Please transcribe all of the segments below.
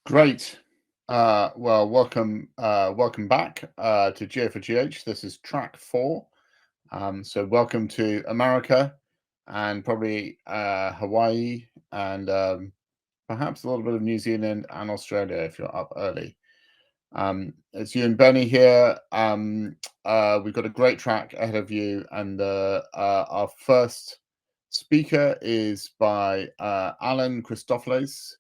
Great. Well, welcome back to GA4GH. This is track 4. So welcome to America and probably Hawaii and perhaps a little bit of New Zealand and Australia if you're up early. It's you and Benny here. We've got a great track ahead of you, and our first speaker is by Alan Christofeles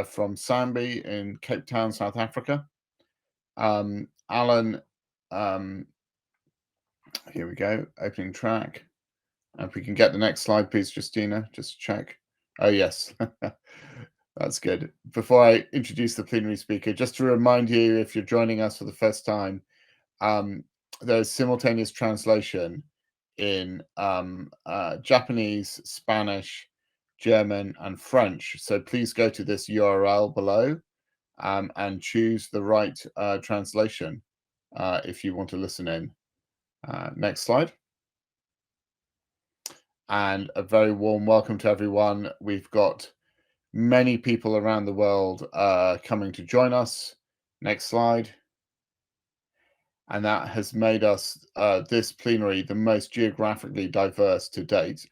from Sambi in Cape Town, South Africa. Alan, um, here we go, opening track. If we can get the next slide, please, Justina, just check. Oh, yes. That's good. Before I introduce the plenary speaker, just to remind you, if you're joining us for the first time, there's simultaneous translation in Japanese, Spanish, German, and French. So please go to this URL below and choose the right translation if you want to listen in. Next slide. And a very warm welcome to everyone. We've got many people around the world coming to join us. Next slide. And that has made us this plenary the most geographically diverse to date.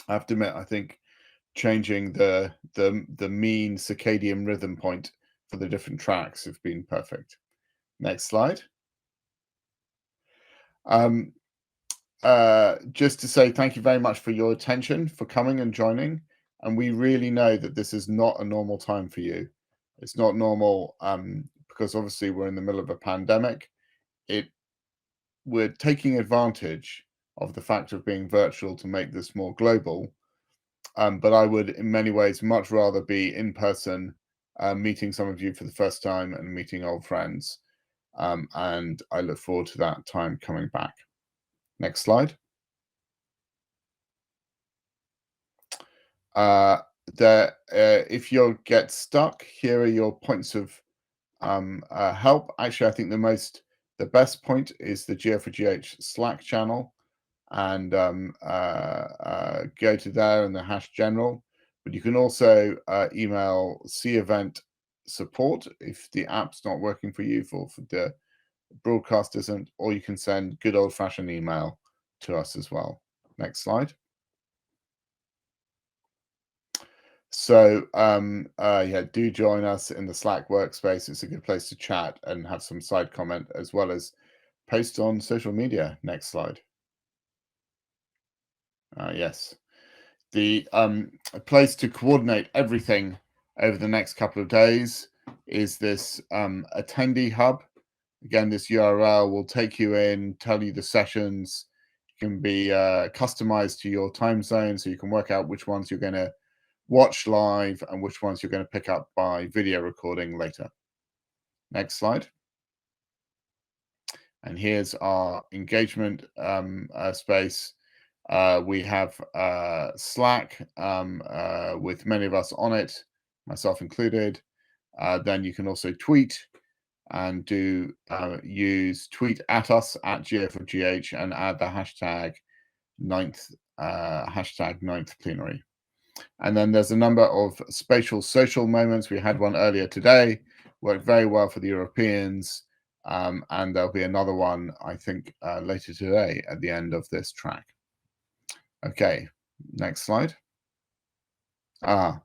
I have to admit, I think changing the mean circadian rhythm point for the different tracks have been perfect. Next slide. Just to say thank you very much for your attention, for coming and joining. And we really know that this is not a normal time for you. It's not normal because obviously we're in the middle of a pandemic. We're taking advantage of the fact of being virtual to make this more global. But I would, in many ways, much rather be in person, meeting some of you for the first time and meeting old friends. And I look forward to that time coming back. Next slide. If you get stuck, here are your points of help. Actually, I think the best point is the GA4GH Slack channel, and go to there in the hash general. But you can also email cEvent support if the app's not working for you, for the broadcast isn't, or you can send good old-fashioned email to us as well. Next slide. So yeah, do join us in the Slack workspace. It's a good place to chat and have some side comment, as well as post on social media. Next slide. Yes, the place to coordinate everything over the next couple of days is this attendee hub. Again, this URL will take you in, tell you the sessions. It can be customized to your time zone, so you can work out which ones you're going to watch live and which ones you're going to pick up by video recording later. Next slide. And here's our engagement space. We have Slack with many of us on it, myself included. Then you can also tweet and tweet at us at GA4GH and add the hashtag 9th plenary. And then there's a number of spatial social moments. We had one earlier today, worked very well for the Europeans. And there'll be another one, I think, later today at the end of this track. Okay, next slide. To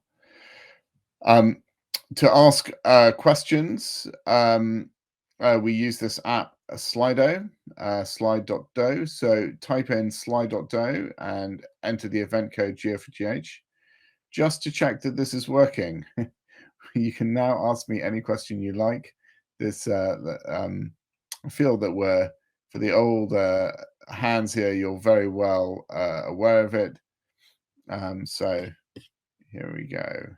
ask questions, we use this app, Slido, slide.do. So type in slide.do and enter the event code GA4GH. Just to check that this is working, you can now ask me any question you like. This, I feel that for the old hands here, you're very well aware of it. So here we go.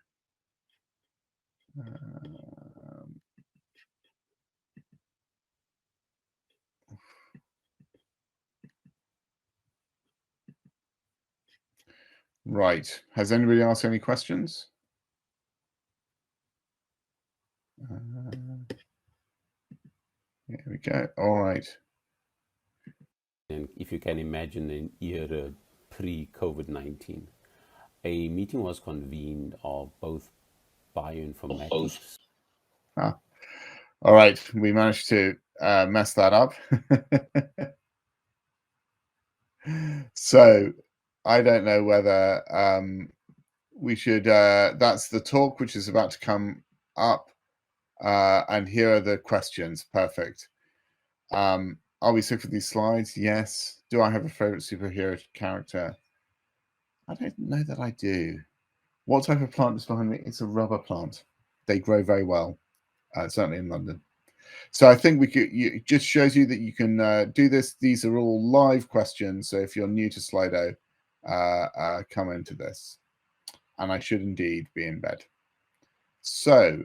Right. Has anybody asked any questions? Here we go. All right. And if you can imagine an era pre-COVID-19, a meeting was convened of both bioinformatics. Ah. All right, we managed to mess that up. So I don't know whether we should, that's the talk which is about to come up. And here are the questions. Perfect. Are we sick of these slides? Yes. Do I have a favorite superhero character? I don't know that I do. What type of plant is behind me? It's a rubber plant. They grow very well, certainly in London. So I think it just shows you that you can do this. These are all live questions. So if you're new to Slido, come into this. And I should indeed be in bed. So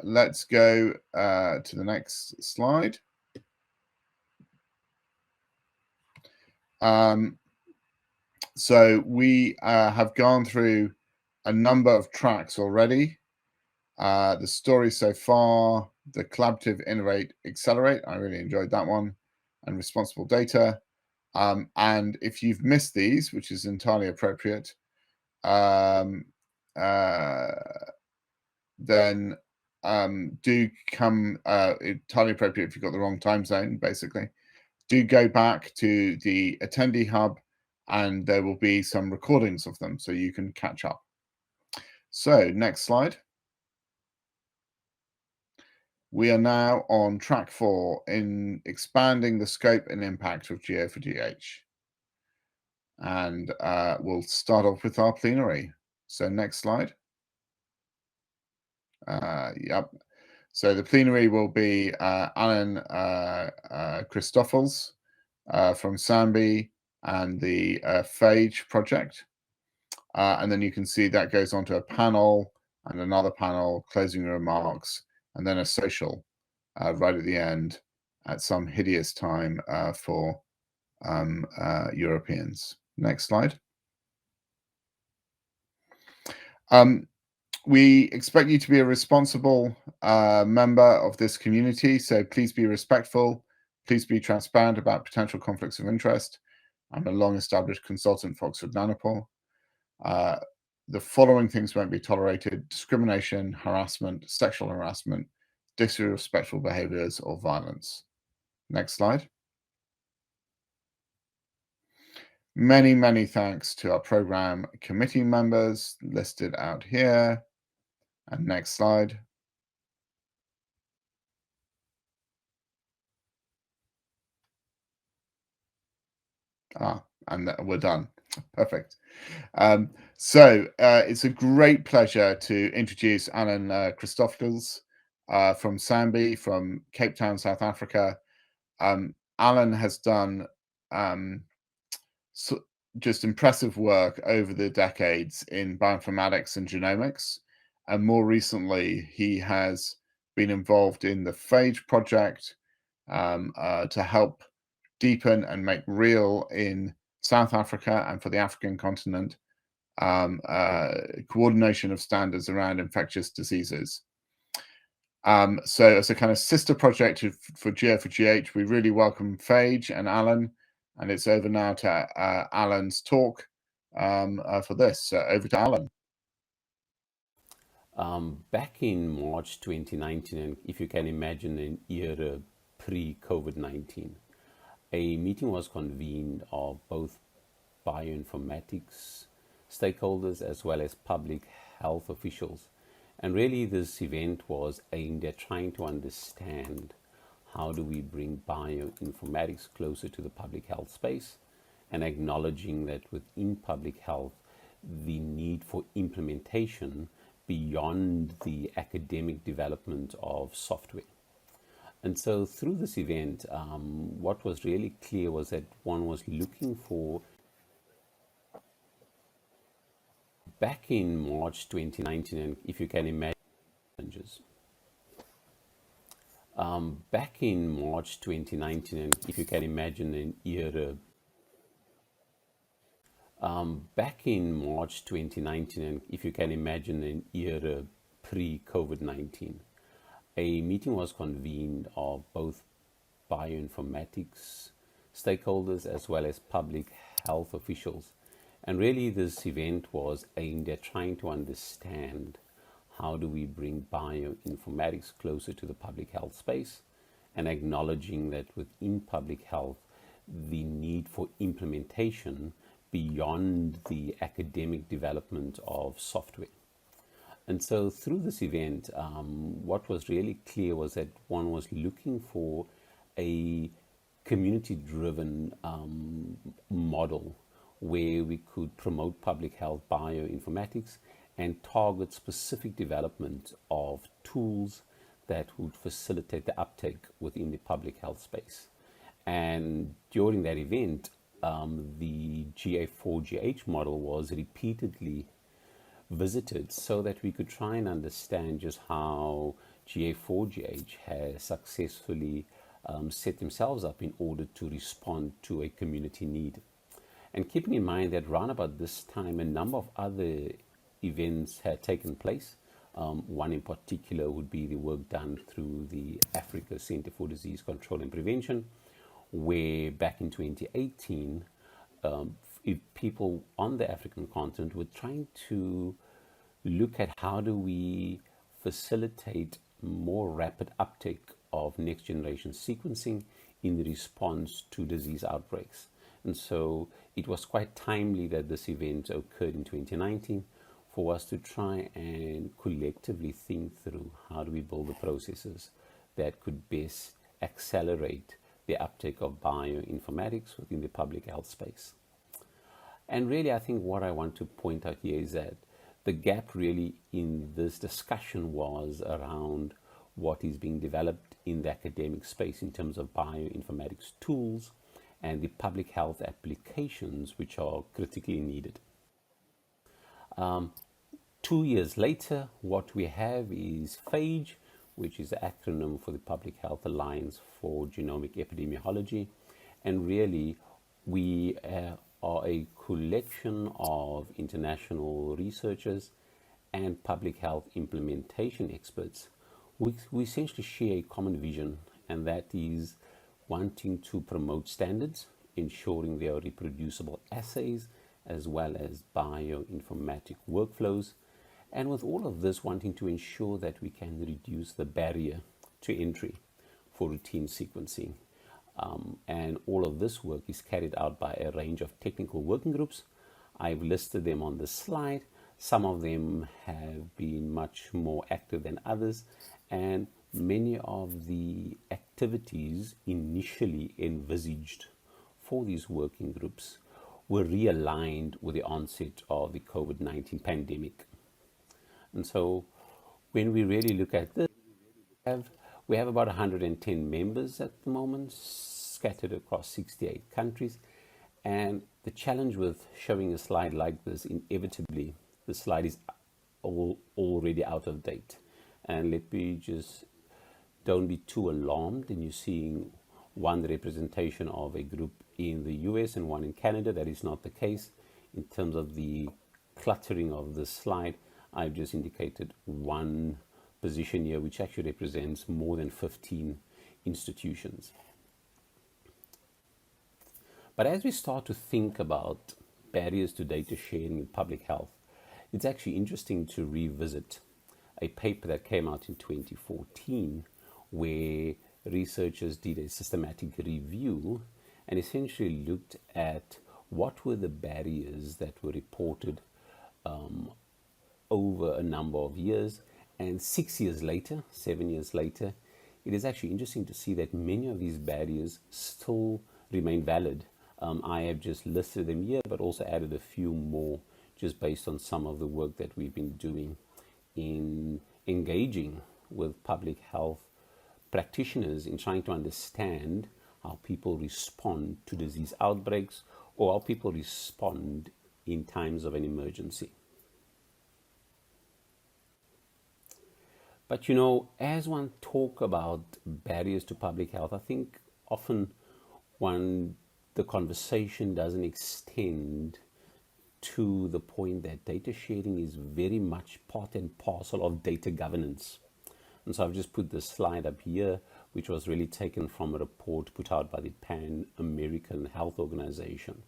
let's go to the next slide. So we have gone through a number of tracks already. The story so far, the collaborative, innovate, accelerate. I really enjoyed that one. And responsible data. And if you've missed these, which is entirely appropriate, then do come, entirely appropriate if you've got the wrong time zone, basically. Do go back to the attendee hub and there will be some recordings of them so you can catch up. So next slide. We are now on track 4 in expanding the scope and impact of GA4GH. And we'll start off with our plenary. So next slide. Yep. So the plenary will be Alan Christoffels from SAMBI and the phage project. And then you can see that goes on to a panel and another panel, closing remarks, and then a social right at the end at some hideous time for Europeans. Next slide. We expect you to be a responsible member of this community, so please be respectful. Please be transparent about potential conflicts of interest. I'm a long-established consultant for Oxford Nanopore. The following things won't be tolerated: discrimination, harassment, sexual harassment, disrespectful behaviors, or violence. Next slide. Many, many thanks to our program committee members listed out here. And next slide. And we're done. Perfect. So it's a great pleasure to introduce Alan Christoffels from SAMBI, from Cape Town, South Africa. Alan has done just impressive work over the decades in bioinformatics and genomics. And more recently, he has been involved in the phage project to help deepen and make real in South Africa and for the African continent coordination of standards around infectious diseases. So as a kind of sister project for GA4GH, we really welcome phage and Alan, and it's over now to Alan's talk for this. So over to Alan. Back in March 2019, and if you can imagine an era pre-COVID-19, a meeting was convened of both bioinformatics stakeholders as well as public health officials. And really this event was aimed at trying to understand how do we bring bioinformatics closer to the public health space, and acknowledging that within public health, the need for implementation beyond the academic development of software. And so through this event, what was really clear was that one was looking for, back in March 2019, and if you can imagine, back in March 2019, and if you can imagine an era, back in March 2019, and if you can imagine an era pre-COVID-19, a meeting was convened of both bioinformatics stakeholders as well as public health officials. And really this event was aimed at trying to understand how do we bring bioinformatics closer to the public health space, and acknowledging that within public health, the need for implementation beyond the academic development of software. And so through this event, what was really clear was that one was looking for a community-driven model where we could promote public health bioinformatics and target specific development of tools that would facilitate the uptake within the public health space. And during that event, the GA4GH model was repeatedly visited so that we could try and understand just how GA4GH has successfully set themselves up in order to respond to a community need. And keeping in mind that around about this time, a number of other events had taken place. One in particular would be the work done through the Africa Center for Disease Control and Prevention, where back in 2018, if people on the African continent were trying to look at how do we facilitate more rapid uptake of next generation sequencing in response to disease outbreaks. And so it was quite timely that this event occurred in 2019 for us to try and collectively think through how do we build the processes that could best accelerate the uptake of bioinformatics within the public health space. And really, I think what I want to point out here is that the gap really in this discussion was around what is being developed in the academic space in terms of bioinformatics tools and the public health applications which are critically needed. 2 years later, what we have is phage, which is the acronym for the Public Health Alliance for Genomic Epidemiology. And really, we are a collection of international researchers and public health implementation experts. We essentially share a common vision, and that is wanting to promote standards, ensuring there are reproducible assays, as well as bioinformatic workflows. And with all of this, wanting to ensure that we can reduce the barrier to entry for routine sequencing. And all of this work is carried out by a range of technical working groups. I've listed them on the slide. Some of them have been much more active than others, and many of the activities initially envisaged for these working groups were realigned with the onset of the COVID-19 pandemic. And so when we really look at this, we have about 110 members at the moment, scattered across 68 countries. And the challenge with showing a slide like this, inevitably, the slide is already out of date. And let me just, don't be too alarmed in you seeing one representation of a group in the US and one in Canada. That is not the case. In terms of the cluttering of the slide, I've just indicated one position here, which actually represents more than 15 institutions. But as we start to think about barriers to data sharing in public health, it's actually interesting to revisit a paper that came out in 2014 where researchers did a systematic review and essentially looked at what were the barriers that were reported over a number of years. And 6 years later, 7 years later, it is actually interesting to see that many of these barriers still remain valid. I have just listed them here, but also added a few more just based on some of the work that we've been doing in engaging with public health practitioners in trying to understand how people respond to disease outbreaks or how people respond in times of an emergency. But as one talk about barriers to public health, I think often the conversation doesn't extend to the point that data sharing is very much part and parcel of data governance. And so I've just put this slide up here, which was really taken from a report put out by the Pan American Health Organization.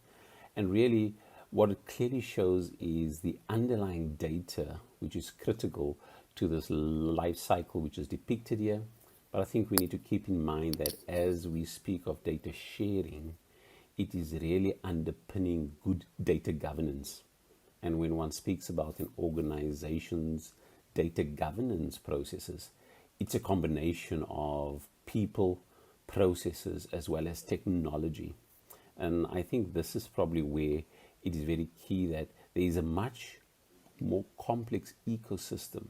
And really, what it clearly shows is the underlying data, which is critical to this life cycle, which is depicted here. But I think we need to keep in mind that as we speak of data sharing, it is really underpinning good data governance. And when one speaks about an organization's data governance processes, it's a combination of people, processes, as well as technology. And I think this is probably where it is very key that there is a much more complex ecosystem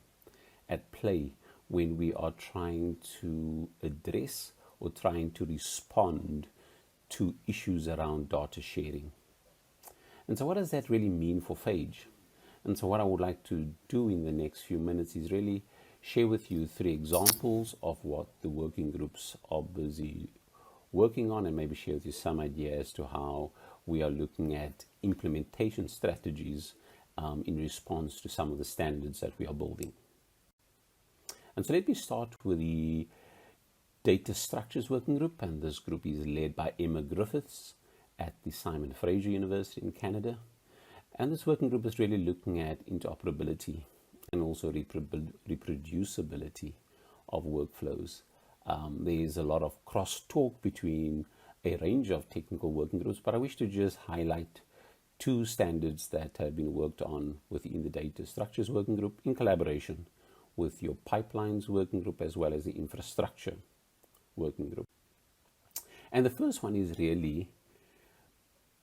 at play when we are trying to address or trying to respond to issues around data sharing. And so what does that really mean for phage? And so what I would like to do in the next few minutes is really share with you 3 examples of what the working groups are busy working on, and maybe share with you some idea as to how we are looking at implementation strategies in response to some of the standards that we are building. And so let me start with the Data Structures Working Group, and this group is led by Emma Griffiths at the Simon Fraser University in Canada. And this working group is really looking at interoperability and also reproducibility of workflows. There is a lot of cross-talk between a range of technical working groups, but I wish to just highlight 2 standards that have been worked on within the Data Structures Working Group in collaboration with your Pipelines Working Group as well as the Infrastructure Working Group. And the first one is really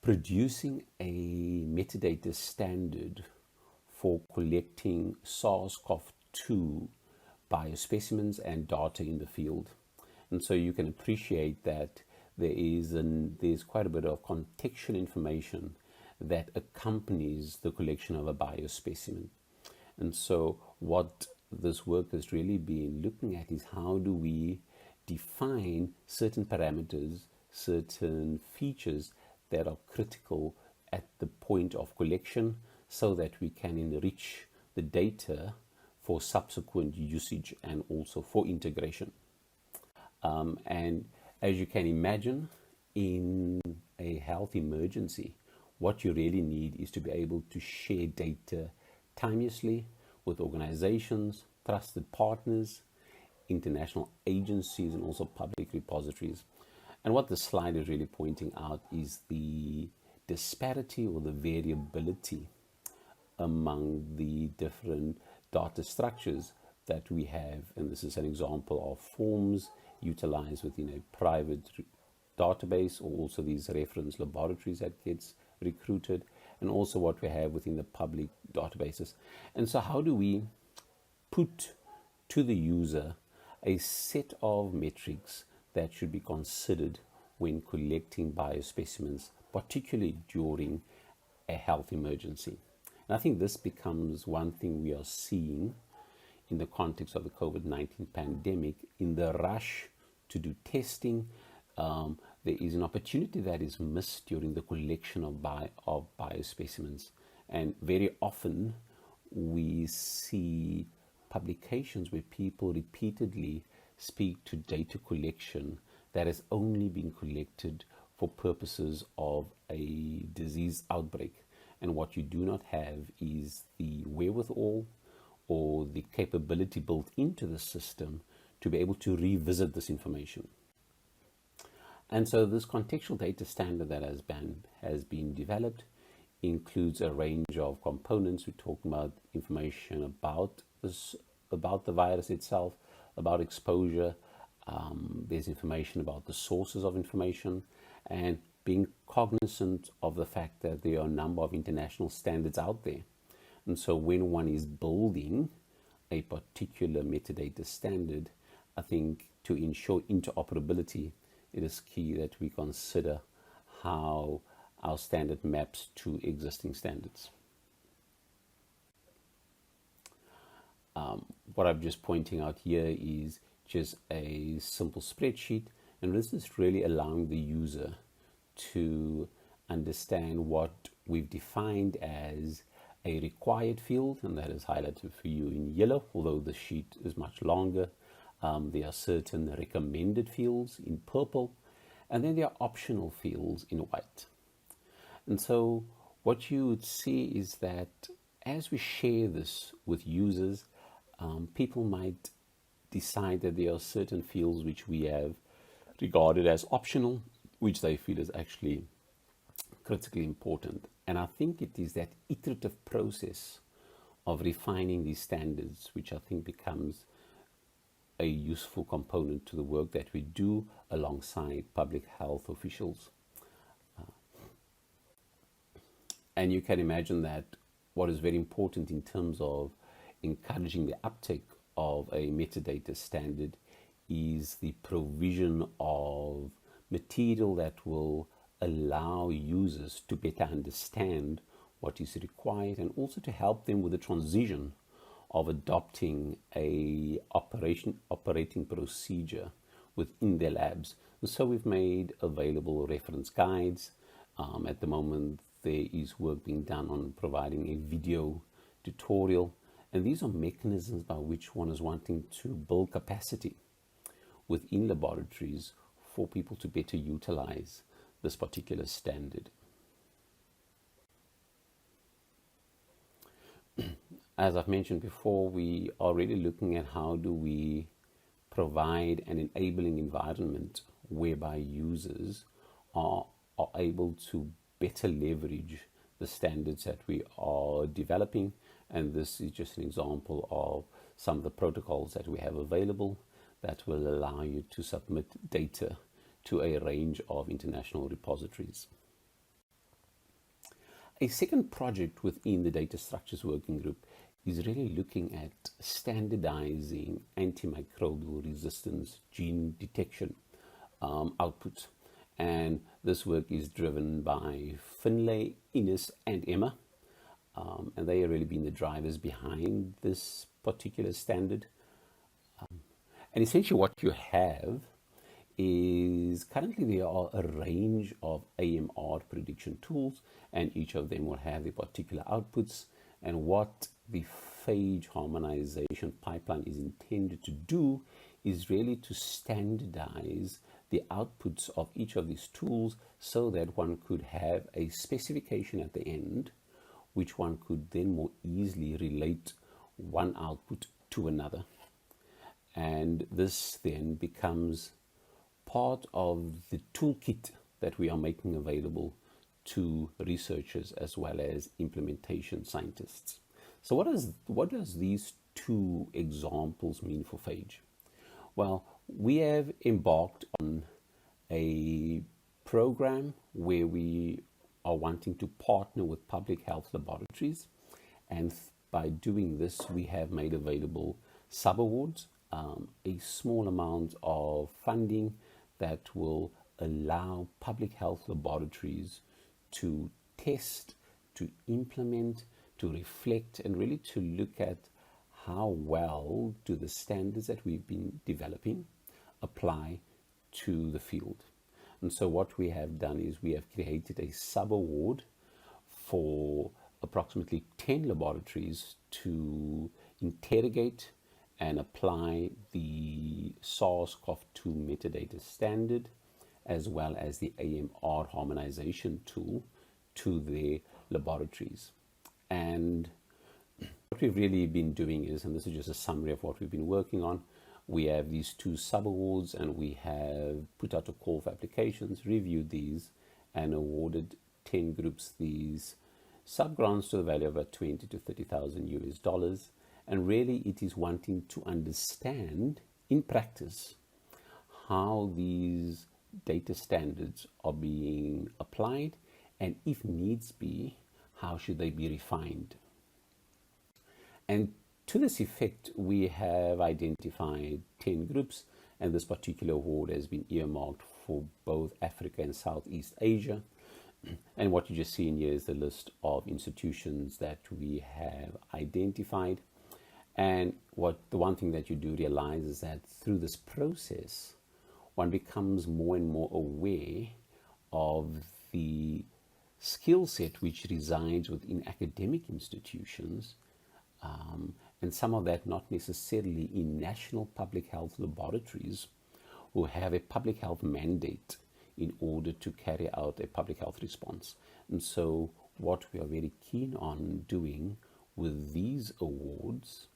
producing a metadata standard for collecting SARS-CoV-2 biospecimens and data in the field. And so you can appreciate that there's quite a bit of contextual information that accompanies the collection of a biospecimen. And so what this work has really been looking at is how do we define certain parameters, certain features that are critical at the point of collection so that we can enrich the data for subsequent usage and also for integration. And as you can imagine, in a health emergency, what you really need is to be able to share data timeously with organizations, trusted partners, international agencies, and also public repositories. And what the slide is really pointing out is the disparity or the variability among the different data structures that we have. And this is an example of forms utilized within a private database, or also these reference laboratories that gets recruited, and also what we have within the public databases. And so how do we put to the user a set of metrics that should be considered when collecting biospecimens, particularly during a health emergency? And I think this becomes one thing we are seeing in the context of the COVID-19 pandemic. In the rush to do testing, there is an opportunity that is missed during the collection of biospecimens. And very often we see publications where people repeatedly speak to data collection that has only been collected for purposes of a disease outbreak. And what you do not have is the wherewithal or the capability built into the system to be able to revisit this information. And so this contextual data standard that has been developed includes a range of components. We're talking about information about the virus itself, about exposure. There's information about the sources of information, and being cognizant of the fact that there are a number of international standards out there. And so when one is building a particular metadata standard, I think to ensure interoperability, it is key that we consider how our standard maps to existing standards. What I'm just pointing out here is just a simple spreadsheet, and this is really allowing the user to understand what we've defined as a required field, and that is highlighted for you in yellow, although the sheet is much longer. There are certain recommended fields in purple, and then there are optional fields in white. And so what you would see is that as we share this with users, people might decide that there are certain fields which we have regarded as optional, which they feel is actually critically important. And I think it is that iterative process of refining these standards which I think becomes a useful component to the work that we do alongside public health officials. And you can imagine that what is very important in terms of encouraging the uptake of a metadata standard is the provision of material that will allow users to better understand what is required, and also to help them with the transition of adopting a operating procedure within their labs. And so we've made available reference guides. At the moment, there is work being done on providing a video tutorial, and these are mechanisms by which one is wanting to build capacity within laboratories for people to better utilize this particular standard. As I've mentioned before, we are really looking at how do we provide an enabling environment whereby users are able to better leverage the standards that we are developing. And this is just an example of some of the protocols that we have available that will allow you to submit data to a range of international repositories. A second project within the Data Structures Working Group is really looking at standardizing antimicrobial resistance gene detection outputs. And this work is driven by Finlay, Ines, and Emma. And they have really been the drivers behind this particular standard. And essentially what you have is currently there are a range of AMR prediction tools, and each of them will have the particular outputs. And what the phage harmonization pipeline is intended to do is really to standardize the outputs of each of these tools so that one could have a specification at the end, which one could then more easily relate one output to another. And this then becomes part of the toolkit that we are making available to researchers as well as implementation scientists. So what does these two examples mean for phage? Well, we have embarked on a program where we are wanting to partner with public health laboratories, and by doing this we have made available sub-awards, a small amount of funding that will allow public health laboratories to test, to implement, to reflect, and really to look at how well do the standards that we've been developing apply to the field. And so what we have done is we have created a sub-award for approximately 10 laboratories to interrogate and apply the SARS-CoV-2 metadata standard as well as the AMR harmonization tool to their laboratories. And what we've really been doing is, and this is just a summary of what we've been working on, we have these two sub-awards, and we have put out a call for applications, reviewed these, and awarded 10 groups these sub-grants to the value of about 20 to 30,000 US dollars. And really it is wanting to understand in practice how these data standards are being applied, and if needs be, how should they be refined. And to this effect, we have identified 10 groups, and this particular award has been earmarked for both Africa and Southeast Asia. And what you just see in here is the list of institutions that we have identified. And the one thing that you do realize is that through this process, one becomes more and more aware of the skill set which resides within academic institutions, and some of that not necessarily in national public health laboratories who have a public health mandate in order to carry out a public health response. And so what we are very keen on doing with these awards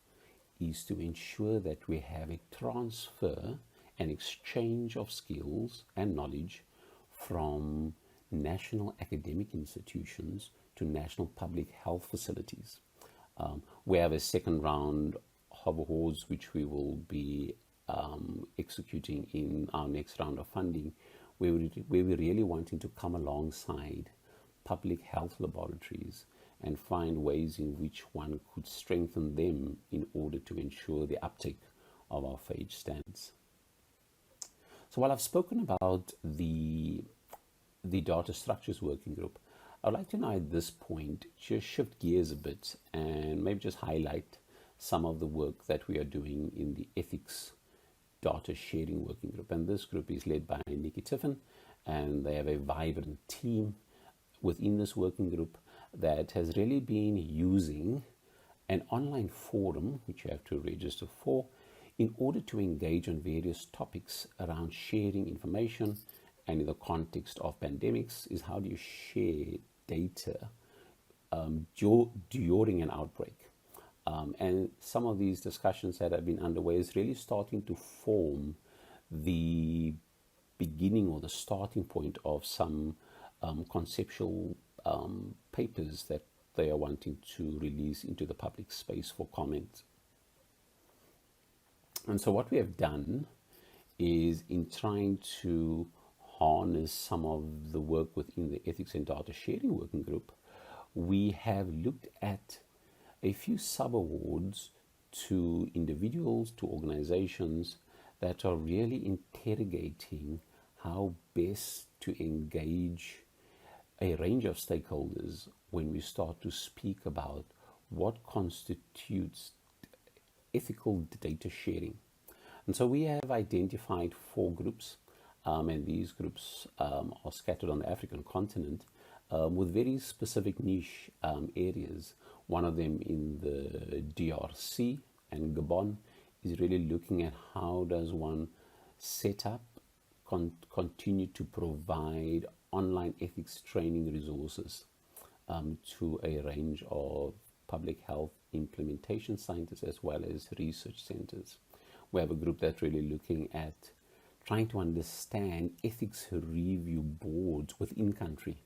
is to ensure that we have a transfer and exchange of skills and knowledge from national academic institutions to national public health facilities. We have a second round of awards which we will be executing in our next round of funding, where we're really wanting to come alongside public health laboratories and find ways in which one could strengthen them in order to ensure the uptake of our phage standards. So while I've spoken about the data structures working group, I'd like to now at this point just shift gears a bit and maybe just highlight some of the work that we are doing in the ethics data sharing working group. And this group is led by Nikki Tiffin, and they have a vibrant team within this working group that has really been using an online forum, which you have to register for, in order to engage on various topics around sharing information. And in the context of pandemics, is how do you share data during an outbreak? And some of these discussions that have been underway is really starting to form the beginning or the starting point of some conceptual papers that they are wanting to release into the public space for comment. And so what we have done is, in trying to harness some of the work within the ethics and data sharing working group, we have looked at a few sub-awards to individuals, to organizations that are really interrogating how best to engage a range of stakeholders when we start to speak about what constitutes ethical data sharing. And so we have identified 4 groups, and these groups are scattered on the African continent with very specific niche areas. One of them in the DRC and Gabon is really looking at how does one set up, continue to provide online ethics training resources to a range of public health implementation scientists as well as research centers. We have a group that's really looking at trying to understand ethics review boards within country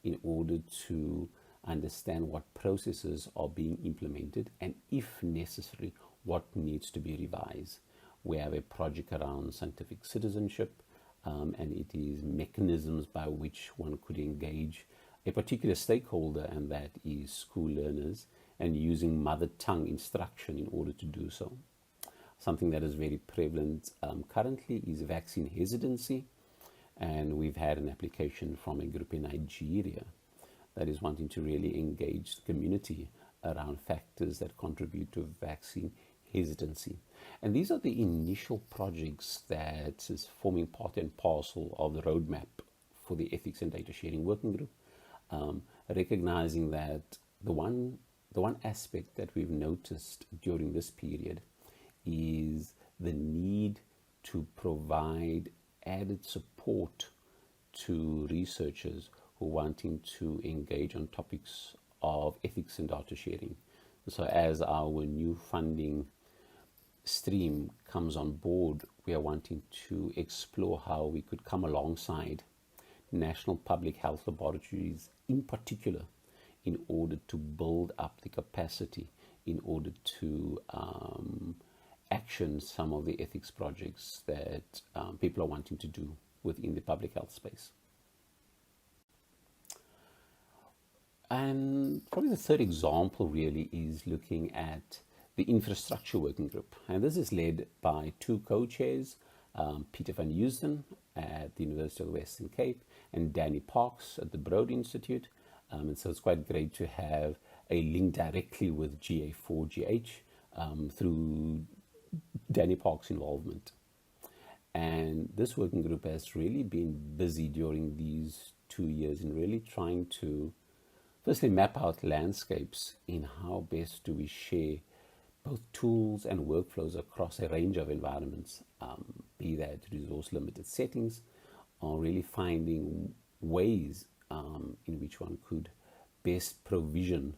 in order to understand what processes are being implemented and, if necessary, what needs to be revised. We have a project around scientific citizenship, and it is mechanisms by which one could engage a particular stakeholder, and that is school learners, and using mother tongue instruction in order to do so. Something that is very prevalent currently is vaccine hesitancy, and we've had an application from a group in Nigeria that is wanting to really engage the community around factors that contribute to vaccine hesitancy. And these are the initial projects that is forming part and parcel of the roadmap for the ethics and data sharing working group, recognizing that the one aspect that we've noticed during this period is the need to provide added support to researchers who are wanting to engage on topics of ethics and data sharing. So as our new funding stream comes on board, we are wanting to explore how we could come alongside national public health laboratories in particular in order to build up the capacity in order to action some of the ethics projects that people are wanting to do within the public health space. And probably the third example really is looking at the infrastructure working group. And this is led by 2 co-chairs, Peter van Heusden at the University of the Western Cape and Danny Parks at the Broad Institute. And so it's quite great to have a link directly with GA4GH through Danny Parks' involvement. And this working group has really been busy during these 2 years in really trying to firstly map out landscapes in how best do we share both tools and workflows across a range of environments, be that resource limited settings, or really finding ways in which one could best provision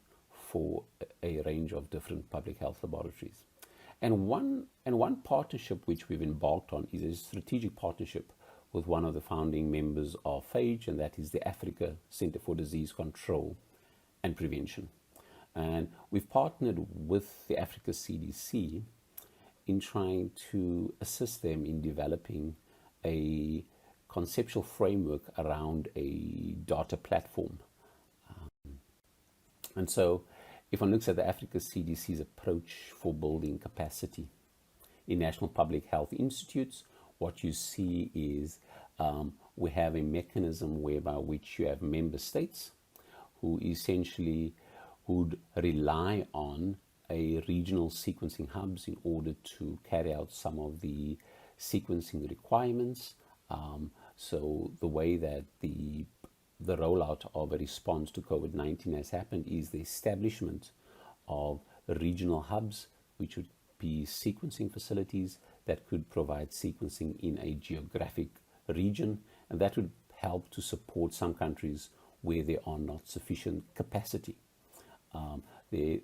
for a range of different public health laboratories. And one partnership which we've embarked on is a strategic partnership with one of the founding members of phage, and that is the Africa Center for Disease Control and Prevention. And we've partnered with the Africa CDC in trying to assist them in developing a conceptual framework around a data platform. And so if one looks at the Africa CDC's approach for building capacity in national public health institutes, what you see is we have a mechanism whereby which you have member states who essentially would rely on a regional sequencing hubs in order to carry out some of the sequencing requirements. So the way that the rollout of a response to COVID-19 has happened is the establishment of regional hubs, which would be sequencing facilities that could provide sequencing in a geographic region, and that would help to support some countries where there are not sufficient capacity. The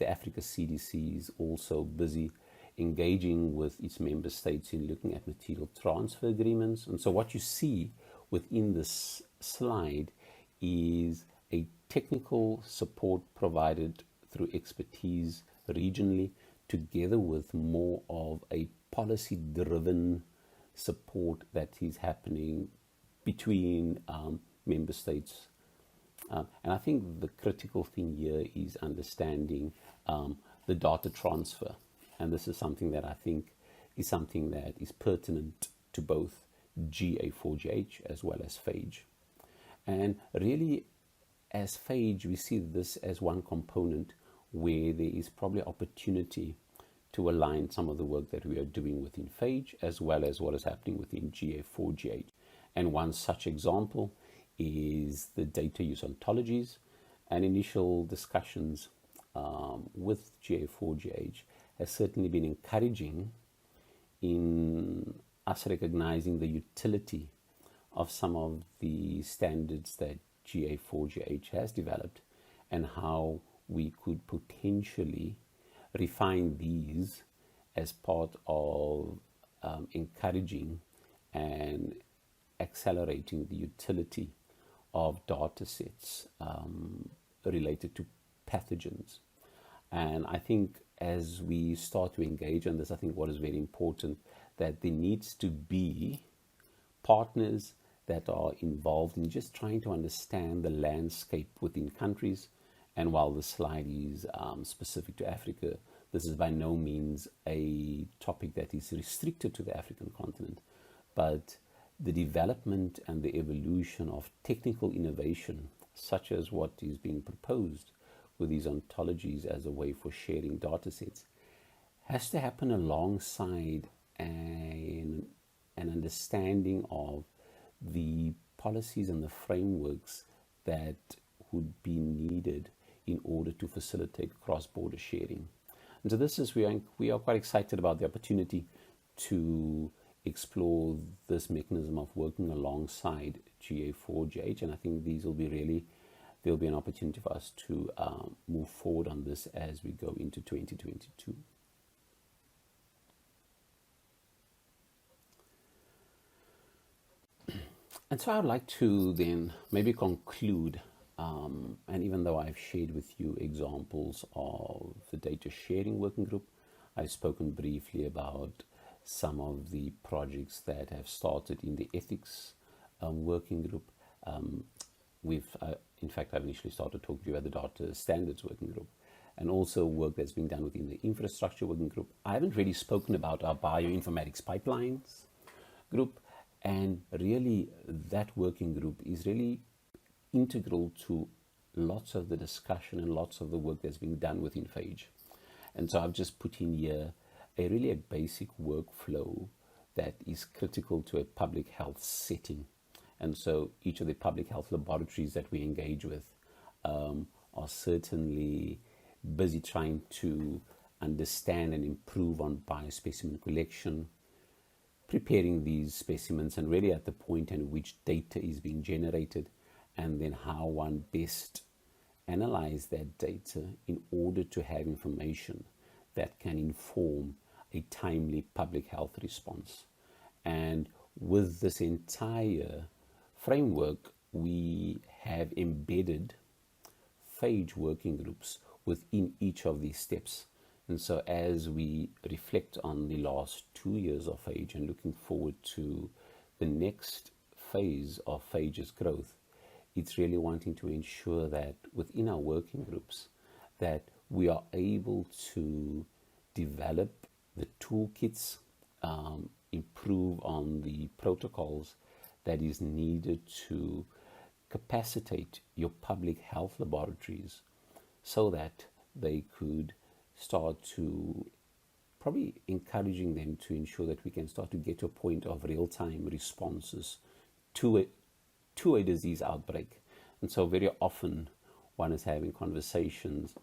Africa CDC is also busy engaging with its member states in looking at material transfer agreements. And so what you see within this slide is a technical support provided through expertise regionally, together with more of a policy-driven support that is happening between member states. And I think the critical thing here is understanding the data transfer. And this is something that I think is something that is pertinent to both GA4GH as well as phage. And really, as phage, we see this as one component where there is probably opportunity to align some of the work that we are doing within phage as well as what is happening within GA4GH. And one such example is the data use ontologies, and initial discussions with GA4GH has certainly been encouraging in us recognizing the utility of some of the standards that GA4GH has developed and how we could potentially refine these as part of encouraging and accelerating the utility of data sets related to pathogens. And I think as we start to engage on this, I think what is very important, that there needs to be partners that are involved in just trying to understand the landscape within countries. And while the slide is specific to Africa, this is by no means a topic that is restricted to the African continent, but the development and the evolution of technical innovation, such as what is being proposed with these ontologies as a way for sharing data sets, has to happen alongside an understanding of the policies and the frameworks that would be needed in order to facilitate cross-border sharing. And so this is, we are quite excited about the opportunity to explore this mechanism of working alongside GA4GH, and I think these will be really, there'll be an opportunity for us to move forward on this as we go into 2022. And so I'd like to then maybe conclude, and even though I've shared with you examples of the data sharing working group, I've spoken briefly about some of the projects that have started in the ethics working group. In fact, I've initially started talking to you about the data standards working group, and also work that's being done within the infrastructure working group. I haven't really spoken about our bioinformatics pipelines group, and really that working group is really integral to lots of the discussion and lots of the work that's being done within phage. And so I've just put in here a basic workflow that is critical to a public health setting. And so each of the public health laboratories that we engage with are certainly busy trying to understand and improve on biospecimen collection, preparing these specimens, and really at the point in which data is being generated, and then how one best analyze that data in order to have information that can inform a timely public health response. And with this entire framework, we have embedded phage working groups within each of these steps. And so, as we reflect on the last 2 years of phage and looking forward to the next phase of phage's growth, it's really wanting to ensure that within our working groups, that we are able to develop the toolkits, improve on the protocols that is needed to capacitate your public health laboratories so that they could start to probably encouraging them to ensure that we can start to get to a point of real-time responses to a disease outbreak. And so very often one is having conversations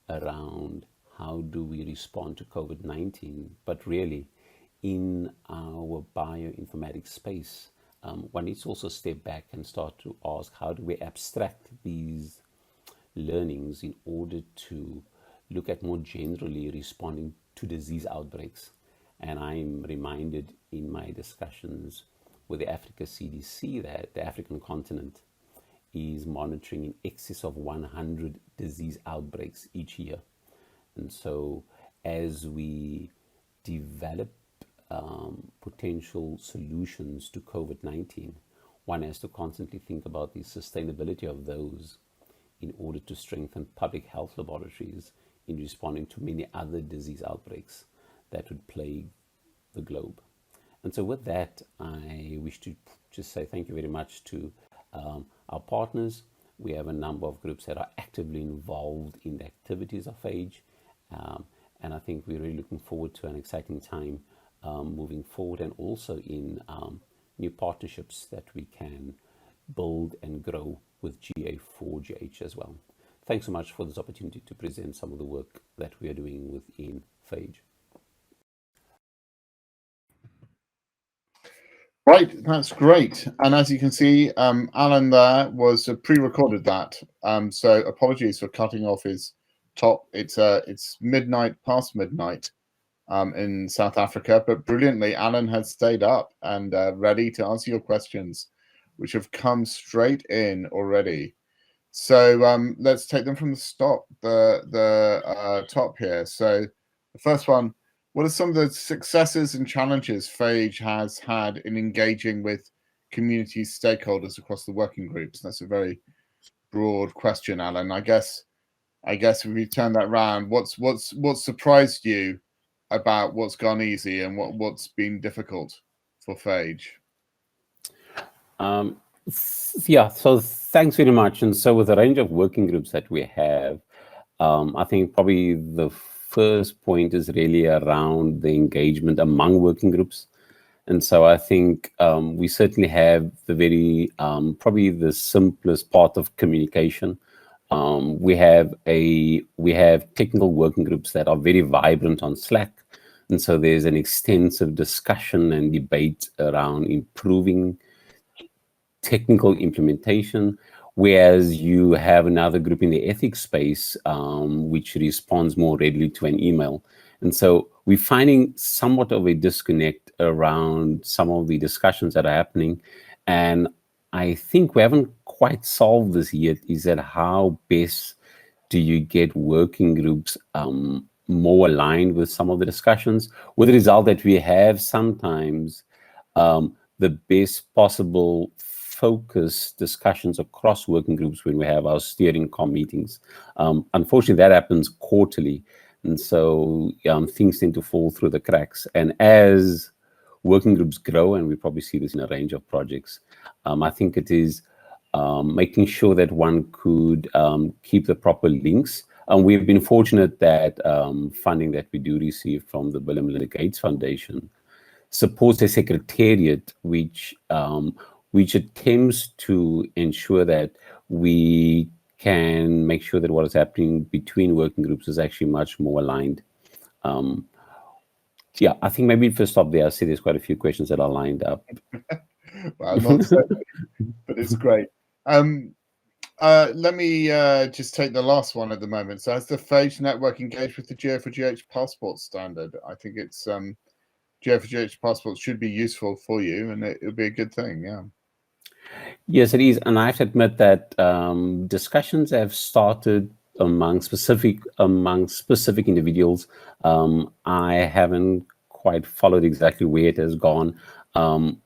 around how do we respond to COVID-19, but really in our bioinformatics space, one needs to also step back and start to ask, how do we abstract these learnings in order to look at more generally responding to disease outbreaks? And I'm reminded in my discussions with the Africa CDC that the African continent is monitoring in excess of 100 disease outbreaks each year. And so as we develop potential solutions to COVID-19, one has to constantly think about the sustainability of those in order to strengthen public health laboratories in responding to many other disease outbreaks that would plague the globe. And so with that, I wish to just say thank you very much to our partners. We have a number of groups that are actively involved in the activities of phage. And I think we're really looking forward to an exciting time moving forward, and also in new partnerships that we can build and grow with GA4GH as well. Thanks so much for this opportunity to present some of the work that we are doing within phage. Right, that's great. And as you can see, Alan there was pre-recorded that. So apologies for cutting off his top. It's midnight, past midnight in South Africa, but brilliantly, Alan has stayed up and ready to answer your questions, which have come straight in already. So let's take them from the top here. So the first one, what are some of the successes and challenges phage has had in engaging with community stakeholders across the working groups? That's a very broad question, Alan. I guess if we turn that around, what's surprised you about what's gone easy and what's been difficult for phage? Yeah, so thanks very much. And so with the range of working groups that we have, I think probably the first point is really around the engagement among working groups. And so I think we certainly have the very, probably the simplest part of communication. We have technical working groups that are very vibrant on Slack. And so there's an extensive discussion and debate around improving technical implementation, whereas you have another group in the ethics space which responds more readily to an email. And so we're finding somewhat of a disconnect around some of the discussions that are happening. And I think we haven't quite solved this yet, is that how best do you get working groups more aligned with some of the discussions, with the result that we have sometimes the best possible focus discussions across working groups when we have our steering com meetings. Unfortunately, that happens quarterly. And so things tend to fall through the cracks. And as working groups grow, and we probably see this in a range of projects, I think it is making sure that one could keep the proper links. We've been fortunate that funding that we do receive from the Bill and Melinda Gates Foundation supports a secretariat which attempts to ensure that we can make sure that what is happening between working groups is actually much more aligned. Yeah, I think maybe first stop there. I see there's quite a few questions that are lined up. Well, not so many, but it's great. Let me just take the last one at the moment. So has the phage network engaged with the GA4GH passport standard? I think it's GA4GH passports should be useful for you, and it'll be a good thing. Yeah. Yes, it is, and I have to admit that discussions have started among specific individuals. I haven't quite followed exactly where it has gone.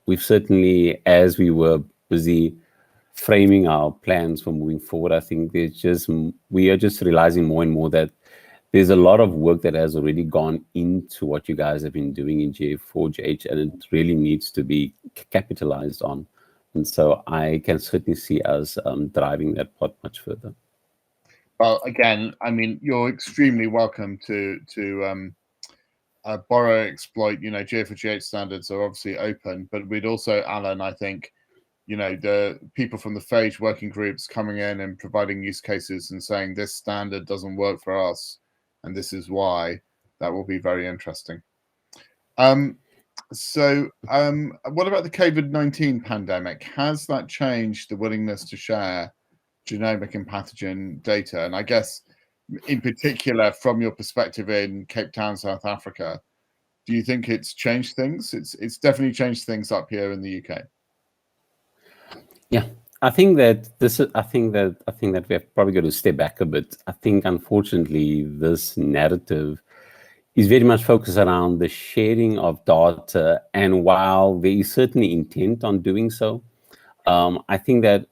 We've certainly, as we were busy framing our plans for moving forward, I think we are just realizing more and more that there's a lot of work that has already gone into what you guys have been doing in GA4GH, and it really needs to be capitalized on. And so I can certainly see us driving that plot much further. Well, again, I mean, you're extremely welcome to borrow, exploit. You know, GA4GH standards are obviously open, but we'd also, Alan, I think, you know, the people from the phage working groups coming in and providing use cases and saying this standard doesn't work for us, and this is why. That will be very interesting. So, what about the COVID-19 pandemic? Has that changed the willingness to share genomic and pathogen data? And I guess, in particular, from your perspective in Cape Town, South Africa, do you think it's changed things? It's definitely changed things up here in the UK. Yeah, I think that we have probably got to step back a bit. I think, unfortunately, this narrative is very much focused around the sharing of data, and while there is certainly intent on doing so, I think that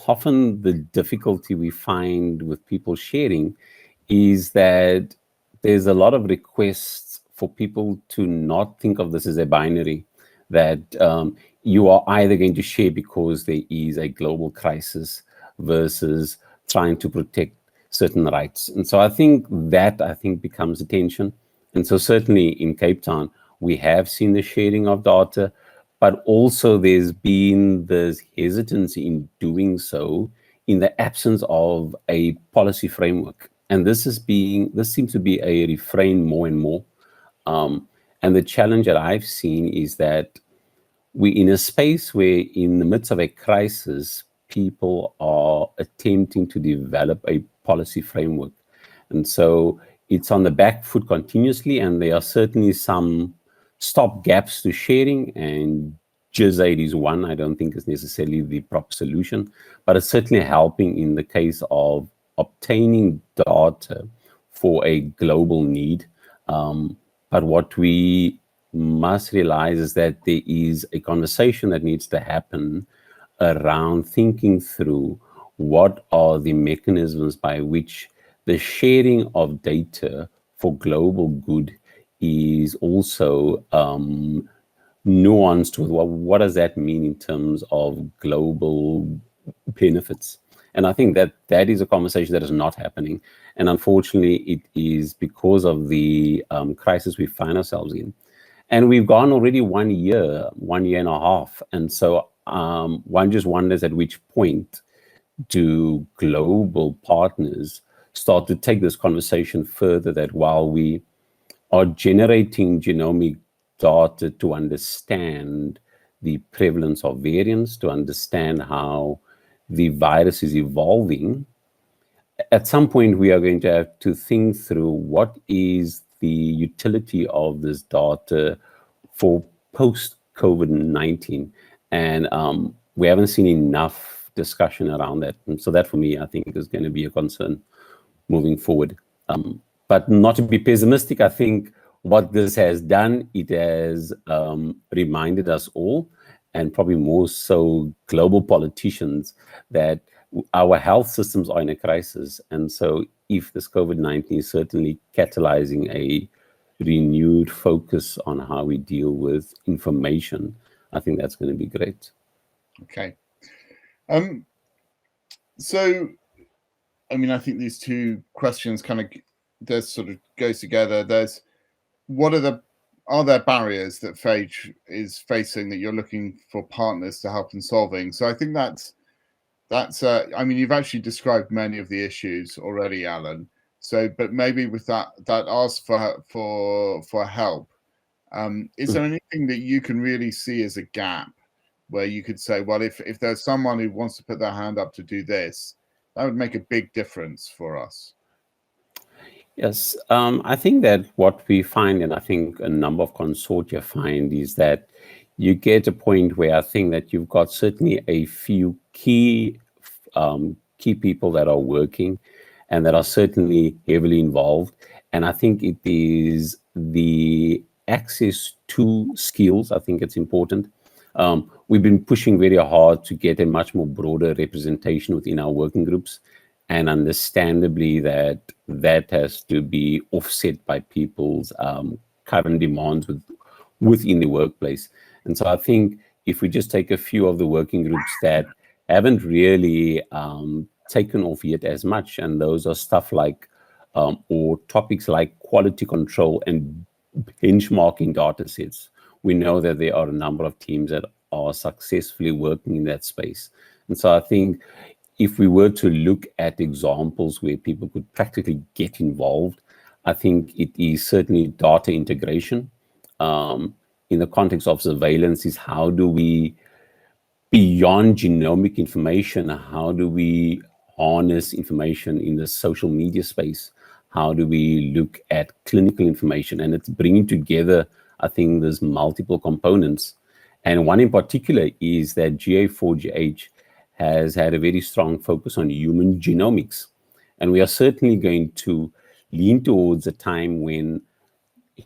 often the difficulty we find with people sharing is that there's a lot of requests for people to not think of this as a binary, that you are either going to share because there is a global crisis versus trying to protect certain rights. And so I think becomes a tension. And so certainly in Cape Town, we have seen the sharing of data, but also there's been this hesitancy in doing so in the absence of a policy framework. And this seems to be a refrain more and more. And the challenge that I've seen is that we're in a space where, in the midst of a crisis, people are attempting to develop a policy framework. And so it's on the back foot continuously, and there are certainly some stop gaps to sharing, and GIS8 is one. I don't think is necessarily the proper solution, but it's certainly helping in the case of obtaining data for a global need. But what we must realize is that there is a conversation that needs to happen around thinking through what are the mechanisms by which the sharing of data for global good is also nuanced with what does that mean in terms of global benefits. And I think that is a conversation that is not happening. And unfortunately, it is because of the crisis we find ourselves in. And we've gone already 1 year and a half. And so one just wonders at which point do global partners start to take this conversation further, that while we are generating genomic data to understand the prevalence of variants, to understand how the virus is evolving, at some point we are going to have to think through what is the utility of this data for post-COVID-19. And we haven't seen enough discussion around that. And so that, for me, I think is going to be a concern moving forward. But not to be pessimistic, I think what this has done, it has reminded us all, and probably more so global politicians, that our health systems are in a crisis. And so if this COVID-19 is certainly catalyzing a renewed focus on how we deal with information, I think that's going to be great. Okay. So, I mean, I think these two questions kind of sort of goes together. There's are there barriers that phage is facing that you're looking for partners to help in solving? So I think that's I mean, you've actually described many of the issues already, Alan. So, but maybe with that ask for help, is there anything that you can really see as a gap where you could say, well, if there's someone who wants to put their hand up to do this, would make a big difference for us. Yes, I think that what we find, and I think a number of consortia find, is that you get a point where I think that you've got certainly a few key people that are working and that are certainly heavily involved. And I think it is the access to skills. I think it's important. We've been pushing very hard to get a much more broader representation within our working groups. And understandably, that has to be offset by people's current demands within the workplace. And so I think if we just take a few of the working groups that haven't really taken off yet as much, and those are stuff like, or topics like quality control and benchmarking data sets. We know that there are a number of teams that are successfully working in that space. And so I think if we were to look at examples where people could practically get involved, I think it is certainly data integration. In the context of surveillance, is how do we, beyond genomic information, how do we harness information in the social media space? How do we look at clinical information? And it's bringing together, I think, there's multiple components. And one in particular is that GA4GH has had a very strong focus on human genomics. And we are certainly going to lean towards a time when,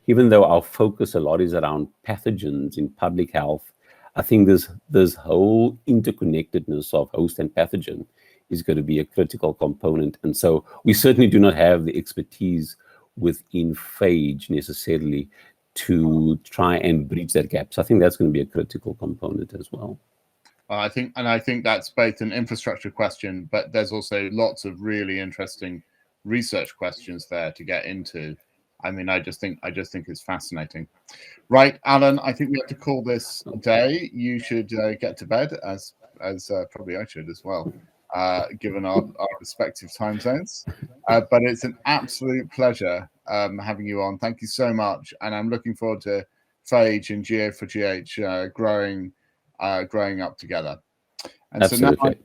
even though our focus a lot is around pathogens in public health, I think this whole interconnectedness of host and pathogen is going to be a critical component. And so we certainly do not have the expertise within phage necessarily to try and bridge that gap. So I think that's going to be a critical component as well. I think that's both an infrastructure question, but there's also lots of really interesting research questions there to get into. I mean, I just think it's fascinating. Right, Alan, I think we have to call this a day. You should get to bed, as probably I should as well, given our respective time zones. But it's an absolute pleasure having you on. Thank you so much, and I'm looking forward to phage and GA4GH growing up together. And absolutely.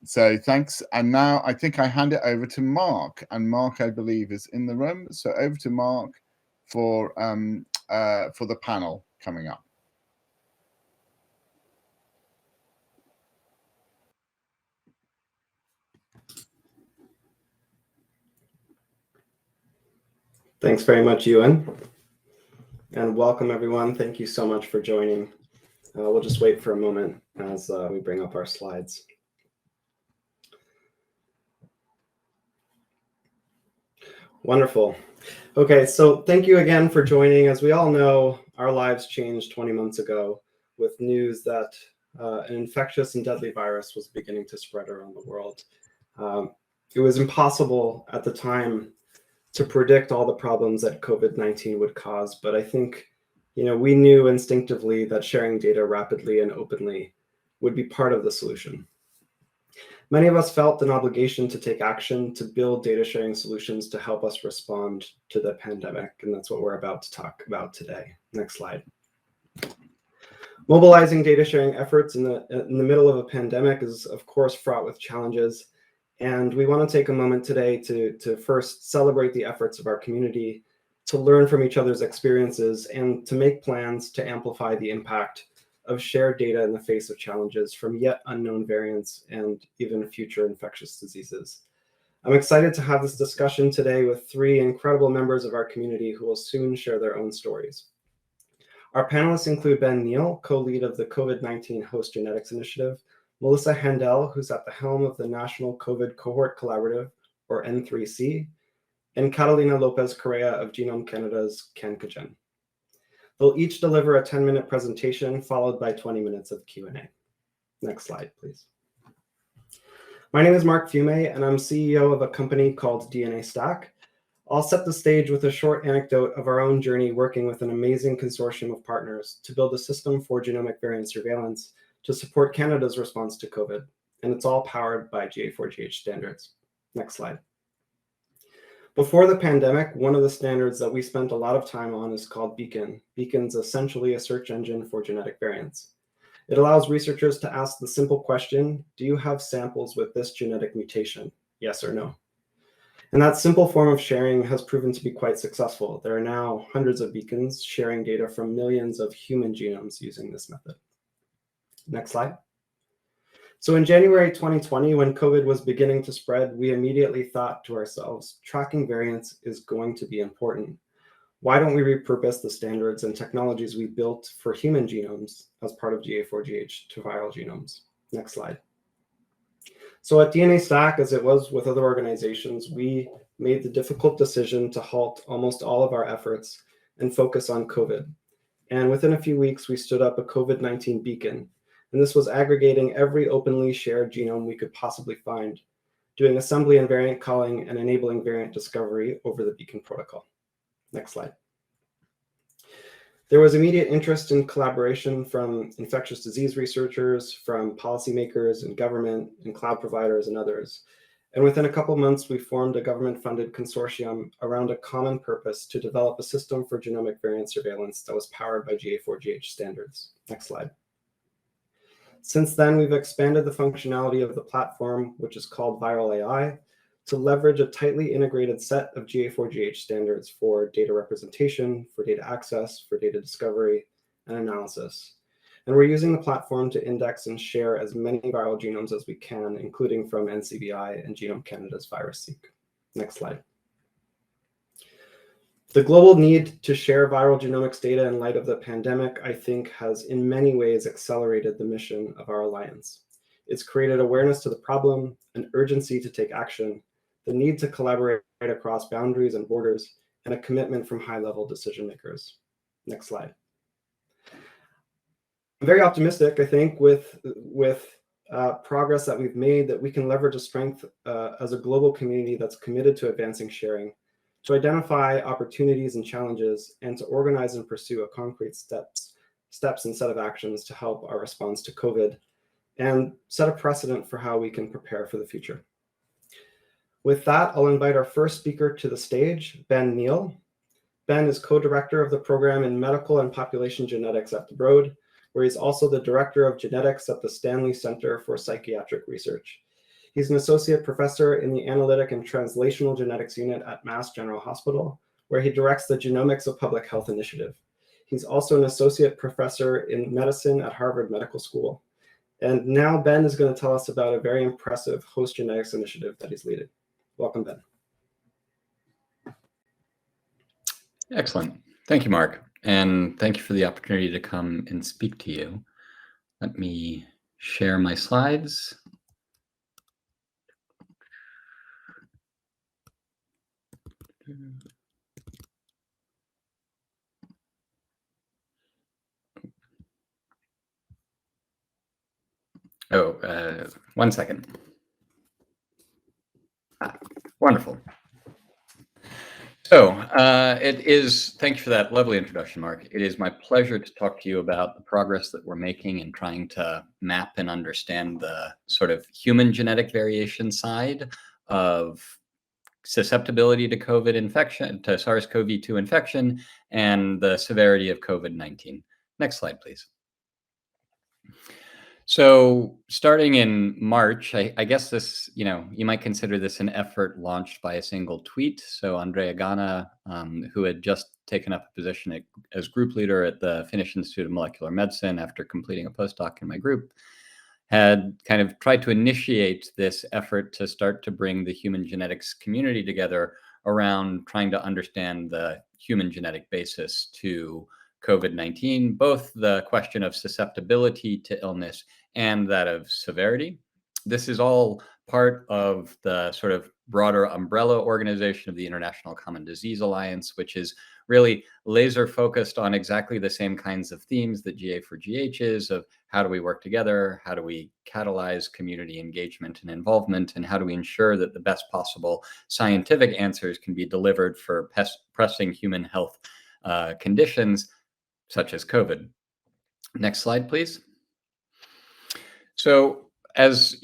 So thanks. And now I think I hand it over to Mark, and Mark, I believe, is in the room. So over to Mark for the panel coming up. Thanks very much, Ewan. And welcome, everyone. Thank you so much for joining. We'll just wait for a moment as we bring up our slides. Wonderful. Okay, so thank you again for joining. As we all know, our lives changed 20 months ago with news that an infectious and deadly virus was beginning to spread around the world. It was impossible at the time to predict all the problems that COVID-19 would cause, but I think we knew instinctively that sharing data rapidly and openly would be part of the solution. Many of us felt an obligation to take action to build data sharing solutions to help us respond to the pandemic, and that's what we're about to talk about today. Next slide. Mobilizing data sharing efforts in the middle of a pandemic is, of course, fraught with challenges, and we want to take a moment today to first celebrate the efforts of our community, to learn from each other's experiences, and to make plans to amplify the impact of shared data in the face of challenges from yet unknown variants and even future infectious diseases. I'm excited to have this discussion today with three incredible members of our community who will soon share their own stories. Our panelists include Ben Neal, co-lead of the COVID-19 Host Genetics Initiative, Melissa Handel, who's at the helm of the National COVID Cohort Collaborative, or N3C, and Catalina Lopez Correa of Genome Canada's CanCoGen. They'll each deliver a 10-minute presentation followed by 20 minutes of Q&A. Next slide, please. My name is Mark Fume, and I'm CEO of a company called DNA Stack. I'll set the stage with a short anecdote of our own journey working with an amazing consortium of partners to build a system for genomic variant surveillance to support Canada's response to COVID, and it's all powered by GA4GH standards. Next slide. Before the pandemic, one of the standards that we spent a lot of time on is called Beacon. Beacon's essentially a search engine for genetic variants. It allows researchers to ask the simple question, do you have samples with this genetic mutation? Yes or no? And that simple form of sharing has proven to be quite successful. There are now hundreds of beacons sharing data from millions of human genomes using this method. Next slide. So in January 2020, when COVID was beginning to spread, we immediately thought to ourselves, tracking variants is going to be important. Why don't we repurpose the standards and technologies we built for human genomes as part of GA4GH to viral genomes? Next slide. So at DNA Stack, as it was with other organizations, we made the difficult decision to halt almost all of our efforts and focus on COVID. And within a few weeks, we stood up a COVID-19 beacon. And this was aggregating every openly shared genome we could possibly find, doing assembly and variant calling and enabling variant discovery over the beacon protocol. Next slide. There was immediate interest in collaboration from infectious disease researchers, from policymakers and government and cloud providers and others. And within a couple months, we formed a government-funded consortium around a common purpose to develop a system for genomic variant surveillance that was powered by GA4GH standards. Next slide. Since then, we've expanded the functionality of the platform, which is called Viral AI, to leverage a tightly integrated set of GA4GH standards for data representation, for data access, for data discovery, and analysis. And we're using the platform to index and share as many viral genomes as we can, including from NCBI and Genome Canada's VirusSeq. Next slide. The global need to share viral genomics data in light of the pandemic, I think, has in many ways accelerated the mission of our alliance. It's created awareness to the problem, an urgency to take action, the need to collaborate across boundaries and borders, and a commitment from high-level decision makers. Next slide. I'm very optimistic, I think, with progress that we've made, that we can leverage a strength as a global community that's committed to advancing sharing, to identify opportunities and challenges, and to organize and pursue a concrete steps and set of actions to help our response to COVID and set a precedent for how we can prepare for the future. With that, I'll invite our first speaker to the stage, Ben Neal. Ben is co-director of the program in medical and population genetics at the Broad, where he's also the director of genetics at the Stanley Center for Psychiatric Research. He's an associate professor in the Analytic and Translational Genetics Unit at Mass General Hospital, where he directs the Genomics of Public Health Initiative. He's also an associate professor in medicine at Harvard Medical School. And now Ben is going to tell us about a very impressive host genetics initiative that he's leading. Welcome, Ben. Excellent. Thank you, Mark. And thank you for the opportunity to come and speak to you. Let me share my slides. One second. Wonderful. So thank you for that lovely introduction, Mark. It is my pleasure to talk to you about the progress that we're making in trying to map and understand the sort of human genetic variation side of susceptibility to COVID infection, to SARS-CoV-2 infection, and the severity of COVID-19. Next slide, please. So starting in March, I guess this, you might consider this an effort launched by a single tweet. So Andrea Gana, who had just taken up a position as group leader at the Finnish Institute of Molecular Medicine after completing a postdoc in my group, had kind of tried to initiate this effort to start to bring the human genetics community together around trying to understand the human genetic basis to COVID-19, both the question of susceptibility to illness and that of severity. This is all part of the sort of broader umbrella organization of the International Common Disease Alliance, which is really laser focused on exactly the same kinds of themes that GA4GH is, of how do we work together, how do we catalyze community engagement and involvement, and how do we ensure that the best possible scientific answers can be delivered for pressing human health conditions such as COVID. Next slide, please. So as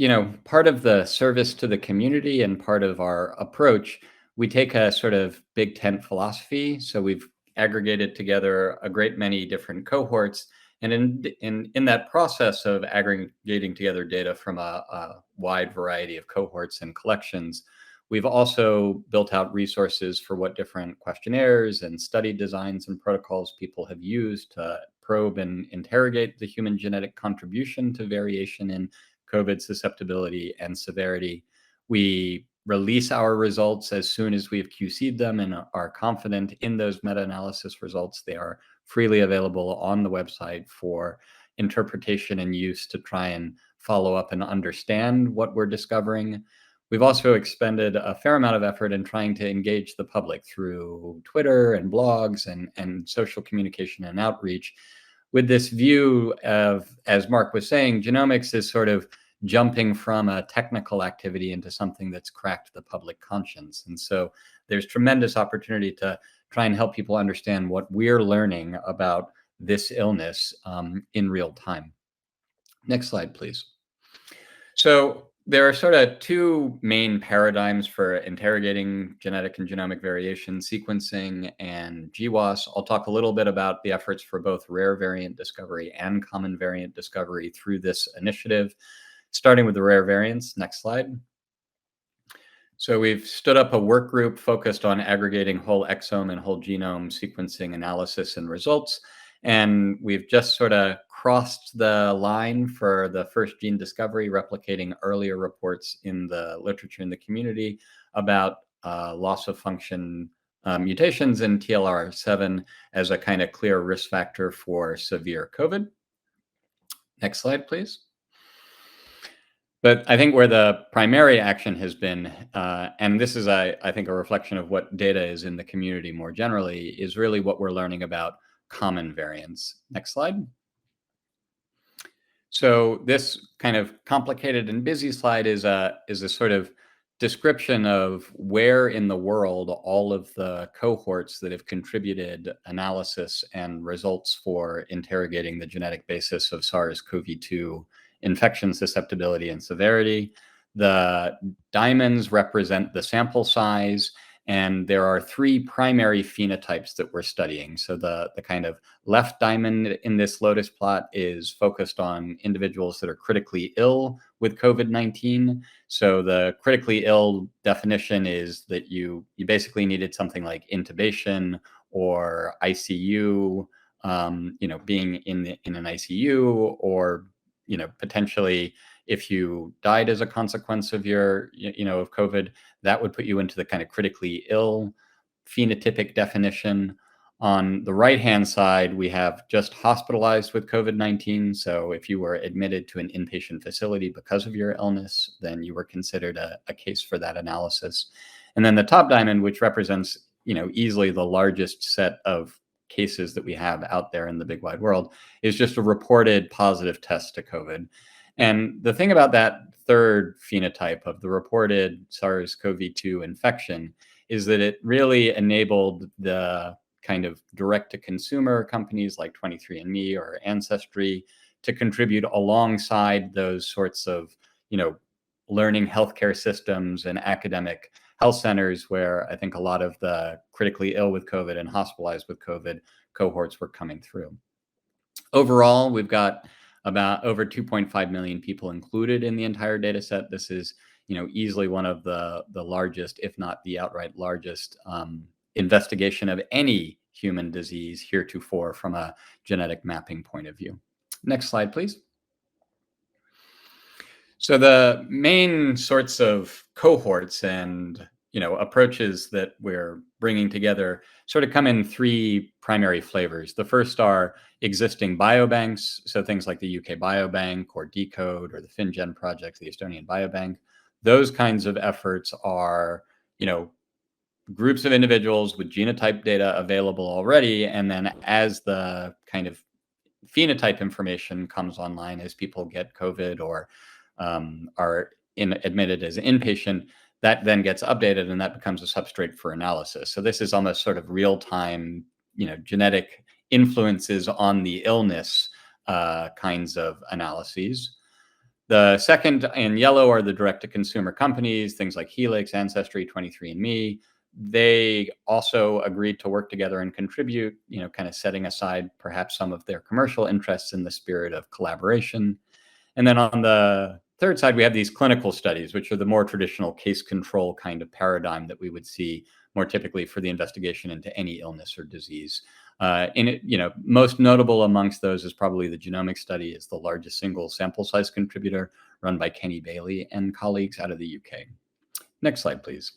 part of the service to the community and part of our approach, we take a sort of big tent philosophy. So we've aggregated together a great many different cohorts And in that process of aggregating together data from a wide variety of cohorts and collections, we've also built out resources for what different questionnaires and study designs and protocols people have used to probe and interrogate the human genetic contribution to variation in COVID susceptibility and severity. We release our results as soon as we've QC'd them and are confident in those meta-analysis results. They are freely available on the website for interpretation and use to try and follow up and understand what we're discovering. We've also expended a fair amount of effort in trying to engage the public through Twitter and blogs and social communication and outreach, with this view of, as Mark was saying, genomics is sort of jumping from a technical activity into something that's cracked the public conscience. And so there's tremendous opportunity to try and help people understand what we're learning about this illness in real time. Next slide, please. So there are sort of two main paradigms for interrogating genetic and genomic variation: sequencing and GWAS. I'll talk a little bit about the efforts for both rare variant discovery and common variant discovery through this initiative, starting with the rare variants. Next slide. So we've stood up a work group focused on aggregating whole exome and whole genome sequencing analysis and results. And we've just sort of crossed the line for the first gene discovery, replicating earlier reports in the literature in the community about loss of function mutations in TLR7 as a kind of clear risk factor for severe COVID. Next slide, please. But I think where the primary action has been, and this is, I think, a reflection of what data is in the community more generally, is really what we're learning about common variants. Next slide. So this kind of complicated and busy slide is a sort of description of where in the world all of the cohorts that have contributed analysis and results for interrogating the genetic basis of SARS-CoV-2 infection susceptibility and severity. The diamonds represent the sample size, and there are three primary phenotypes that we're studying. So the kind of left diamond in this lotus plot is focused on individuals that are critically ill with COVID-19. So the critically ill definition is that you basically needed something like intubation or ICU, being in an ICU, or potentially if you died as a consequence of of COVID, that would put you into the kind of critically ill phenotypic definition. On the right-hand side, we have just hospitalized with COVID-19. So if you were admitted to an inpatient facility because of your illness, then you were considered a case for that analysis. And then the top diamond, which represents, easily the largest set of cases that we have out there in the big wide world, is just a reported positive test to COVID. And the thing about that third phenotype of the reported SARS-CoV-2 infection is that it really enabled the kind of direct-to-consumer companies like 23andMe or Ancestry to contribute alongside those sorts of, learning healthcare systems and academic health centers, where I think a lot of the critically ill with COVID and hospitalized with COVID cohorts were coming through. Overall, we've got about over 2.5 million people included in the entire data set. This is, easily one of the largest, if not the outright largest, investigation of any human disease heretofore from a genetic mapping point of view. Next slide, please. So the main sorts of cohorts and approaches that we're bringing together sort of come in three primary flavors. The first are existing biobanks, so things like the UK Biobank or Decode or the FinGen project, the Estonian Biobank. Those kinds of efforts are, groups of individuals with genotype data available already, and then as the kind of phenotype information comes online, as people get COVID or are admitted as an inpatient, that then gets updated and that becomes a substrate for analysis. So this is almost sort of real-time, genetic influences on the illness kinds of analyses. The second in yellow are the direct-to-consumer companies, things like Helix, Ancestry, 23andMe. they also agreed to work together and contribute, kind of setting aside perhaps some of their commercial interests in the spirit of collaboration. And then on the third side, we have these clinical studies, which are the more traditional case control kind of paradigm that we would see more typically for the investigation into any illness or disease. Most notable amongst those is probably the genomic study, is the largest single sample size contributor, run by Kenny Bailey and colleagues out of the UK. Next slide, please.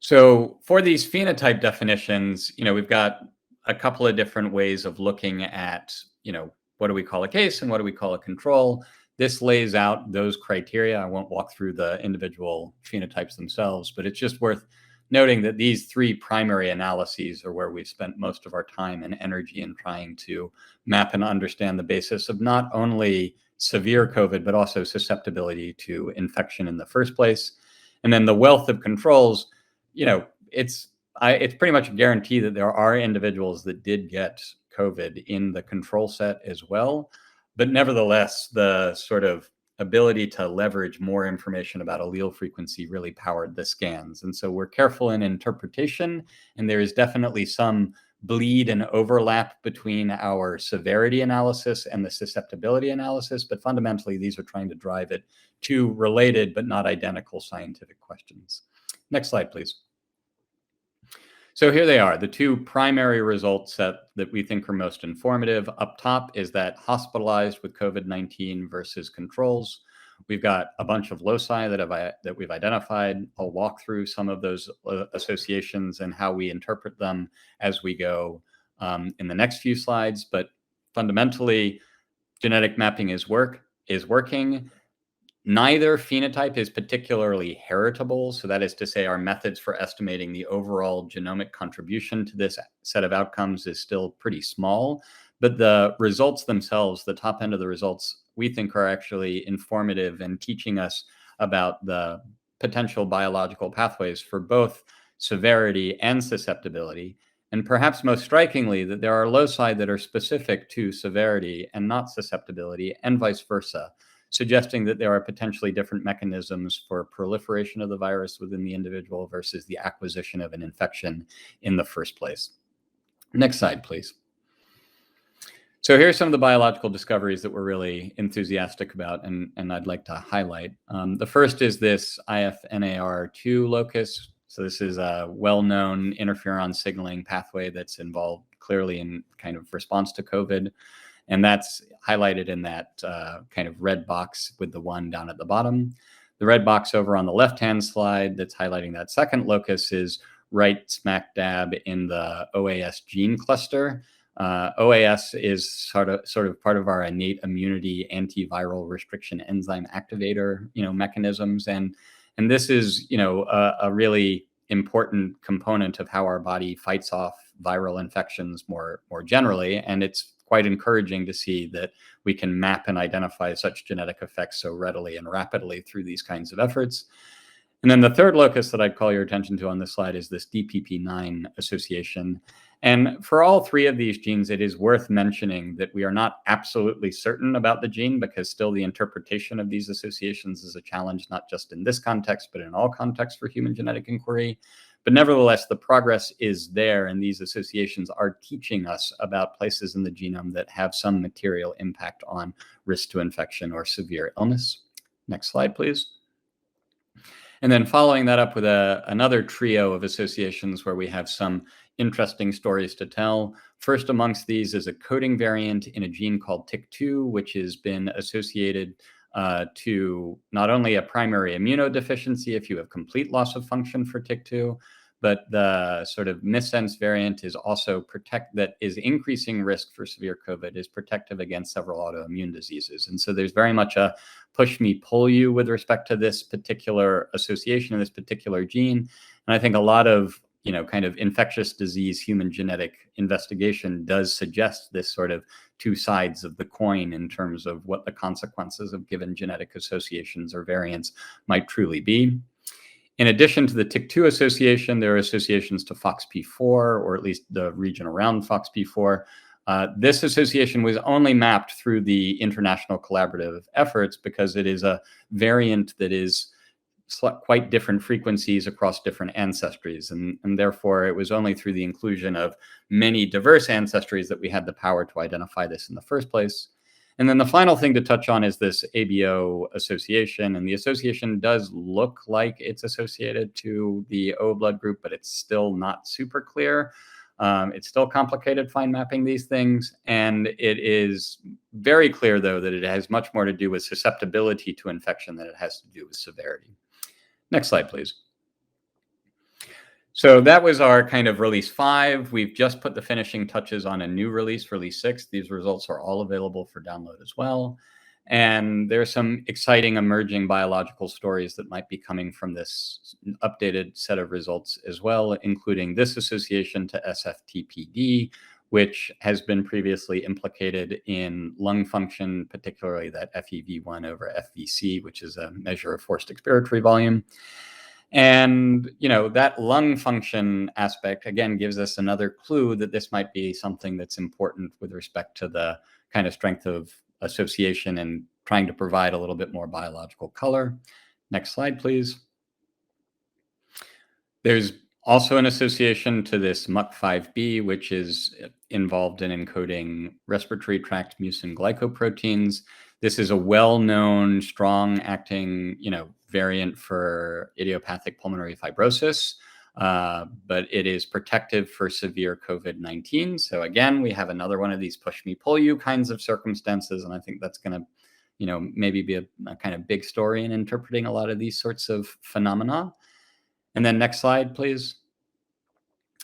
So for these phenotype definitions, we've got a couple of different ways of looking at, what do we call a case and what do we call a control? This lays out those criteria. I won't walk through the individual phenotypes themselves, but it's just worth noting that these three primary analyses are where we've spent most of our time and energy in trying to map and understand the basis of not only severe COVID, but also susceptibility to infection in the first place. And then the wealth of controls, it's pretty much a guarantee that there are individuals that did get COVID in the control set as well. But nevertheless, the sort of ability to leverage more information about allele frequency really powered the scans. And so we're careful in interpretation, and there is definitely some bleed and overlap between our severity analysis and the susceptibility analysis, but fundamentally these are trying to drive at two related but not identical scientific questions. Next slide, please. So here they are, the two primary results that we think are most informative. Up top is that hospitalized with COVID-19 versus controls. We've got a bunch of loci that we've identified. I'll walk through some of those associations and how we interpret them as we go in the next few slides. But fundamentally, genetic mapping is working. Neither phenotype is particularly heritable. So that is to say, our methods for estimating the overall genomic contribution to this set of outcomes is still pretty small. But the results themselves, the top end of the results, we think are actually informative and teaching us about the potential biological pathways for both severity and susceptibility. And perhaps most strikingly, that there are loci that are specific to severity and not susceptibility, and vice versa, suggesting that there are potentially different mechanisms for proliferation of the virus within the individual versus the acquisition of an infection in the first place. Next slide, please. So here's some of the biological discoveries that we're really enthusiastic about and I'd like to highlight. The first is this IFNAR2 locus. So this is a well-known interferon signaling pathway that's involved clearly in kind of response to COVID. And that's highlighted in that kind of red box with the one down at the bottom. The red box over on the left-hand slide that's highlighting that second locus is right smack dab in the OAS gene cluster. OAS is sort of part of our innate immunity antiviral restriction enzyme activator, mechanisms. And this is, a really important component of how our body fights off viral infections more generally. And it's quite encouraging to see that we can map and identify such genetic effects so readily and rapidly through these kinds of efforts. And then the third locus that I'd call your attention to on this slide is this DPP9 association. And for all three of these genes, it is worth mentioning that we are not absolutely certain about the gene, because still the interpretation of these associations is a challenge, not just in this context, but in all contexts for human genetic inquiry. But nevertheless, the progress is there, and these associations are teaching us about places in the genome that have some material impact on risk to infection or severe illness. Next slide, please. And then following that up with another trio of associations where we have some interesting stories to tell. First amongst these is a coding variant in a gene called TYK2, which has been associated to not only a primary immunodeficiency if you have complete loss of function for TYK2, but the sort of missense variant is also that is increasing risk for severe COVID, is protective against several autoimmune diseases. And so there's very much a push me, pull you with respect to this particular association of this particular gene. And I think a lot of, kind of infectious disease human genetic investigation does suggest this sort of two sides of the coin in terms of what the consequences of given genetic associations or variants might truly be. In addition to the TYK2 association, there are associations to FOXP4, or at least the region around FOXP4. This association was only mapped through the international collaborative efforts because it is a variant that is quite different frequencies across different ancestries. And therefore, it was only through the inclusion of many diverse ancestries that we had the power to identify this in the first place. And then the final thing to touch on is this ABO association. And the association does look like it's associated to the O blood group, but it's still not super clear. It's still complicated fine mapping these things. And it is very clear, though, that it has much more to do with susceptibility to infection than it has to do with severity. Next slide, please. So that was our kind of release 5. We've just put the finishing touches on a new release, release 6. These results are all available for download as well. And there's some exciting emerging biological stories that might be coming from this updated set of results as well, including this association to SFTPD, which has been previously implicated in lung function, particularly that FEV1 over FVC, which is a measure of forced expiratory volume. And, that lung function aspect, again, gives us another clue that this might be something that's important with respect to the kind of strength of association and trying to provide a little bit more biological color. Next slide, please. There's also an association to this MUC5B, which is involved in encoding respiratory tract mucin glycoproteins. This is a well-known, strong-acting, variant for idiopathic pulmonary fibrosis, but it is protective for severe COVID-19. So again, we have another one of these push me, pull you kinds of circumstances, and I think that's going to, maybe be a kind of big story in interpreting a lot of these sorts of phenomena. And then next slide, please.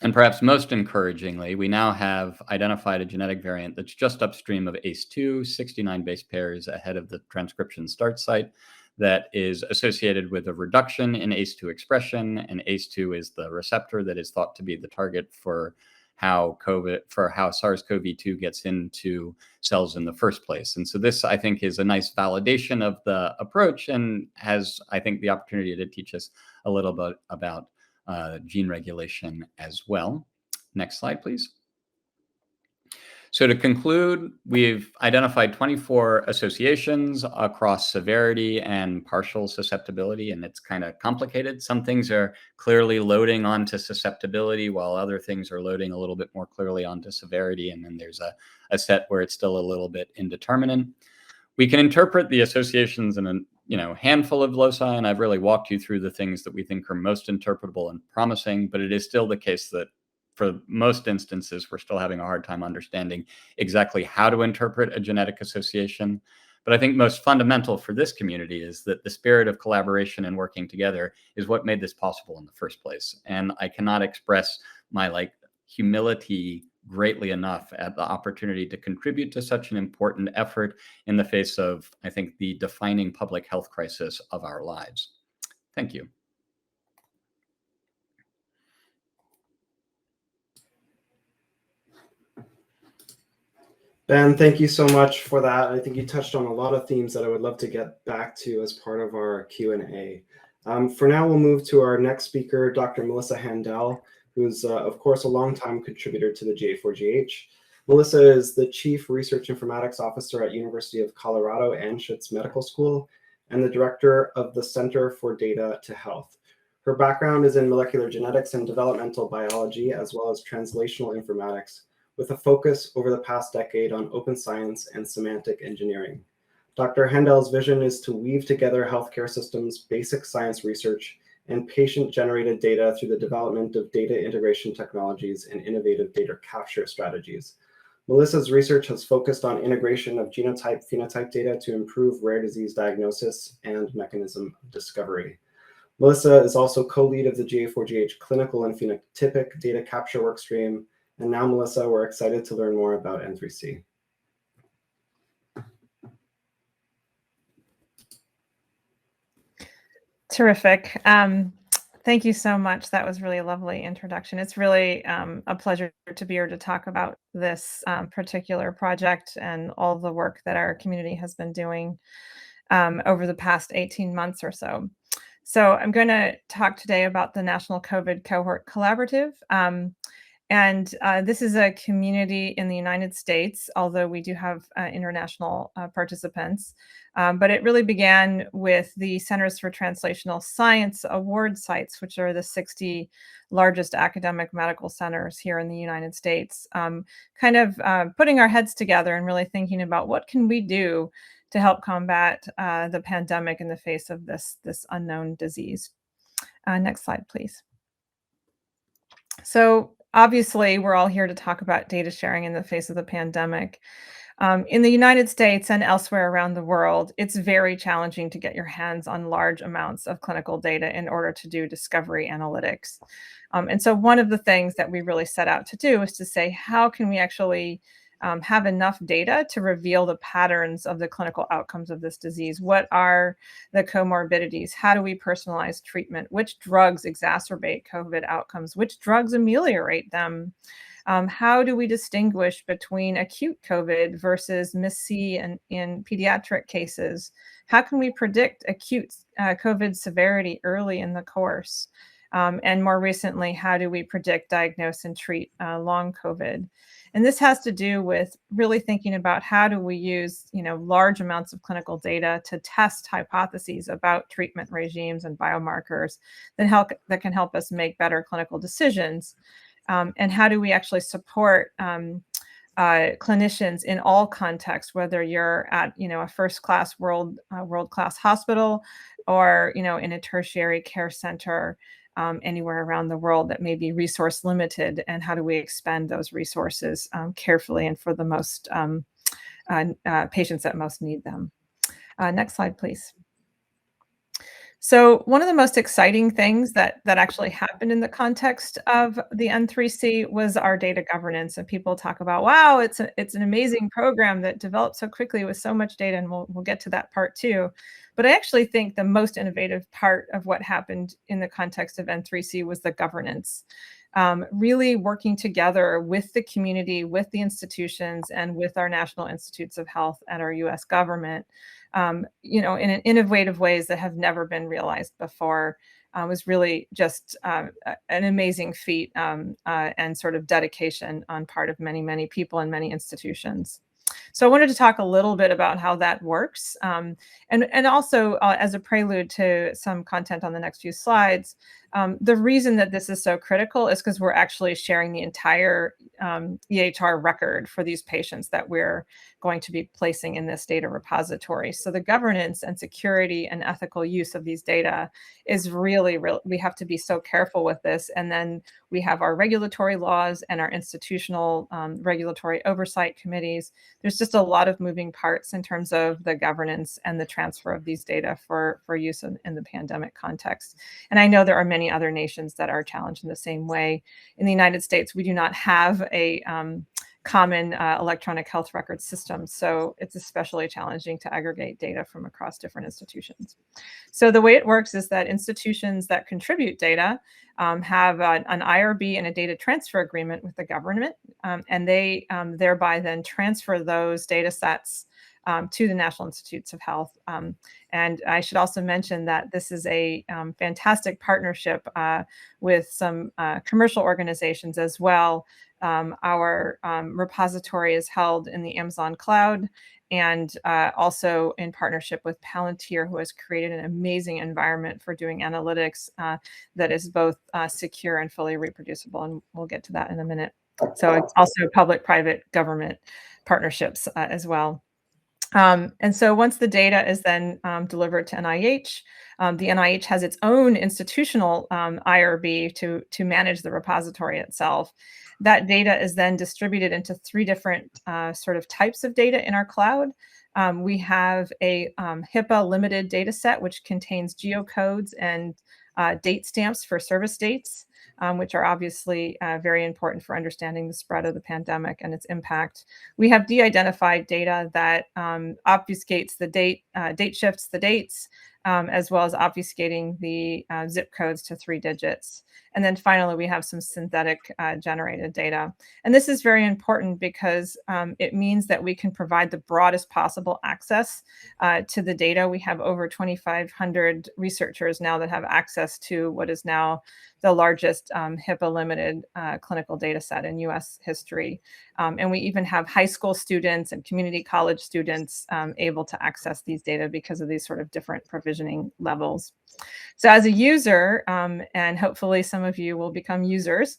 And perhaps most encouragingly, we now have identified a genetic variant that's just upstream of ACE2, 69 base pairs ahead of the transcription start site, that is associated with a reduction in ACE2 expression. And ACE2 is the receptor that is thought to be the target for how SARS-CoV-2 gets into cells in the first place. And so this, I think, is a nice validation of the approach and has, I think, the opportunity to teach us a little bit about gene regulation as well. Next slide, please. So to conclude, we've identified 24 associations across severity and partial susceptibility, and it's kind of complicated. Some things are clearly loading onto susceptibility, while other things are loading a little bit more clearly onto severity, and then there's a set where it's still a little bit indeterminate. We can interpret the associations in a handful of loci, and I've really walked you through the things that we think are most interpretable and promising, but it is still the case that for most instances, we're still having a hard time understanding exactly how to interpret a genetic association. But I think most fundamental for this community is that the spirit of collaboration and working together is what made this possible in the first place. And I cannot express my humility greatly enough at the opportunity to contribute to such an important effort in the face of, I think, the defining public health crisis of our lives. Thank you. Ben, thank you so much for that. I think you touched on a lot of themes that I would love to get back to as part of our Q&A. For now, we'll move to our next speaker, Dr. Melissa Handel, who's, of course, a longtime contributor to the GA4GH. Melissa is the Chief Research Informatics Officer at University of Colorado Anschutz Medical School and the Director of the Center for Data to Health. Her background is in molecular genetics and developmental biology, as well as translational informatics, with a focus over the past decade on open science and semantic engineering. Dr. Handel's vision is to weave together healthcare systems, basic science research, and patient-generated data through the development of data integration technologies and innovative data capture strategies. Melissa's research has focused on integration of genotype-phenotype data to improve rare disease diagnosis and mechanism discovery. Melissa is also co-lead of the GA4GH clinical and phenotypic data capture workstream. And now, Melissa, we're excited to learn more about N3C. Terrific. Thank you so much. That was really a lovely introduction. It's really a pleasure to be here to talk about this particular project and all the work that our community has been doing over the past 18 months or so. So I'm going to talk today about the National COVID Cohort Collaborative. And this is a community in the United States, although we do have international participants. But it really began with the Centers for Translational Science award sites, which are the 60 largest academic medical centers here in the United States, kind of putting our heads together and really thinking about what can we do to help combat the pandemic in the face of this unknown disease. Next slide, please. So obviously, we're all here to talk about data sharing in the face of the pandemic. In the United States and elsewhere around the world, it's very challenging to get your hands on large amounts of clinical data in order to do discovery analytics. And so one of the things that we really set out to do is to say, how can we actually have enough data to reveal the patterns of the clinical outcomes of this disease? What are the comorbidities? How do we personalize treatment? Which drugs exacerbate COVID outcomes? Which drugs ameliorate them? How do we distinguish between acute COVID versus MIS-C in pediatric cases? How can we predict acute COVID severity early in the course? And more recently, how do we predict, diagnose, and treat long COVID? And this has to do with really thinking about how do we use, large amounts of clinical data to test hypotheses about treatment regimes and biomarkers that can help us make better clinical decisions. And how do we actually support clinicians in all contexts, whether you're at a first-class world-class hospital or in a tertiary care center anywhere around the world that may be resource limited, and how do we expend those resources carefully and for the most patients that most need them. Next slide, please. So one of the most exciting things that actually happened in the context of the N3C was our data governance. And people talk about, wow, it's an amazing program that developed so quickly with so much data, and we'll get to that part too. But I actually think the most innovative part of what happened in the context of N3C was the governance. Really working together with the community, with the institutions, and with our national institutes of health and our US government, in innovative ways that have never been realized before, was really just an amazing feat and sort of dedication on part of many, many people and many institutions. So I wanted to talk a little bit about how that works, and also as a prelude to some content on the next few slides. The reason that this is so critical is because we're actually sharing the entire EHR record for these patients that we're going to be placing in this data repository. So the governance and security and ethical use of these data is really, we have to be so careful with this. And then we have our regulatory laws and our institutional regulatory oversight committees. There's just a lot of moving parts in terms of the governance and the transfer of these data for use in the pandemic context. And I know there are many other nations that are challenged in the same way. In the United States, we do not have a common electronic health record system, so it's especially challenging to aggregate data from across different institutions. So the way it works is that institutions that contribute data have an IRB and a data transfer agreement with the government, and they thereby then transfer those data sets to the National Institutes of Health. And I should also mention that this is a fantastic partnership with some commercial organizations as well. Our repository is held in the Amazon cloud, and also in partnership with Palantir, who has created an amazing environment for doing analytics that is both secure and fully reproducible. And we'll get to that in a minute. So it's also public-private government partnerships as well. And so once the data is then delivered to NIH, the NIH has its own institutional IRB to manage the repository itself. That data is then distributed into 3 different sort of types of data in our cloud. We have a HIPAA limited data set, which contains geocodes and date stamps for service dates, which are obviously very important for understanding the spread of the pandemic and its impact. We have de-identified data that obfuscates the date shifts the dates, as well as obfuscating the zip codes to 3 digits. And then finally, we have some synthetic generated data. And this is very important because it means that we can provide the broadest possible access to the data. We have over 2,500 researchers now that have access to what is now the largest HIPAA-limited clinical data set in US history. And we even have high school students and community college students able to access these data because of these sort of different provisioning levels. So as a user, and hopefully some of you will become users,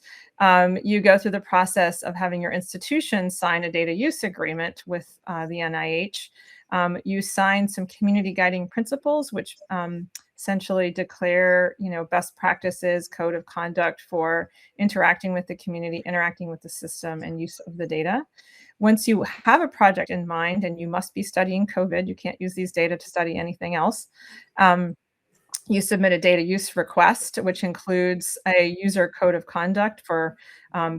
you go through the process of having your institution sign a data use agreement with the NIH. You sign some community guiding principles, which essentially declare, best practices, code of conduct for interacting with the community, interacting with the system, and use of the data. Once you have a project in mind, and you must be studying COVID, you can't use these data to study anything else. You submit a data use request, which includes a user code of conduct for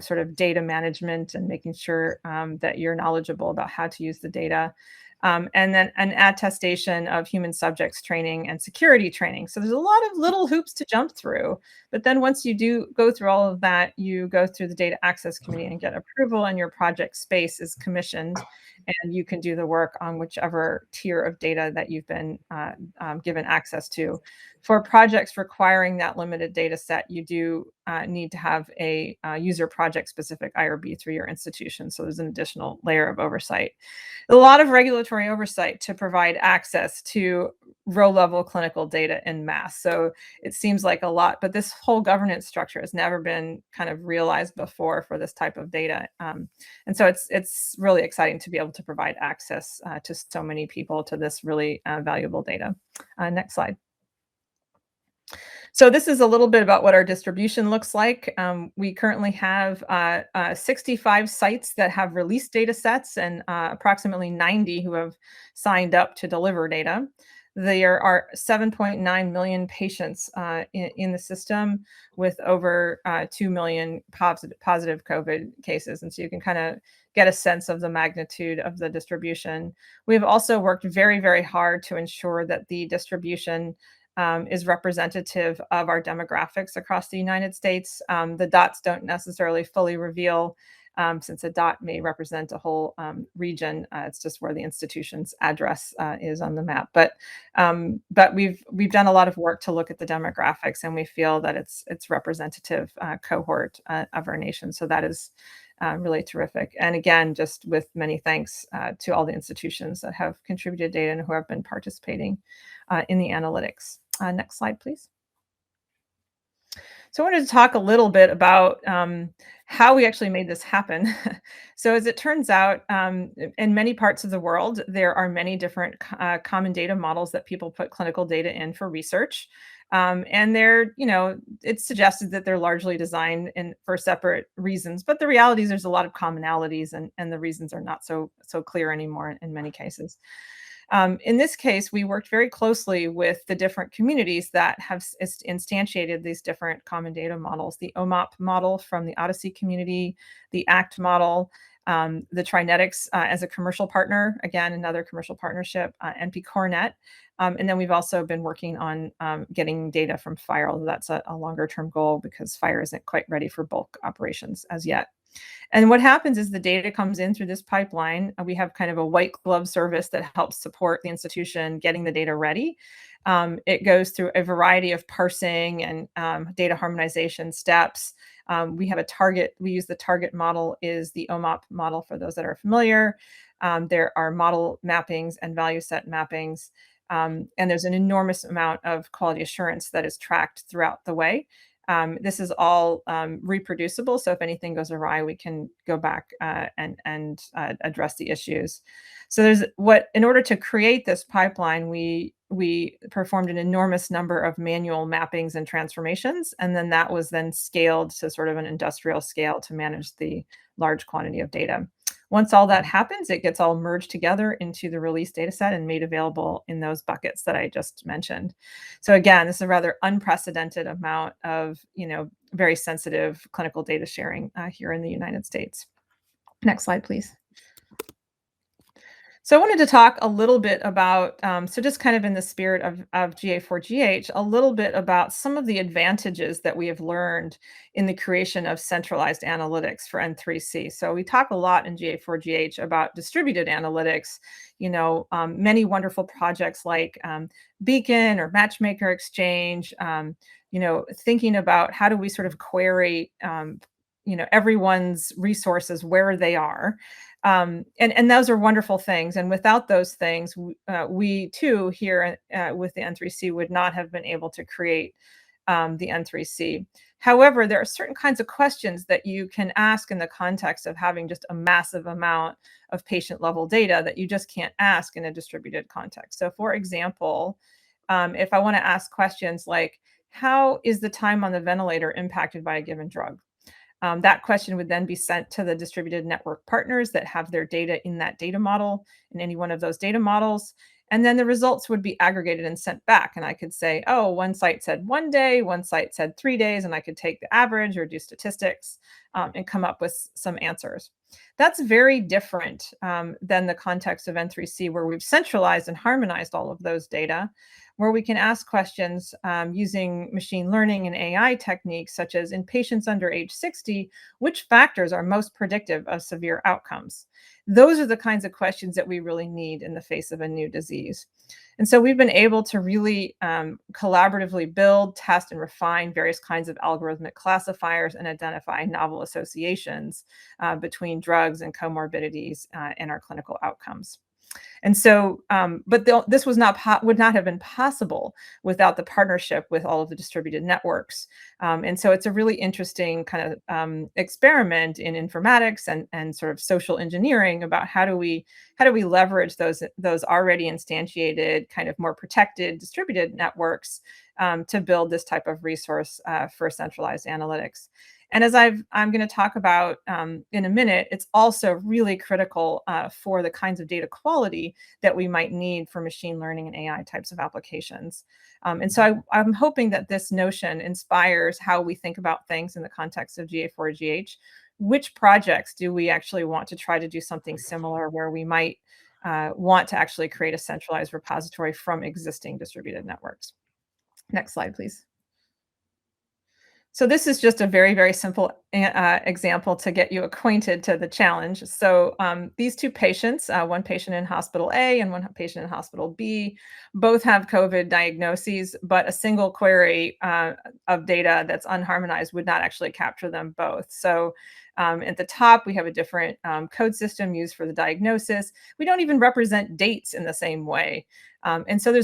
sort of data management and making sure that you're knowledgeable about how to use the data. And then an attestation of human subjects training and security training. So there's a lot of little hoops to jump through. But then once you do go through all of that, you go through the data access committee and get approval, and your project space is commissioned, and you can do the work on whichever tier of data that you've been given access to. For projects requiring that limited data set, you do need to have a user project specific IRB through your institution. So there's an additional layer of oversight. A lot of regulatory oversight to provide access to row level clinical data en masse. So it seems like a lot, but this whole governance structure has never been kind of realized before for this type of data. And so it's really exciting to be able to provide access to so many people to this really valuable data. Next slide. So this is a little bit about what our distribution looks like. We currently have 65 sites that have released data sets, and approximately 90 who have signed up to deliver data. There are 7.9 million patients in the system, with over 2 million positive COVID cases. And so you can kind of get a sense of the magnitude of the distribution. We've also worked very, very hard to ensure that the distribution is representative of our demographics across the United States. The dots don't necessarily fully reveal, since a dot may represent a whole region. It's just where the institution's address is on the map. But we've done a lot of work to look at the demographics, and we feel that it's representative cohort of our nation. So that is really terrific. And again, just with many thanks to all the institutions that have contributed data and who have been participating in the analytics. Next slide, please. So I wanted to talk a little bit about how we actually made this happen. So as it turns out, in many parts of the world, there are many different common data models that people put clinical data in for research. And they're, it's suggested that they're largely designed for separate reasons, but the reality is there's a lot of commonalities, and the reasons are not so clear anymore in many cases. In this case, we worked very closely with the different communities that have instantiated these different common data models: the OMOP model from the Odyssey community, the ACT model, the Trinetics as a commercial partner, again, another commercial partnership, NP CoreNet. And then we've also been working on getting data from FHIR, although that's a longer term goal because FHIR isn't quite ready for bulk operations as yet. And what happens is the data comes in through this pipeline. We have kind of a white glove service that helps support the institution getting the data ready. It goes through a variety of parsing and data harmonization steps. We have a target. We use the target model is the OMOP model for those that are familiar. There are model mappings and value set mappings. And there's an enormous amount of quality assurance that is tracked throughout the way. This is all reproducible, so if anything goes awry, we can go back and address the issues. So in order to create this pipeline, we performed an enormous number of manual mappings and transformations, and then that was then scaled to sort of an industrial scale to manage the large quantity of data. Once all that happens, it gets all merged together into the release data set and made available in those buckets that I just mentioned. So again, this is a rather unprecedented amount of, very sensitive clinical data sharing here in the United States. Next slide, please. So I wanted to talk a little bit about, so just kind of in the spirit of GA4GH, a little bit about some of the advantages that we have learned in the creation of centralized analytics for N3C. So we talk a lot in GA4GH about distributed analytics, many wonderful projects like Beacon or Matchmaker Exchange, thinking about how do we sort of query, everyone's resources where they are. And those are wonderful things. And without those things, we too here with the N3C would not have been able to create the N3C. However, there are certain kinds of questions that you can ask in the context of having just a massive amount of patient level data that you just can't ask in a distributed context. So for example, if I want to ask questions like, how is the time on the ventilator impacted by a given drug? That question would then be sent to the distributed network partners that have their data in that data model, in any one of those data models. And then the results would be aggregated and sent back. And I could say, oh, one site said 1 day, one site said 3 days, and I could take the average or do statistics and come up with some answers. That's very different than the context of N3C, where we've centralized and harmonized all of those data, where we can ask questions using machine learning and AI techniques, such as in patients under age 60, which factors are most predictive of severe outcomes? Those are the kinds of questions that we really need in the face of a new disease. And so we've been able to really collaboratively build, test, and refine various kinds of algorithmic classifiers and identify novel associations between drugs and comorbidities in our clinical outcomes. And so, this would not have been possible without the partnership with all of the distributed networks. And so it's a really interesting kind of experiment in informatics and sort of social engineering about how do we leverage those already instantiated, kind of more protected distributed networks to build this type of resource for centralized analytics. And as I'm going to talk about in a minute, it's also really critical for the kinds of data quality that we might need for machine learning and AI types of applications. And so I'm hoping that this notion inspires how we think about things in the context of GA4GH. Which projects do we actually want to try to do something similar, where we might want to actually create a centralized repository from existing distributed networks? Next slide, please. So this is just a very, very simple example to get you acquainted to the challenge. So these two patients, one patient in hospital A and one patient in hospital B, both have COVID diagnoses, but a single query of data that's unharmonized would not actually capture them both. So at the top, we have a different code system used for the diagnosis. We don't even represent dates in the same way. And so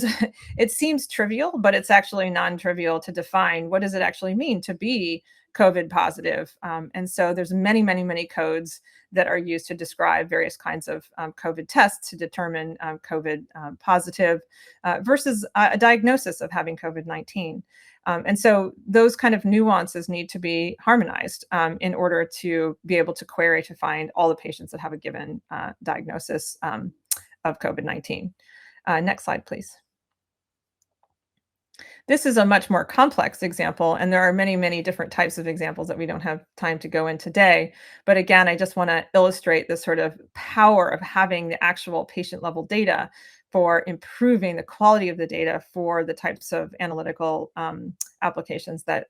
it seems trivial, but it's actually non-trivial to define what does it actually mean to be COVID positive. And so there's many, many, many codes that are used to describe various kinds of COVID tests to determine COVID positive versus a diagnosis of having COVID-19. And so those kind of nuances need to be harmonized in order to be able to query to find all the patients that have a given diagnosis of COVID-19. Next slide, please. This is a much more complex example, and there are many, many different types of examples that we don't have time to go in today. But again, I just want to illustrate the sort of power of having the actual patient level data for improving the quality of the data for the types of analytical applications that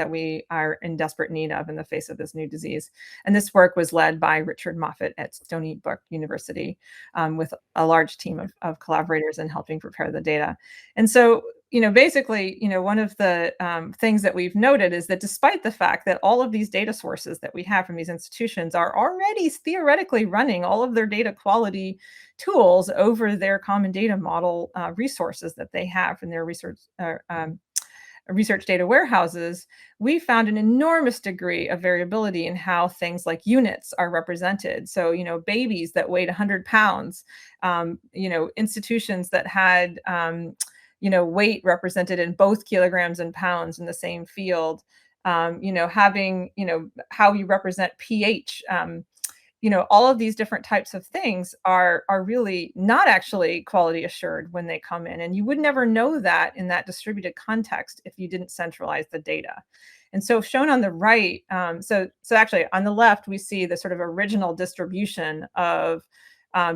we are in desperate need of in the face of this new disease. And this work was led by Richard Moffat at Stony Brook University with a large team of collaborators in helping prepare the data. And so, basically, one of the things that we've noted is that despite the fact that all of these data sources that we have from these institutions are already theoretically running all of their data quality tools over their common data model resources that they have in their research data warehouses, we found an enormous degree of variability in how things like units are represented. So, babies that weighed 100 pounds, institutions that had weight represented in both kilograms and pounds in the same field, having, how you represent pH, all of these different types of things are really not actually quality assured when they come in. And you would never know that in that distributed context if you didn't centralize the data. And so shown on the right, so actually on the left, we see the sort of original distribution of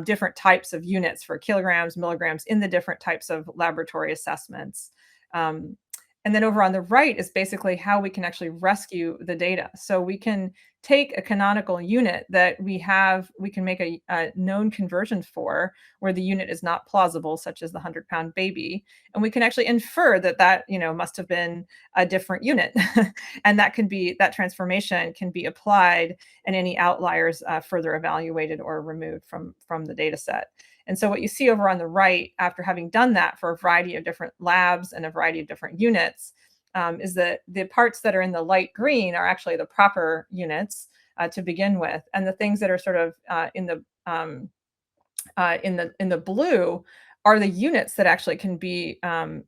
different types of units for kilograms, milligrams in the different types of laboratory assessments. And then over on the right is basically how we can actually rescue the data. So we can take a canonical unit that we can make a known conversion for where the unit is not plausible, such as the 100-pound baby, and we can actually infer that must have been a different unit. And that transformation can be applied, and any outliers further evaluated or removed from the data set. And so what you see over on the right, after having done that for a variety of different labs and a variety of different units, is that the parts that are in the light green are actually the proper units to begin with, and the things that are sort of in the blue are the units that actually can be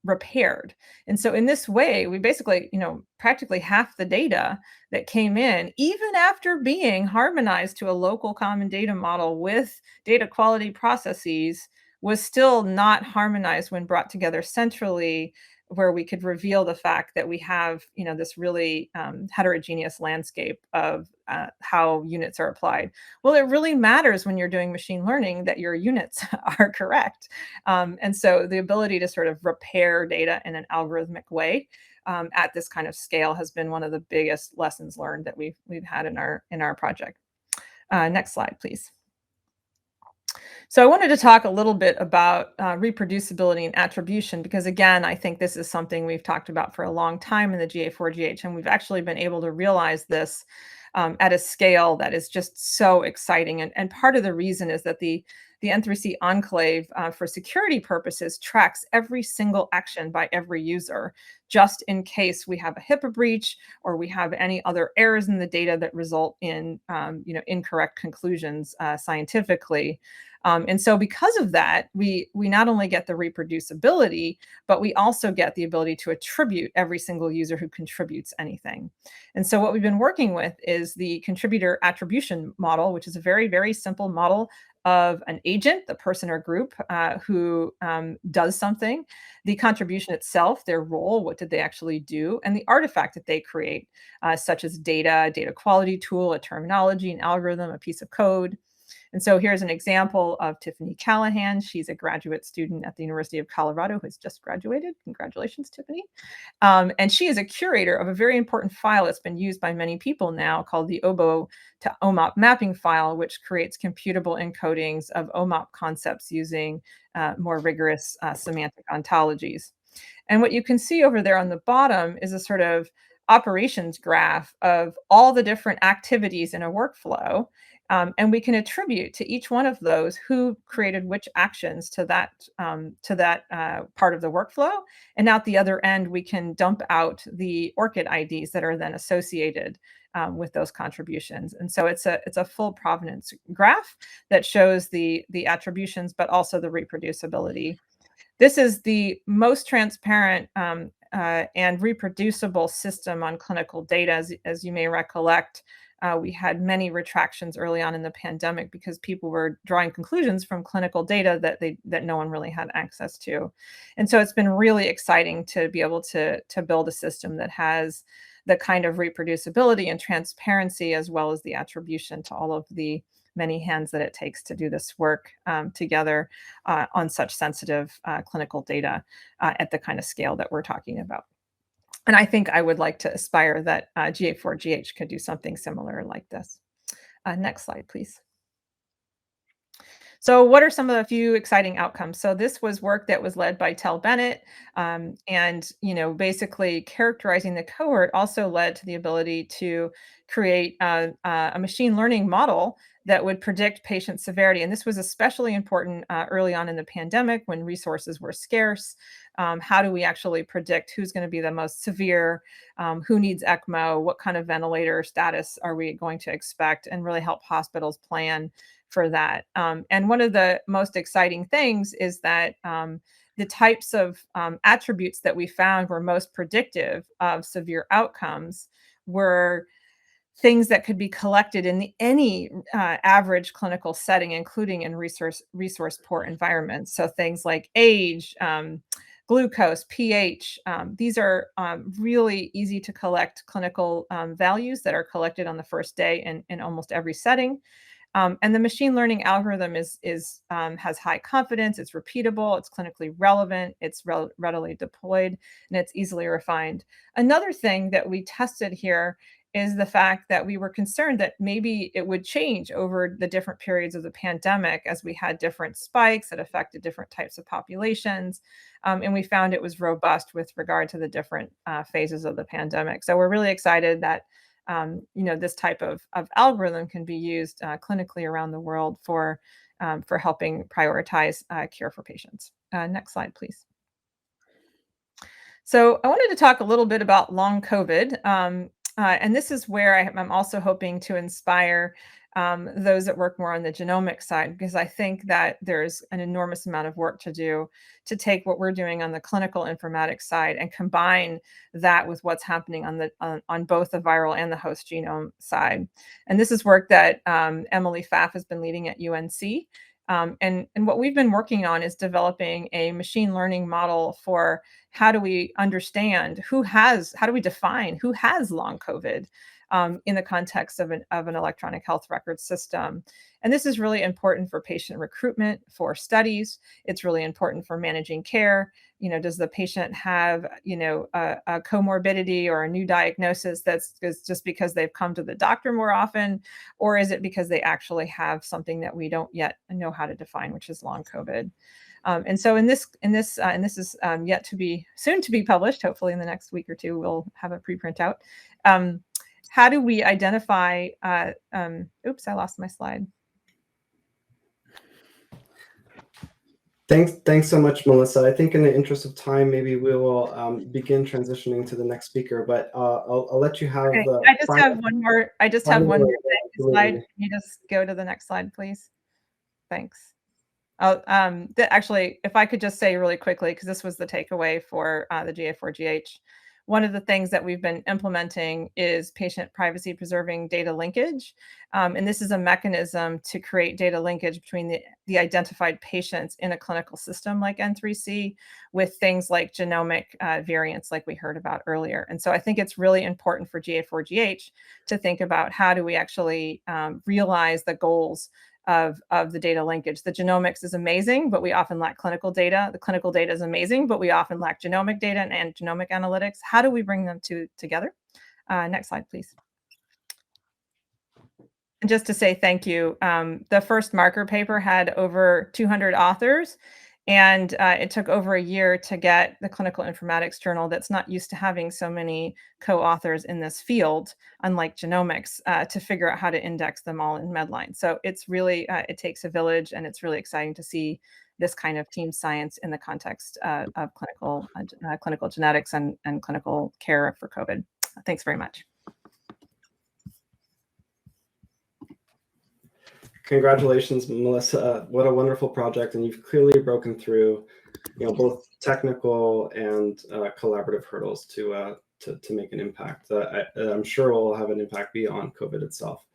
repaired. And so in this way, we basically, practically half the data that came in, even after being harmonized to a local common data model with data quality processes, was still not harmonized when brought together centrally, where we could reveal the fact that we have, this really heterogeneous landscape of how units are applied. Well, it really matters when you're doing machine learning that your units are correct. And so the ability to sort of repair data in an algorithmic way at this kind of scale has been one of the biggest lessons learned that we've had in our project. Next slide, please. So I wanted to talk a little bit about reproducibility and attribution, because again, I think this is something we've talked about for a long time in the GA4GH, and we've actually been able to realize this at a scale that is just so exciting. And part of the reason is that the N3C enclave for security purposes tracks every single action by every user, just in case we have a HIPAA breach or we have any other errors in the data that result in incorrect conclusions scientifically. And so because of that, we not only get the reproducibility, but we also get the ability to attribute every single user who contributes anything. And so what we've been working with is the contributor attribution model, which is a very, very simple model of an agent, the person or group who does something, the contribution itself, their role, what did they actually do, and the artifact that they create, such as data quality tool, a terminology, an algorithm, a piece of code. And so here's an example of Tiffany Callahan. She's a graduate student at the University of Colorado who has just graduated. Congratulations, Tiffany. And she is a curator of a very important file that's been used by many people now called the OBO to OMOP mapping file, which creates computable encodings of OMOP concepts using more rigorous semantic ontologies. And what you can see over there on the bottom is a sort of operations graph of all the different activities in a workflow. And we can attribute to each one of those who created which actions to that part of the workflow. And at the other end, we can dump out the ORCID IDs that are then associated with those contributions. And so it's a full provenance graph that shows the attributions, but also the reproducibility. This is the most transparent and reproducible system on clinical data. As you may recollect, we had many retractions early on in the pandemic because people were drawing conclusions from clinical data that no one really had access to. And so it's been really exciting to be able to build a system that has the kind of reproducibility and transparency, as well as the attribution to all of the many hands that it takes to do this work together on such sensitive clinical data at the kind of scale that we're talking about. And I think I would like to aspire that GA4GH could do something similar like this. Next slide, please. So what are some of the few exciting outcomes? So this was work that was led by Tel Bennett, and basically characterizing the cohort also led to the ability to create a machine learning model that would predict patient severity. And this was especially important early on in the pandemic when resources were scarce. How do we actually predict who's going to be the most severe, who needs ECMO, what kind of ventilator status are we going to expect, and really help hospitals plan for that. And one of the most exciting things is that the types of attributes that we found were most predictive of severe outcomes were things that could be collected in any average clinical setting, including in resource poor environments. So things like age, glucose, pH. These are really easy to collect clinical values that are collected on the first day in almost every setting. And the machine learning algorithm has high confidence, it's repeatable, it's clinically relevant, it's readily deployed, and it's easily refined. Another thing that we tested here is the fact that we were concerned that maybe it would change over the different periods of the pandemic as we had different spikes that affected different types of populations. And we found it was robust with regard to the different phases of the pandemic. So we're really excited that this type of algorithm can be used clinically around the world for helping prioritize care for patients. Next slide, please. So I wanted to talk a little bit about long COVID. And this is where I'm also hoping to inspire those that work more on the genomic side, because I think that there's an enormous amount of work to do to take what we're doing on the clinical informatics side and combine that with what's happening on both the viral and the host genome side. And this is work that Emily Pfaff has been leading at UNC. And what we've been working on is developing a machine learning model for how do we understand how do we define who has long COVID in the context of an electronic health record system. And this is really important for patient recruitment, for studies. It's really important for managing care. Does the patient have, a comorbidity or a new diagnosis that's just because they've come to the doctor more often, or is it because they actually have something that we don't yet know how to define, which is long COVID? And so and this is soon to be published. Hopefully in the next week or two, we'll have a preprint out. How do we identify? Oops, I lost my slide. Thanks so much, Melissa. I think in the interest of time, maybe we will begin transitioning to the next speaker, but I'll let you have the I just have one more slide. Can you just go to the next slide, please? Thanks. Actually, if I could just say really quickly, because this was the takeaway for the GA4GH, one of the things that we've been implementing is patient privacy preserving data linkage. And this is a mechanism to create data linkage between the identified patients in a clinical system like N3C with things like genomic variants like we heard about earlier. And so I think it's really important for GA4GH to think about how do we actually realize the goals of the data linkage. The genomics is amazing, but we often lack clinical data. The clinical data is amazing, but we often lack genomic data and genomic analytics. How do we bring them together? Next slide, please. And just to say thank you, the first marker paper had over 200 authors, and it took over a year to get the Clinical Informatics Journal, that's not used to having so many co-authors in this field, unlike genomics, to figure out how to index them all in Medline. So it's really, it takes a village, and it's really exciting to see this kind of team science in the context of clinical genetics and clinical care for COVID. Thanks very much. Congratulations, Melissa. What a wonderful project. And you've clearly broken through, both technical and collaborative hurdles to make an impact. I'm sure will have an impact beyond COVID itself.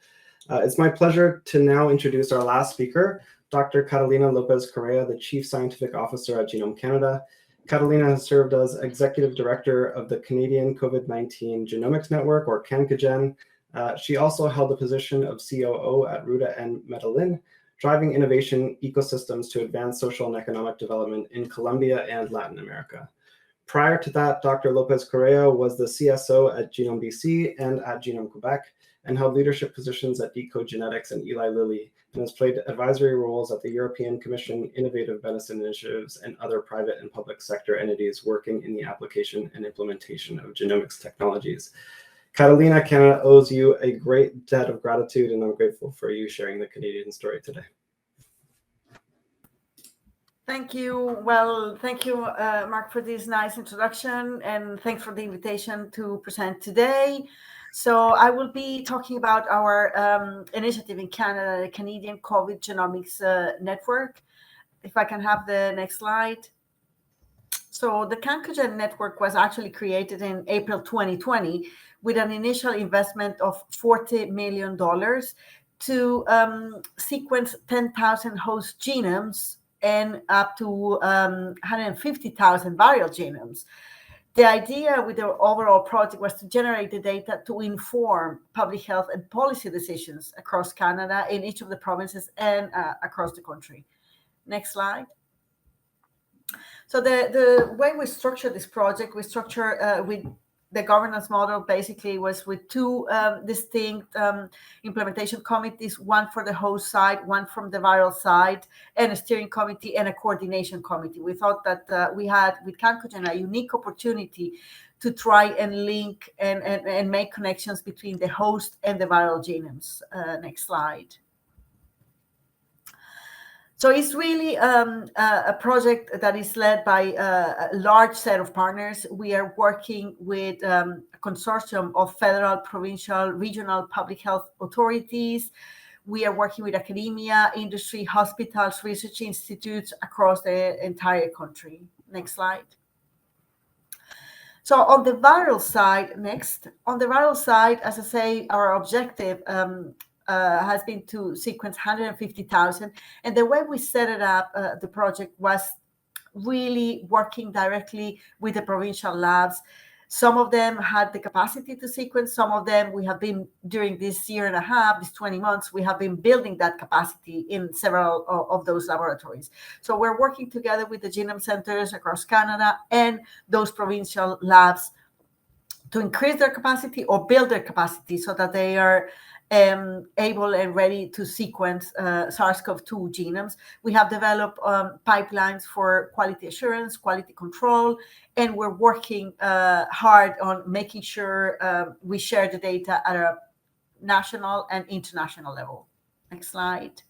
It's my pleasure to now introduce our last speaker, Dr. Catalina Lopez-Correa, the Chief Scientific Officer at Genome Canada. Catalina has served as Executive Director of the Canadian COVID-19 Genomics Network, or CanCoGen. She also held the position of COO at Ruta and Medellin, driving innovation ecosystems to advance social and economic development in Colombia and Latin America. Prior to that, Dr. Lopez-Correa was the CSO at Genome BC and at Genome Quebec, and held leadership positions at Decode Genetics and Eli Lilly, and has played advisory roles at the European Commission, Innovative Medicine Initiatives, and other private and public sector entities working in the application and implementation of genomics technologies. Catalina, Canada owes you a great debt of gratitude, and I'm grateful for you sharing the Canadian story today. Thank you. Well, thank you, Mark, for this nice introduction, and thanks for the invitation to present today. So I will be talking about our initiative in Canada, the Canadian COVID Genomics Network. If I can have the next slide. So the CanCoGen network was actually created in April 2020 with an initial investment of $40 million to sequence 10,000 host genomes and up to 150,000 viral genomes. The idea with the overall project was to generate the data to inform public health and policy decisions across Canada, in each of the provinces, and across the country. Next slide. So the way we structure this project, we structure with the governance model basically was with two distinct implementation committees, one for the host side, one from the viral side, and a steering committee and a coordination committee. We thought that we had with Cancogen a unique opportunity to try and link and make connections between the host and the viral genomes. Next slide. So it's really a project that is led by a large set of partners. We are working with a consortium of federal, provincial, regional public health authorities. We are working with academia, industry, hospitals, research institutes across the entire country. Next slide. So on the viral side, on the viral side, as I say, our objective has been to sequence 150,000. And the way we set it up, the project, was really working directly with the provincial labs. Some of them had the capacity to sequence. Some of them, we have been, during this year and a half, these 20 months, we have been building that capacity in several of those laboratories. So we're working together with the genome centers across Canada and those provincial labs to increase their capacity or build their capacity so that they are able and ready to sequence SARS-CoV-2 genomes. We have developed pipelines for quality assurance, quality control, and we're working hard on making sure we share the data at a national and international level. Next slide.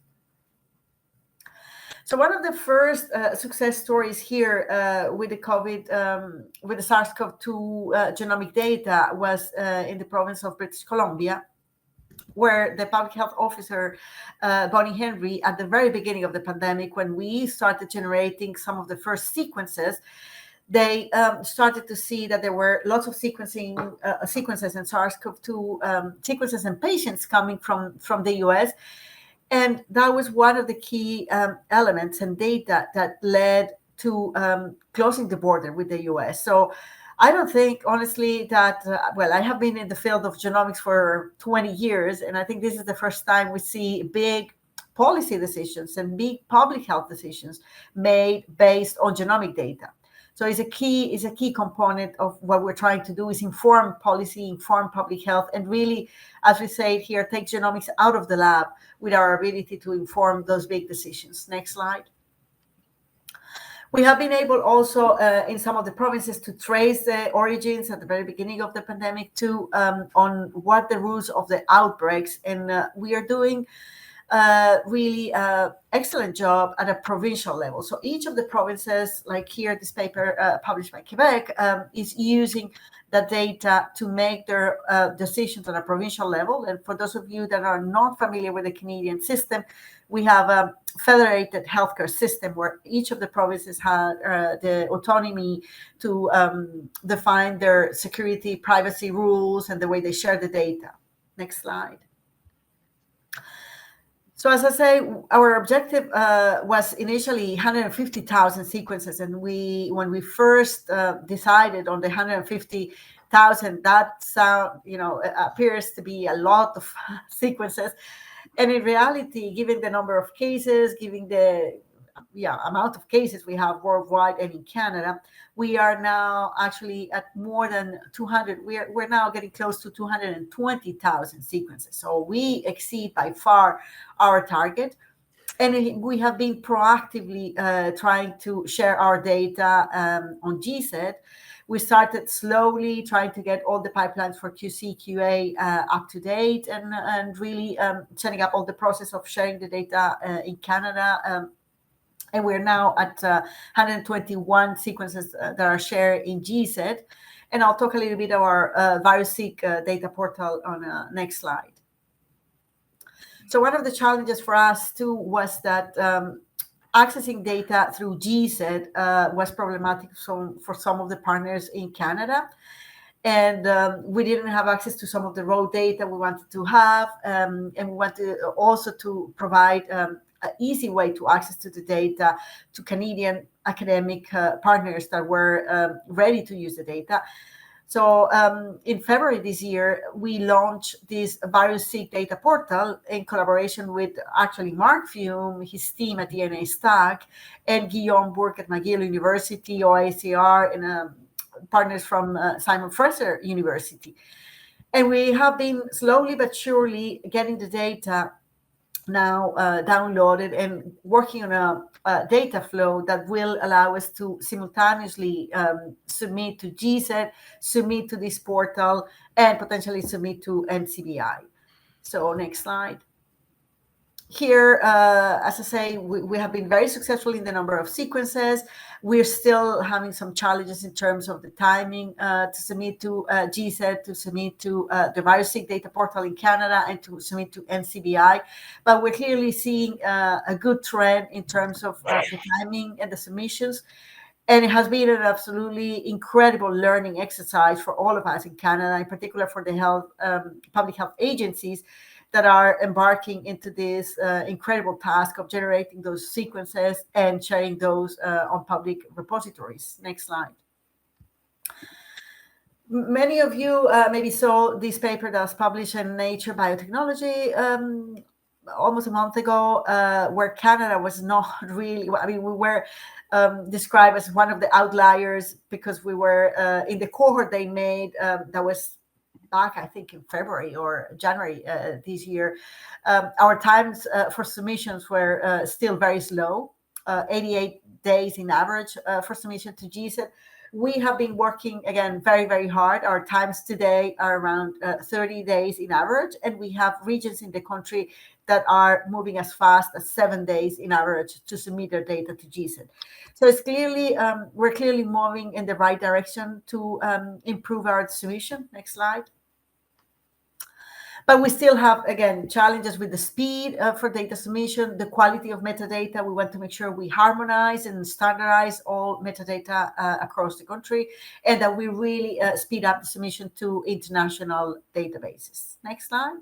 So one of the first success stories here with the COVID, with the SARS-CoV-2 genomic data was in the province of British Columbia, where the public health officer, Bonnie Henry, at the very beginning of the pandemic, when we started generating some of the first sequences, they started to see that there were lots of sequences in SARS-CoV-2 sequences and patients coming from the US. And that was one of the key elements and data that led to closing the border with the US. So I don't think, honestly, that, well, I have been in the field of genomics for 20 years, and I think this is the first time we see big policy decisions and big public health decisions made based on genomic data. So it's a key component of what we're trying to do, is inform policy, inform public health, and really, as we say here, take genomics out of the lab with our ability to inform those big decisions. Next slide. We have been able also in some of the provinces to trace the origins at the very beginning of the pandemic to on what the roots of the outbreaks, and we are doing really excellent job at a provincial level. So each of the provinces, like here, this paper published by Quebec, is using the data to make their decisions on a provincial level. And for those of you that are not familiar with the Canadian system, we have a federated healthcare system where each of the provinces have the autonomy to define their security, privacy rules, and the way they share the data. Next slide. So as I say, our objective was initially 150,000 sequences, and when we first decided on the 150,000, that appears to be a lot of sequences. And in reality, given the number of cases, given the amount of cases we have worldwide and in Canada, we are now actually at more than 200. We're now getting close to 220,000 sequences. So we exceed by far our target. And we have been proactively trying to share our data on GSED. We started slowly trying to get all the pipelines for QC, QA up to date, and really setting up all the process of sharing the data in Canada. And we're now at 121 sequences that are shared in GSED. And I'll talk a little bit about our VirusSeq data portal on next slide. So one of the challenges for us too was that accessing data through GSED was problematic for some of the partners in Canada. And we didn't have access to some of the raw data we wanted to have. And we wanted also to provide easy way to access to the data to Canadian academic partners that were ready to use the data. So in February this year, we launched this VirusSeq data portal in collaboration with actually Mark Fume, his team at DNA Stack, and Guillaume Bourque at McGill University, OACR, and partners from Simon Fraser University. And we have been slowly but surely getting the data now downloaded and working on a data flow that will allow us to simultaneously submit to GSET, submit to this portal, and potentially submit to NCBI. So next slide. Here, as I say, we have been very successful in the number of sequences. We're still having some challenges in terms of the timing to submit to GSET, to submit to the VirusSeq data portal in Canada, and to submit to NCBI. But we're clearly seeing a good trend in terms of the timing and the submissions. And it has been an absolutely incredible learning exercise for all of us in Canada, in particular for the health, public health agencies that are embarking into this incredible task of generating those sequences and sharing those on public repositories. Next slide. Many of you maybe saw this paper that was published in Nature Biotechnology almost a month ago, where Canada was not really, I mean, we were described as one of the outliers because we were in the cohort they made that was back, I think, in February or January this year. Our times for submissions were still very slow, 88 days in average for submission to GSET. We have been working, again, very, very hard. Our times today are around 30 days in average, and we have regions in the country that are moving as fast as 7 days in average to submit their data to GSET. So it's clearly, we're clearly moving in the right direction to improve our submission. Next slide. But we still have, again, challenges with the speed for data submission, the quality of metadata. We want to make sure we harmonize and standardize all metadata across the country, and that we really speed up the submission to international databases. Next slide.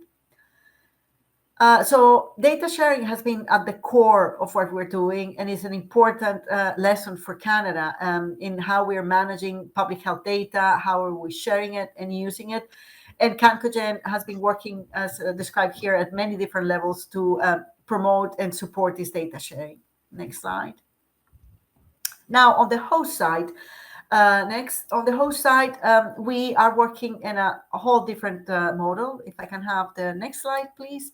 So data sharing has been at the core of what we're doing, and is an important lesson for Canada in how we're managing public health data, how are we sharing it and using it. And Cancogen has been working, as described here, at many different levels to promote and support this data sharing. Next slide. Now, on the host side, we are working in a whole different model. If I can have the next slide, please.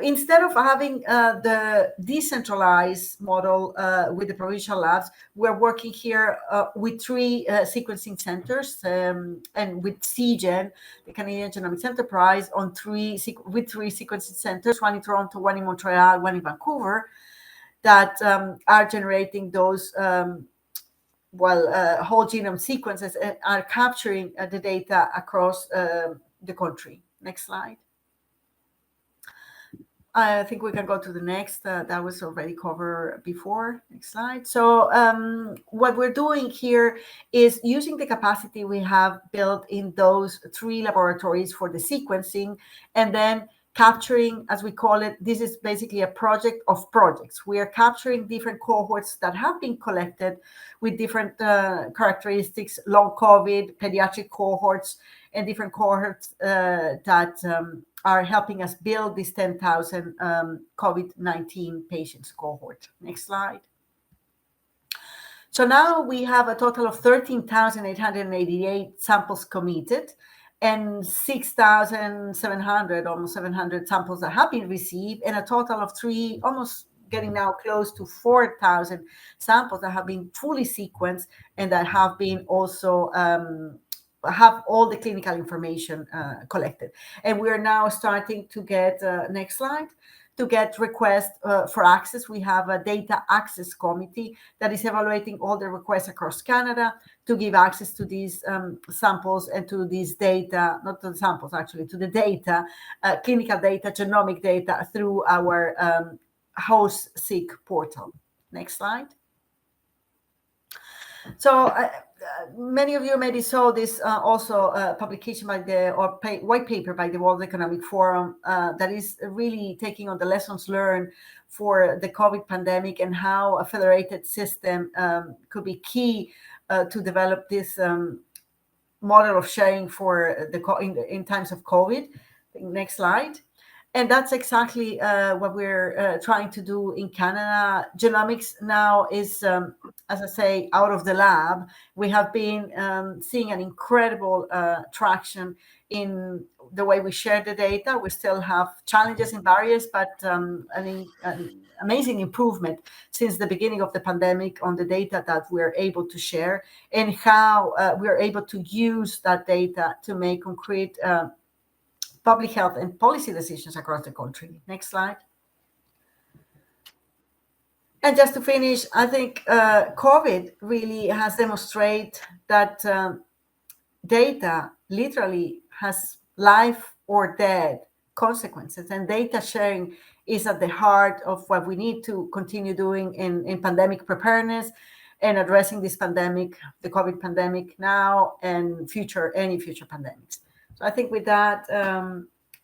Instead of having the decentralized model with the provincial labs, we're working here with 3 sequencing centers and with CGen, the Canadian Genomics Enterprise, with 3 sequencing centers, one in Toronto, one in Montreal, one in Vancouver, that are generating those whole genome sequences and are capturing the data across the country. Next slide. I think we can go to the next. That was already covered before. Next slide. So what we're doing here is using the capacity we have built in those 3 laboratories for the sequencing, and then capturing, as we call it, this is basically a project of projects. We are capturing different cohorts that have been collected with different characteristics, long COVID, pediatric cohorts, and different cohorts that are helping us build this 10,000 COVID-19 patients cohort. Next slide. So now we have a total of 13,888 samples committed, and 6,700, almost 700 samples that have been received, and a total of almost getting now close to 4,000 samples that have been fully sequenced and that have been also have all the clinical information collected. And we are now starting to get, next slide, to get requests for access. We have a data access committee that is evaluating all the requests across Canada to give access to these samples and to these data, not to the samples actually, to the data, clinical data, genomic data through our HostSeq portal. Next slide. So many of you maybe saw this also publication by white paper by the World Economic Forum that is really taking on the lessons learned for the COVID pandemic and how a federated system could be key to develop this model of sharing for in times of COVID. Next slide. And that's exactly what we're trying to do in Canada. Genomics now is, as I say, out of the lab. We have been seeing an incredible traction in the way we share the data. We still have challenges and barriers, but an amazing improvement since the beginning of the pandemic on the data that we're able to share and how we're able to use that data to make concrete public health and policy decisions across the country. Next slide. And just to finish, I think COVID really has demonstrated that data literally has life or death consequences, and data sharing is at the heart of what we need to continue doing in pandemic preparedness and addressing this pandemic, the COVID pandemic now and any future pandemics. So I think with that,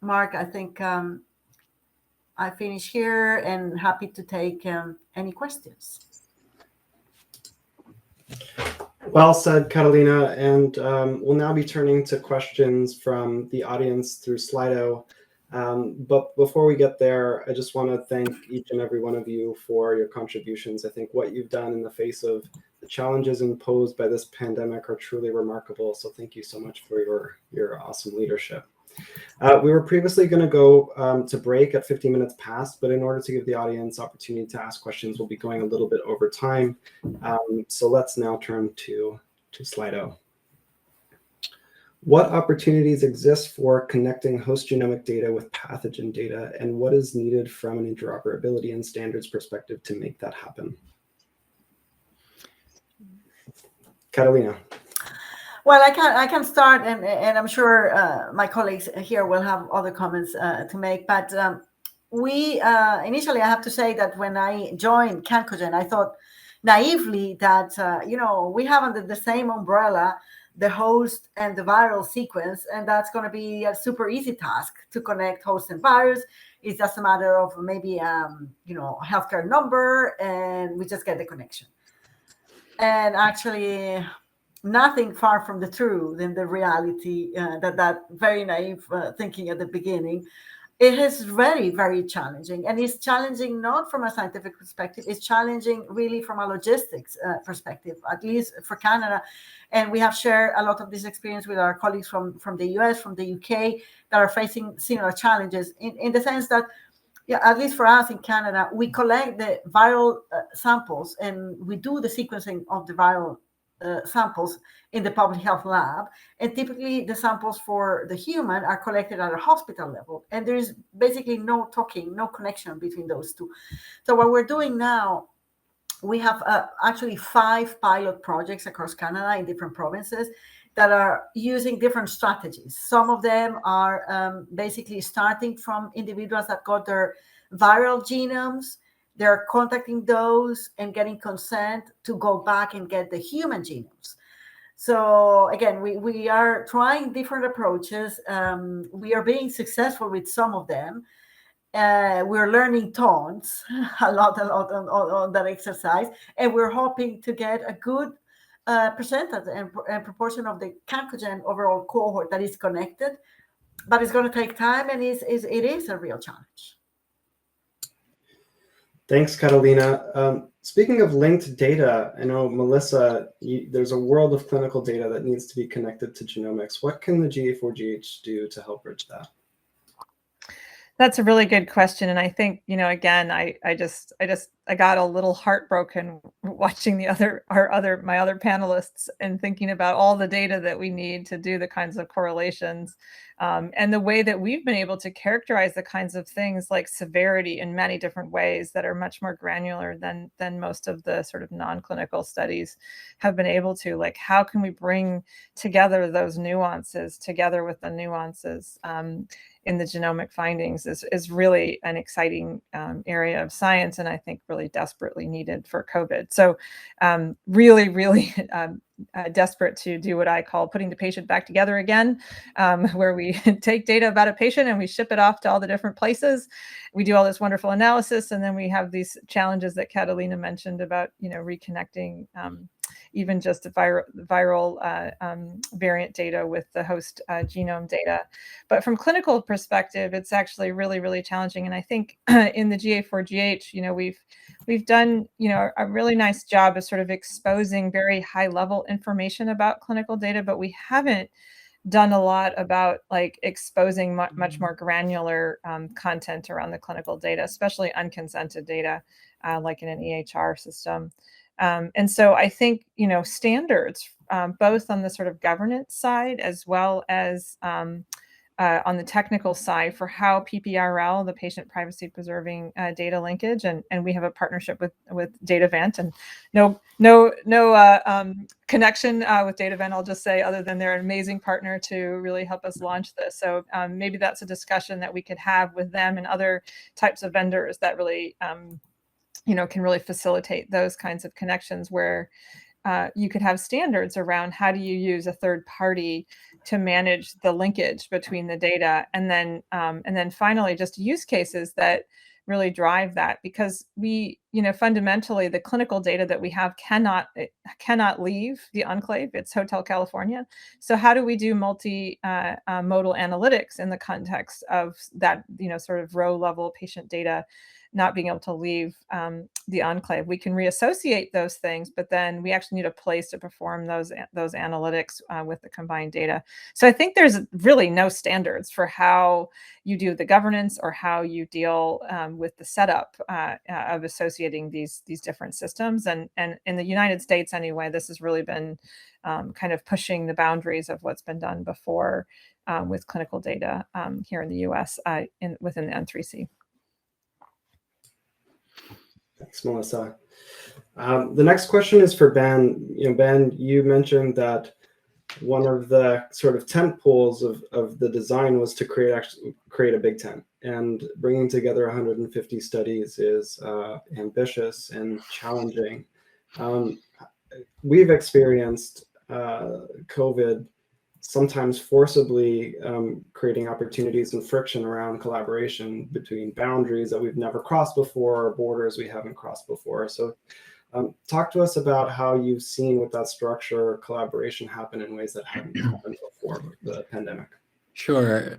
Mark, I think I finish here and happy to take any questions. Well said, Catalina. And we'll now be turning to questions from the audience through Slido. But before we get there, I just want to thank each and every one of you for your contributions. I think what you've done in the face of the challenges imposed by this pandemic are truly remarkable. So thank you so much for your awesome leadership. We were previously going to go to break at 15 minutes past, but in order to give the audience opportunity to ask questions, we'll be going a little bit over time. So let's now turn to Slido. What opportunities exist for connecting host genomic data with pathogen data, and what is needed from an interoperability and standards perspective to make that happen? Catalina. Well, I can start, and I'm sure my colleagues here will have other comments to make. But we initially, I have to say that when I joined Cancogen, I thought naively that we have under the same umbrella the host and the viral sequence, and that's going to be a super easy task to connect host and virus. It's just a matter of maybe healthcare number, and we just get the connection. And actually, nothing far from the truth in the reality that very naive thinking at the beginning. It is very, very challenging, and it's challenging not from a scientific perspective. It's challenging really from a logistics perspective, at least for Canada. And we have shared a lot of this experience with our colleagues from the US, from the UK, that are facing similar challenges in the sense that, at least for us in Canada, we collect the viral samples and we do the sequencing of the viral samples in the public health lab, and typically the samples for the human are collected at a hospital level, and there is basically no connection between those two. So what we're doing now, we have actually 5 pilot projects across Canada in different provinces that are using different strategies. Some of them are basically starting from individuals that got their viral genomes. They're contacting those and getting consent to go back and get the human genomes. So again, we are trying different approaches. We are being successful with some of them. We're learning tons, a lot on that exercise. And we're hoping to get a good percentage and proportion of the Cancogen overall cohort that is connected. But it's going to take time, and it is a real challenge. Thanks, Catalina. Speaking of linked data, I know, Melissa, there's a world of clinical data that needs to be connected to genomics. What can the GA4GH do to help bridge that? That's a really good question. And I think, again, I got a little heartbroken watching my other panelists and thinking about all the data that we need to do the kinds of correlations and the way that we've been able to characterize the kinds of things like severity in many different ways that are much more granular than most of the sort of non-clinical studies have been able to. Like, how can we bring together those nuances together with the nuances in the genomic findings is really an exciting area of science, and I think really desperately needed for COVID. So really desperate to do what I call putting the patient back together again, where we take data about a patient and we ship it off to all the different places. We do all this wonderful analysis, and then we have these challenges that Catalina mentioned about, reconnecting even just viral variant data with the host genome data. But from clinical perspective, it's actually really, really challenging. And I think in the GA4GH, we've done, a really nice job of sort of exposing very high level information about clinical data, but we haven't done a lot about like exposing much more granular content around the clinical data, especially unconsented data, like in an EHR system. And so I think, standards, both on the sort of governance side as well as on the technical side for how PPRL, the patient privacy preserving data linkage, and we have a partnership with DataVent, and no connection with DataVent, I'll just say, other than they're an amazing partner to really help us launch this. So maybe that's a discussion that we could have with them and other types of vendors that really can really facilitate those kinds of connections where you could have standards around how do you use a third party to manage the linkage between the data, and then finally just use cases that really drive that, because we, fundamentally the clinical data that we have cannot leave the enclave. It's Hotel California. So how do we do multi-modal analytics in the context of that, sort of row level patient data not being able to leave the enclave? We can reassociate those things, but then we actually need a place to perform those analytics with the combined data. So I think there's really no standards for how you do the governance or how you deal with the setup of associating these different systems. And in the United States anyway, this has really been kind of pushing the boundaries of what's been done before with clinical data here in the US within the N3C. Thanks, Melissa. The next question is for Ben. Ben, you mentioned that one of the sort of tent poles of the design was to create a big tent, and bringing together 150 studies is ambitious and challenging. We've experienced COVID sometimes forcibly creating opportunities and friction around collaboration between boundaries that we've never crossed before, or borders we haven't crossed before. So talk to us about how you've seen with that structure collaboration happen in ways that haven't happened before with the pandemic. Sure.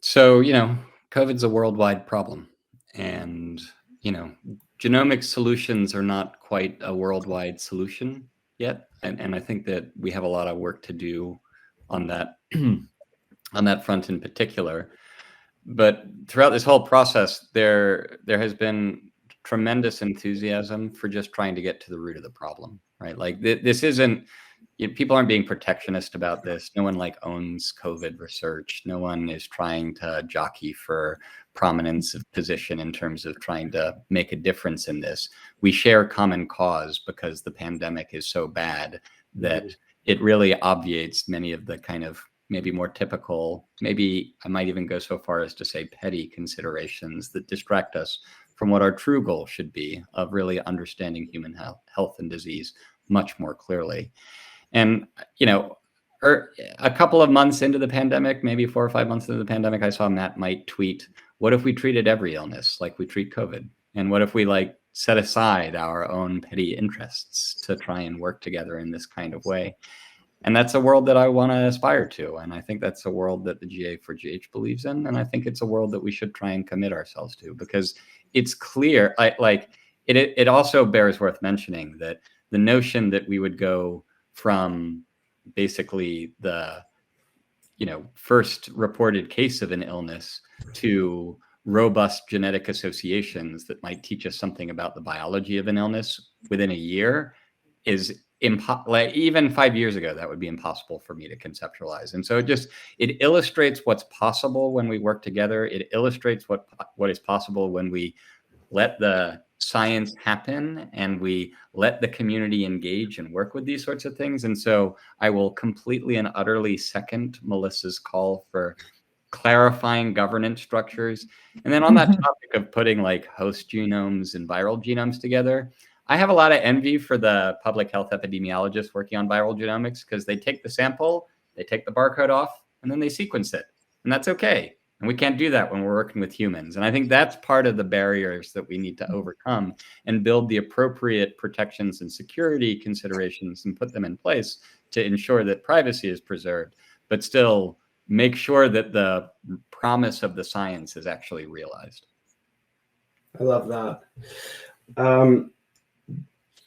So, COVID's a worldwide problem, and, genomic solutions are not quite a worldwide solution yet. And I think that we have a lot of work to do on that on that front in particular. But throughout this whole process, there has been tremendous enthusiasm for just trying to get to the root of the problem, right? Like this isn't, people aren't being protectionist about this. No one owns COVID research. No one is trying to jockey for prominence of position in terms of trying to make a difference in this. We share common cause because the pandemic is so bad that it really obviates many of the kind of maybe more typical, maybe I might even go so far as to say petty considerations that distract us from what our true goal should be of really understanding human health and disease much more clearly. And, a couple of months into the pandemic, maybe 4 or 5 months into the pandemic, I saw Matt Might tweet, what if we treated every illness like we treat COVID? And what if we set aside our own petty interests to try and work together in this kind of way? And that's a world that I want to aspire to. And I think that's a world that the GA4GH believes in. And I think it's a world that we should try and commit ourselves to, because it's clear, it also bears worth mentioning that the notion that we would go from basically the, first reported case of an illness to robust genetic associations that might teach us something about the biology of an illness within a year is even 5 years ago, that would be impossible for me to conceptualize. And so it illustrates what's possible when we work together. It illustrates what is possible when we let the science happen and we let the community engage and work with these sorts of things. And so I will completely and utterly second Melissa's call for clarifying governance structures. And then on that topic of putting host genomes and viral genomes together, I have a lot of envy for the public health epidemiologists working on viral genomics, because they take the sample, they take the barcode off, and then they sequence it. And that's okay. And we can't do that when we're working with humans. And I think that's part of the barriers that we need to overcome and build the appropriate protections and security considerations and put them in place to ensure that privacy is preserved, but still make sure that the promise of the science is actually realized. I love that.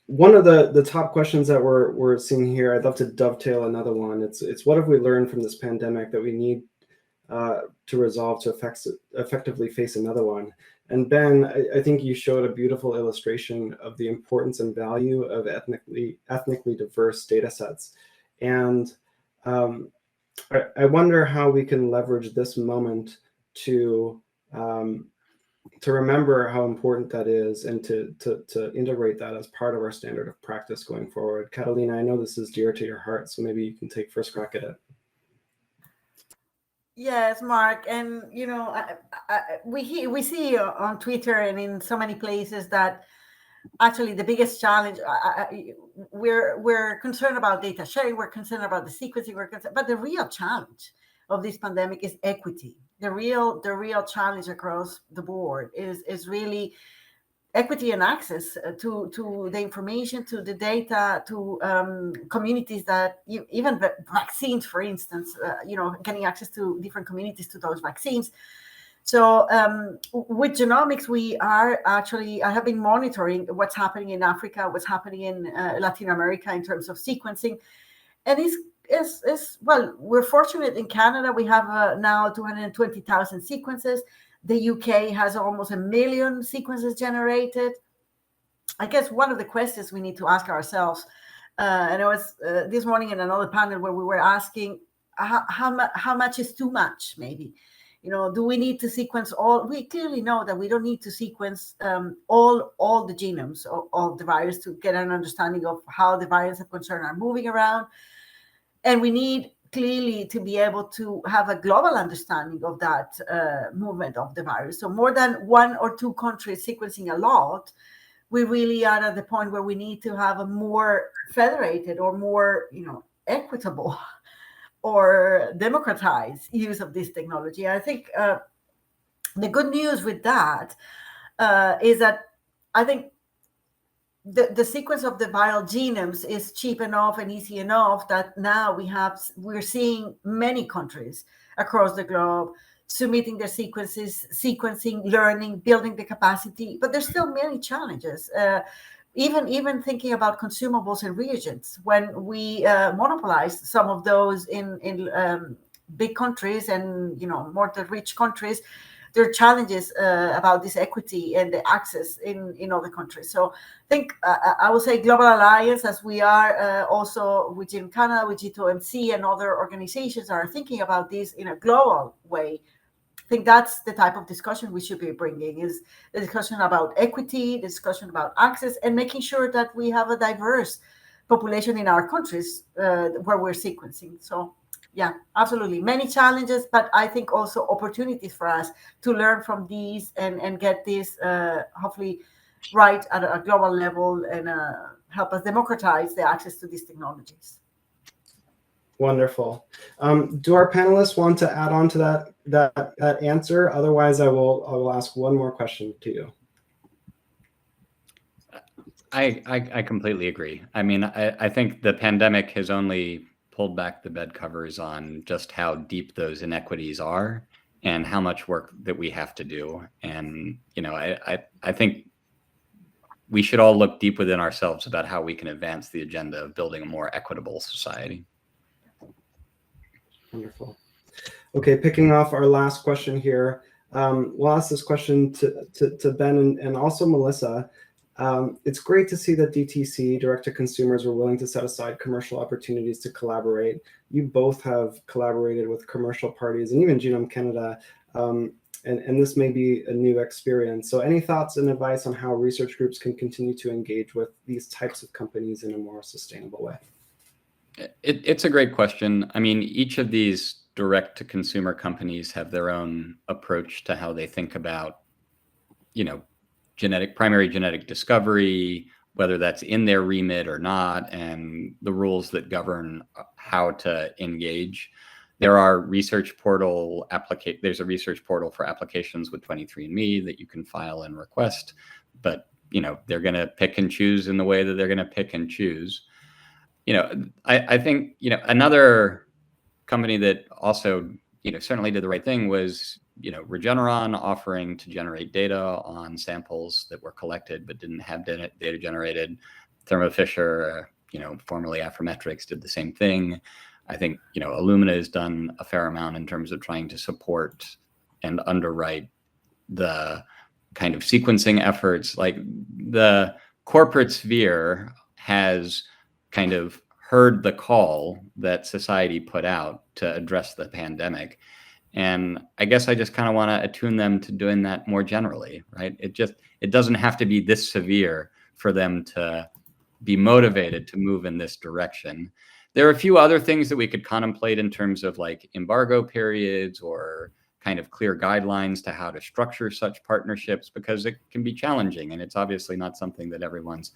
One of the top questions that we're seeing here, I'd love to dovetail another one. It's what have we learned from this pandemic that we need to resolve to effectively face another one? And Ben, I think you showed a beautiful illustration of the importance and value of ethnically diverse data sets. And I wonder how we can leverage this moment to remember how important that is, and to integrate that as part of our standard of practice going forward. Catalina, I know this is dear to your heart, so maybe you can take first crack at it. Yes, Mark, and you know, we see on Twitter and in so many places that actually the biggest challenge, we're concerned about data sharing, we're concerned about the sequencing, but the real challenge of this pandemic is equity. The real challenge across the board is really equity and access to the information, to the data, to communities that even vaccines, for instance, getting access to different communities to those vaccines. So with genomics, I have been monitoring what's happening in Africa, what's happening in Latin America in terms of sequencing. And well, we're fortunate in Canada. We have now 220,000 sequences. The UK has almost 1 million sequences generated. I guess one of the questions we need to ask ourselves, and I was this morning in another panel where we were asking how much is too much, maybe. Do we need to sequence all? We clearly know that we don't need to sequence all the genomes of the virus to get an understanding of how the variants of concern are moving around. And we need clearly to be able to have a global understanding of that movement of the virus. So more than 1 or 2 countries sequencing a lot, we really are at the point where we need to have a more federated or more, equitable or democratized use of this technology. I think the good news with that is that I think the sequence of the viral genomes is cheap enough and easy enough that now we're seeing many countries across the globe submitting their sequences, sequencing, learning, building the capacity, but there's still many challenges. Even thinking about consumables and reagents, when we monopolized some of those in big countries and more the rich countries, there are challenges about this equity and the access in other countries. So I think I would say Global Alliance, as we are also within Canada, with G2MC and other organizations are thinking about this in a global way. I think that's the type of discussion we should be bringing, is the discussion about equity, the discussion about access, and making sure that we have a diverse population in our countries where we're sequencing. So yeah, absolutely. Many challenges, but I think also opportunities for us to learn from these and get this hopefully right at a global level and help us democratize the access to these technologies. Wonderful. Do our panelists want to add on to that answer? Otherwise, I will ask one more question to you. I completely agree. I mean, I think the pandemic has only pulled back the bed covers on just how deep those inequities are and how much work that we have to do. And, I think we should all look deep within ourselves about how we can advance the agenda of building a more equitable society. Wonderful. Okay, picking off our last question here. We'll ask this question to Ben and also Melissa. It's great to see that DTC, direct to consumers, were willing to set aside commercial opportunities to collaborate. You both have collaborated with commercial parties and even Genome Canada, and this may be a new experience. So any thoughts and advice on how research groups can continue to engage with these types of companies in a more sustainable way? It's a great question. I mean, each of these direct to consumer companies have their own approach to how they think about, primary genetic discovery, whether that's in their remit or not, and the rules that govern how to engage. There are research portal there's a research portal for applications with 23andMe that you can file and request, but they're going to pick and choose in the way that they're going to pick and choose. I think another company that also certainly did the right thing was Regeneron offering to generate data on samples that were collected but didn't have data generated. Thermo Fisher, formerly Affymetrix, did the same thing. I think Illumina has done a fair amount in terms of trying to support and underwrite the kind of sequencing efforts. Like, the corporate sphere has kind of heard the call that society put out to address the pandemic. And I guess I just kind of want to attune them to doing that more generally, right? It doesn't have to be this severe for them to be motivated to move in this direction. There are a few other things that we could contemplate in terms of like embargo periods or kind of clear guidelines to how to structure such partnerships, because it can be challenging, and it's obviously not something that everyone's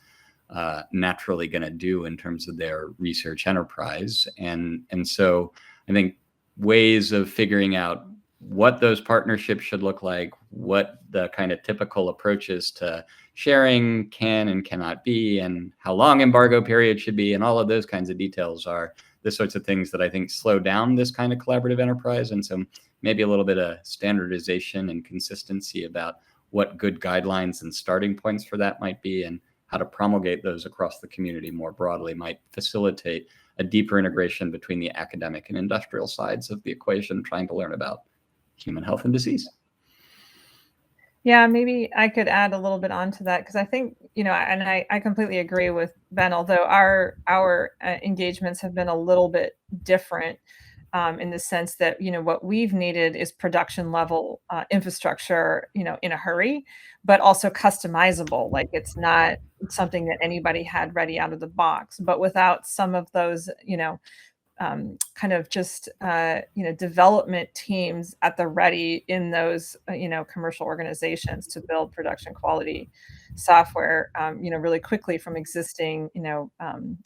naturally going to do in terms of their research enterprise. And so I think ways of figuring out what those partnerships should look like, what the kind of typical approaches to sharing can and cannot be, and how long embargo period should be, and all of those kinds of details are the sorts of things that I think slow down this kind of collaborative enterprise. And so maybe a little bit of standardization and consistency about what good guidelines and starting points for that might be, and how to promulgate those across the community more broadly might facilitate a deeper integration between the academic and industrial sides of the equation, trying to learn about human health and disease. Yeah, maybe I could add a little bit onto that, because I think, and I completely agree with Ben, although our engagements have been a little bit different in the sense that, what we've needed is production level infrastructure, in a hurry, but also customizable. Like, it's not something that anybody had ready out of the box, but without some of those, kind of just, development teams at the ready in those, commercial organizations to build production quality software, really quickly from existing,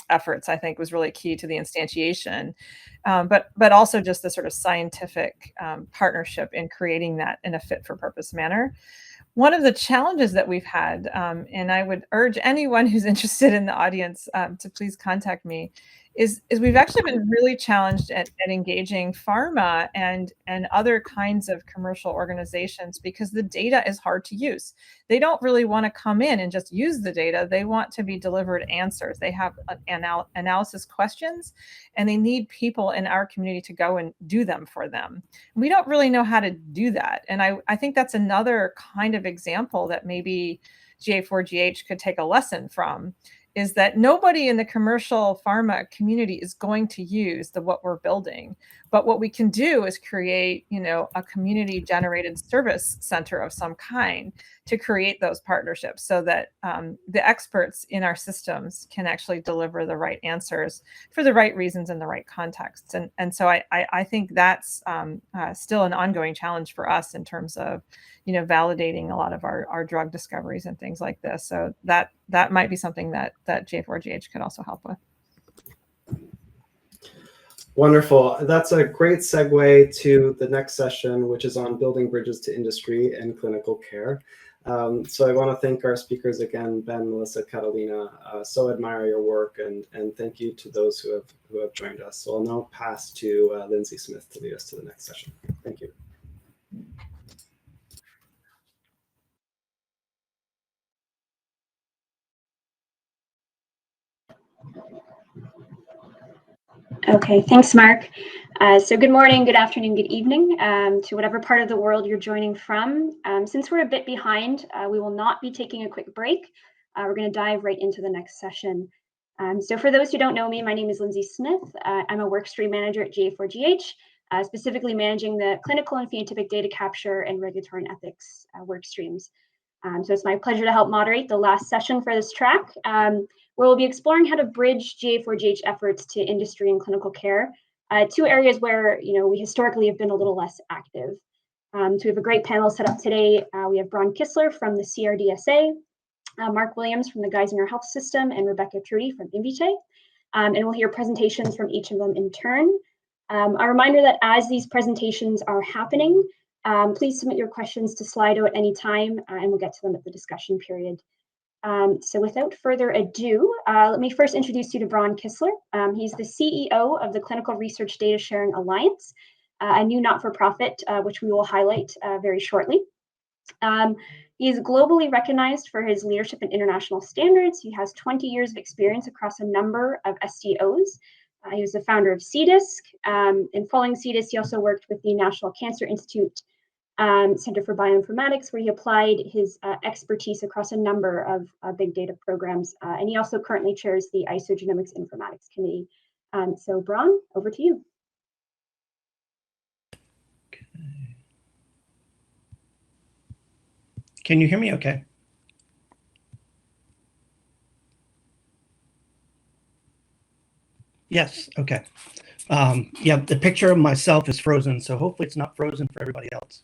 efforts, I think was really key to the instantiation. But also just the sort of scientific partnership in creating that in a fit for purpose manner. One of the challenges that we've had, and I would urge anyone who's interested in the audience to please contact me, is we've actually been really challenged at engaging pharma and other kinds of commercial organizations, because the data is hard to use. They don't really want to come in and just use the data. They want to be delivered answers. They have analysis questions, and they need people in our community to go and do them for them. We don't really know how to do that. And I think that's another kind of example that maybe GA4GH could take a lesson from, is that nobody in the commercial pharma community is going to use what we're building. But what we can do is create, a community generated service center of some kind to create those partnerships, so that the experts in our systems can actually deliver the right answers for the right reasons in the right contexts. And so I think that's still an ongoing challenge for us in terms of, validating a lot of our drug discoveries and things like this. So that might be something that GA4GH could also help with. Wonderful. That's a great segue to the next session, which is on building bridges to industry and clinical care. So I want to thank our speakers again, Ben, Melissa, Catalina. So admire your work, and thank you to those who have joined us. So I'll now pass to Lindsay Smith to lead us to the next session. Thank you. Okay, thanks, Mark. So good morning, good afternoon, good evening to whatever part of the world you're joining from. Since we're a bit behind, we will not be taking a quick break. We're going to dive right into the next session. So for those who don't know me, my name is Lindsay Smith. I'm a workstream manager at GA4GH, specifically managing the clinical and phenotypic data capture and regulatory and ethics work streams. So it's my pleasure to help moderate the last session for this track, where we'll be exploring how to bridge GA4GH efforts to industry and clinical care, two areas where we historically have been a little less active. So we have a great panel set up today. We have Bron Kissler from the CRDSA, Mark Williams from the Geisinger Health System, and Rebecca Trudy from Invitae. And we'll hear presentations from each of them in turn. A reminder that as these presentations are happening, please submit your questions to Slido at any time, and we'll get to them at the discussion period. So without further ado, let me first introduce you to Bron Kissler. He's the CEO of the Clinical Research Data Sharing Alliance, a new not-for-profit, which we will highlight very shortly. He's globally recognized for his leadership in international standards. He has 20 years of experience across a number of SDOs. He was the founder of CDISC, and following CDISC, he also worked with the National Cancer Institute Center for Bioinformatics, where he applied his expertise across a number of big data programs. And he also currently chairs the Isogenomics Informatics Committee. So Bron, over to you. Can you hear me okay? Yes, okay. Yeah, the picture of myself is frozen, so hopefully it's not frozen for everybody else.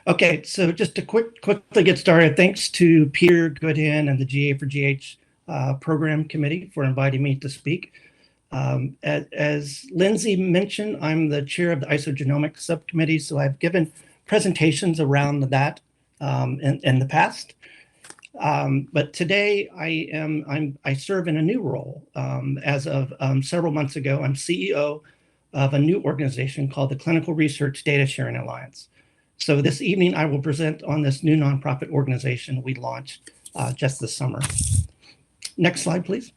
Okay, so just to quickly get started, thanks to Peter Goodhand and the GA4GH program committee for inviting me to speak. As Lindsay mentioned, I'm the chair of the Isogenomics subcommittee, so I've given presentations around that in the past. But today I serve in a new role. As of several months ago, I'm CEO of a new organization called the Clinical Research Data Sharing Alliance. So this evening I will present on this new nonprofit organization we launched just this summer. Next slide, please.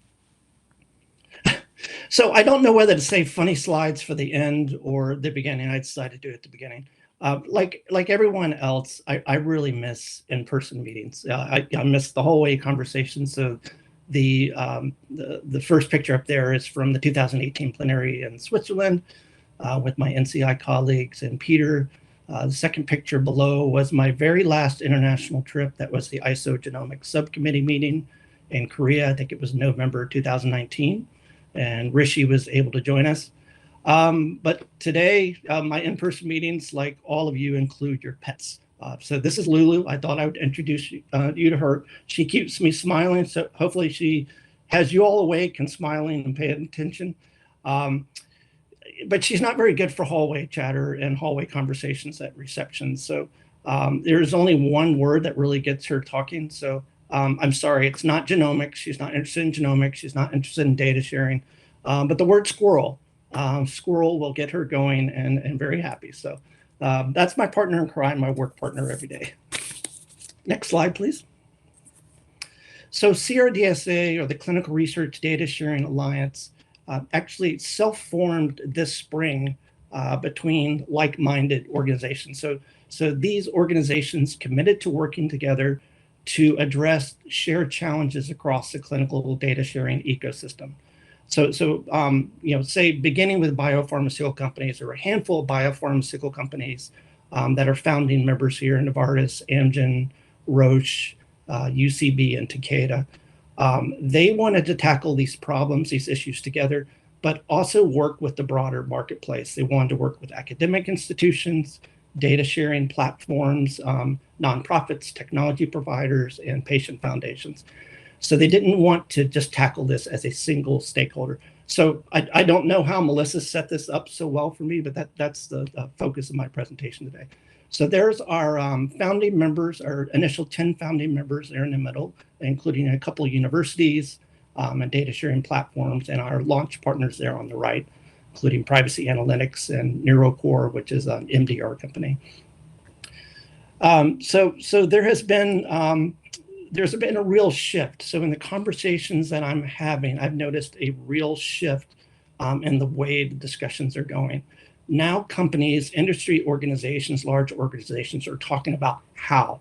So I don't know whether to say funny slides for the end or the beginning. I decided to do it at the beginning. Like everyone else, I really miss in-person meetings. I miss the hallway conversations. So the first picture up there is from the 2018 Plenary in Switzerland with my NCI colleagues and Peter. The second picture below was my very last international trip. That was the Isogenomics subcommittee meeting in Korea. I think it was November 2019. And Rishi was able to join us. But today, my in-person meetings, like all of you, include your pets. So this is Lulu. I thought I would introduce you to her. She keeps me smiling, so hopefully she has you all awake and smiling and paying attention. But she's not very good for hallway chatter and hallway conversations at reception. So there's only one word that really gets her talking. So I'm sorry, it's not genomics. She's not interested in genomics. She's not interested in data sharing. But the word squirrel, squirrel will get her going and very happy. So that's my partner in crime, my work partner every day. Next slide, please. So CRDSA, or the Clinical Research Data Sharing Alliance, actually self-formed this spring between like-minded organizations. So these organizations committed to working together to address shared challenges across the clinical data sharing ecosystem. So say beginning with biopharmaceutical companies, there are a handful of biopharmaceutical companies that are founding members here, Novartis, Amgen, Roche, UCB, and Takeda. They wanted to tackle these problems, these issues together, but also work with the broader marketplace. They wanted to work with academic institutions, data sharing platforms, nonprofits, technology providers, and patient foundations. So they didn't want to just tackle this as a single stakeholder. So I don't know how Melissa set this up so well for me, but that's the focus of my presentation today. So there's our founding members, our initial 10 founding members there in the middle, including a couple of universities and data sharing platforms, and our launch partners there on the right, including Privacy Analytics and NeuroCore, which is an MDR company. So there's been a real shift. So in the conversations that I'm having, I've noticed a real shift in the way the discussions are going. Now companies, industry organizations, large organizations are talking about how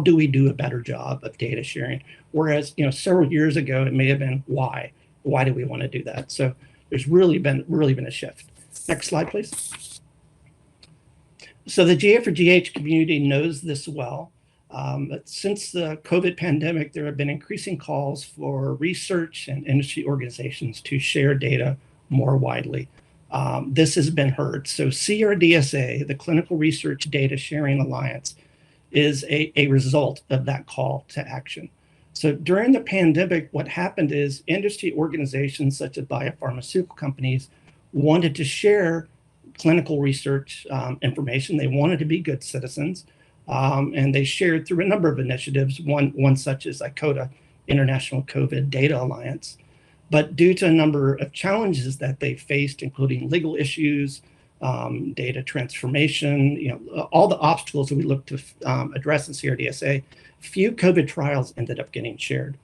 do we do a better job of data sharing? Whereas, several years ago, it may have been why do we want to do that? So there's really been a shift. Next slide, please. So the GA4GH community knows this well. But since the COVID pandemic, there have been increasing calls for research and industry organizations to share data more widely. this has been heard. So CRDSA, the Clinical Research Data Sharing Alliance, is a result of that call to action. So during the pandemic, what happened is industry organizations such as biopharmaceutical companies wanted to share clinical research information. They wanted to be good citizens, and they shared through a number of initiatives, one such as ICODA, International COVID Data Alliance. But due to a number of challenges that they faced, including legal issues, data transformation, all the obstacles that we look to address in CRDSA, few COVID trials ended up getting shared.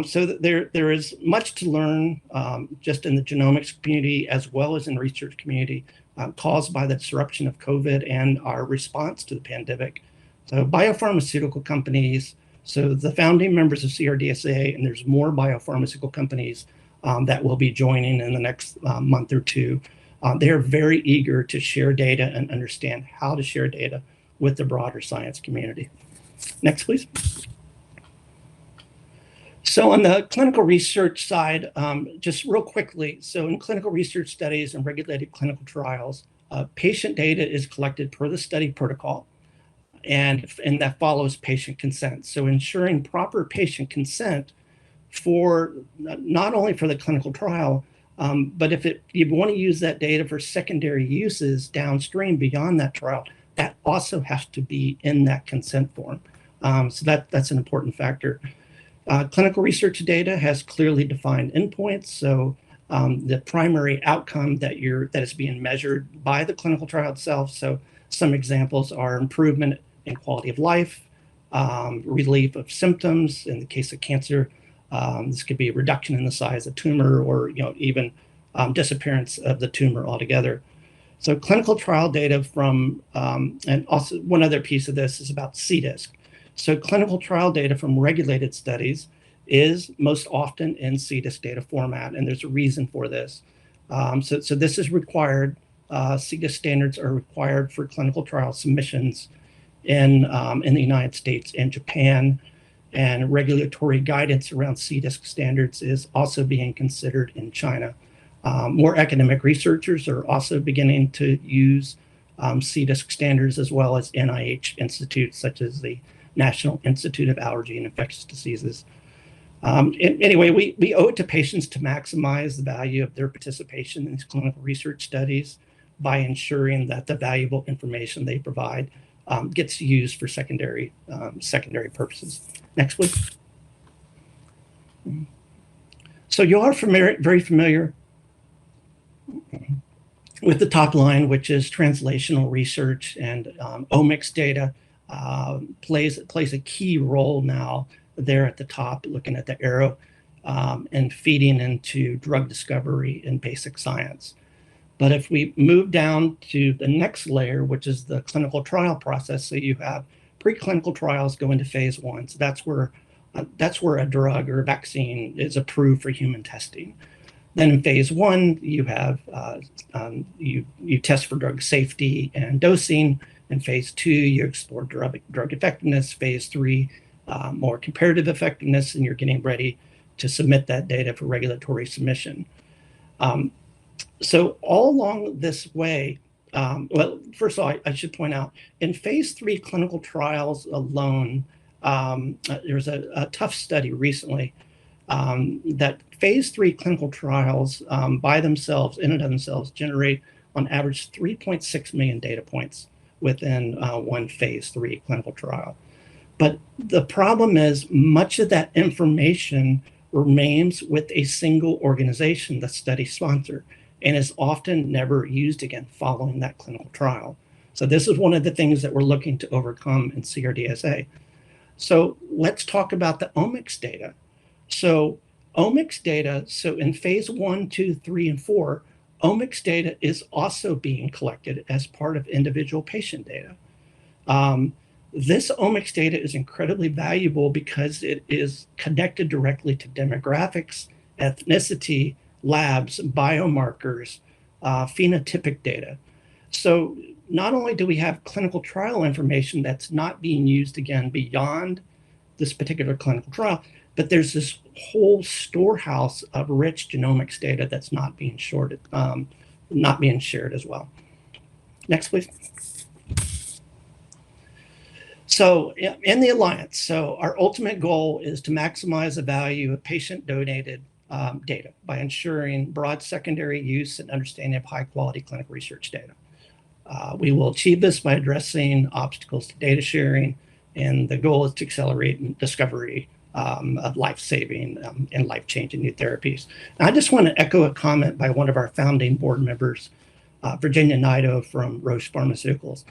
So there is much to learn just in the genomics community as well as in the research community caused by the disruption of COVID and our response to the pandemic. So biopharmaceutical companies, so the founding members of CRDSA, and there's more biopharmaceutical companies that will be joining in the next month or two. They're very eager to share data and understand how to share data with the broader science community. Next, please. So on the clinical research side, just real quickly, so in clinical research studies and regulated clinical trials, patient data is collected per the study protocol, and that follows patient consent. So ensuring proper patient consent for not only for the clinical trial, but if you want to use that data for secondary uses downstream beyond that trial, that also has to be in that consent form. So that's an important factor. Clinical research data has clearly defined endpoints. So the primary outcome that is being measured by the clinical trial itself. So some examples are improvement in quality of life, relief of symptoms. In the case of cancer, this could be a reduction in the size of tumor, or even disappearance of the tumor altogether. So clinical trial data from, and also one other piece of this is about CDISC. So clinical trial data from regulated studies is most often in CDISC data format, and there's a reason for this. So this is required. CDISC standards are required for clinical trial submissions in the United States and Japan, and regulatory guidance around CDISC standards is also being considered in China. More academic researchers are also beginning to use CDISC standards, as well as NIH institutes such as the National Institute of Allergy and Infectious Diseases. Anyway, we owe it to patients to maximize the value of their participation in these clinical research studies by ensuring that the valuable information they provide gets used for secondary purposes. Next, please. So you are very familiar with the top line, which is translational research, and omics data plays a key role now there at the top, looking at the arrow, and feeding into drug discovery and basic science. But if we move down to the next layer, which is the clinical trial process, so you have preclinical trials go into phase 1. So that's where a drug or a vaccine is approved for human testing. Then in phase 1, you have you test for drug safety and dosing. In phase 2, you explore drug effectiveness. Phase 3, more comparative effectiveness, and you're getting ready to submit that data for regulatory submission. So all along this way, well, first of all, I should point out, in phase 3 clinical trials alone, there's a tough study recently that phase 3 clinical trials by themselves, in and of themselves, generate on average 3.6 million data points within one phase 3 clinical trial. But the problem is much of that information remains with a single organization, the study sponsor, and is often never used again following that clinical trial. So this is one of the things that we're looking to overcome in CRDSA. So let's talk about the omics data. So omics data, so in phase 1, 2, 3, and 4, omics data is also being collected as part of individual patient data. This omics data is incredibly valuable because it is connected directly to demographics, ethnicity, labs, biomarkers, phenotypic data. So not only do we have clinical trial information that's not being used again beyond this particular clinical trial, but there's this whole storehouse of rich genomics data that's not being not being shared as well. Next, please. So in the Alliance, so our ultimate goal is to maximize the value of patient-donated data by ensuring broad secondary use and understanding of high-quality clinical research data. We will achieve this by addressing obstacles to data sharing, and the goal is to accelerate discovery of life-saving and life-changing new therapies. And I just want to echo a comment by one of our founding board members, Virginia Naito from Roche Pharmaceuticals.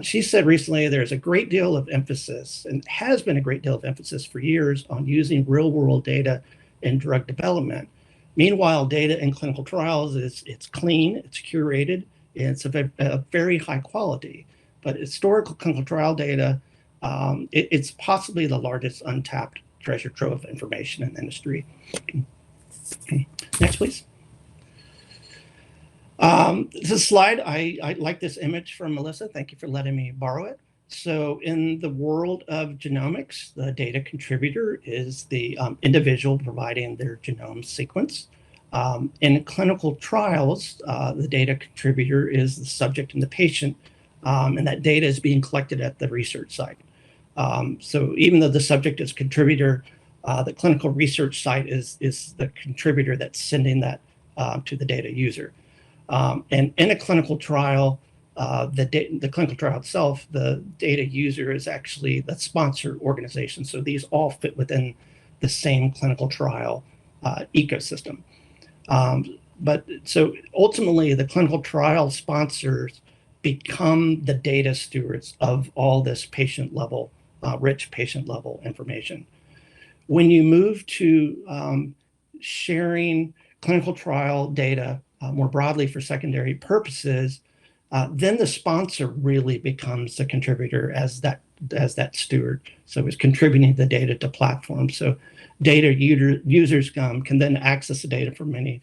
She said recently there's a great deal of emphasis, and has been a great deal of emphasis for years, on using real-world data in drug development. Meanwhile, data in clinical trials it's clean, it's curated, and it's of a very high quality. But historical clinical trial data, it's possibly the largest untapped treasure trove of information in the industry. Next, please. This slide, I like this image from Melissa. Thank you for letting me borrow it. So in the world of genomics, the data contributor is the individual providing their genome sequence. In clinical trials, the data contributor is the subject and the patient, and that data is being collected at the research site. So even though the subject is contributor, the clinical research site is the contributor that's sending that to the data user. And in a clinical trial, the clinical trial itself, the data user is actually the sponsor organization. So these all fit within the same clinical trial ecosystem. But so ultimately, the clinical trial sponsors become the data stewards of all this patient level, rich patient level information. When you move to sharing clinical trial data more broadly for secondary purposes, then the sponsor really becomes the contributor as that steward. So it's contributing the data to platforms. So data users can then access the data for many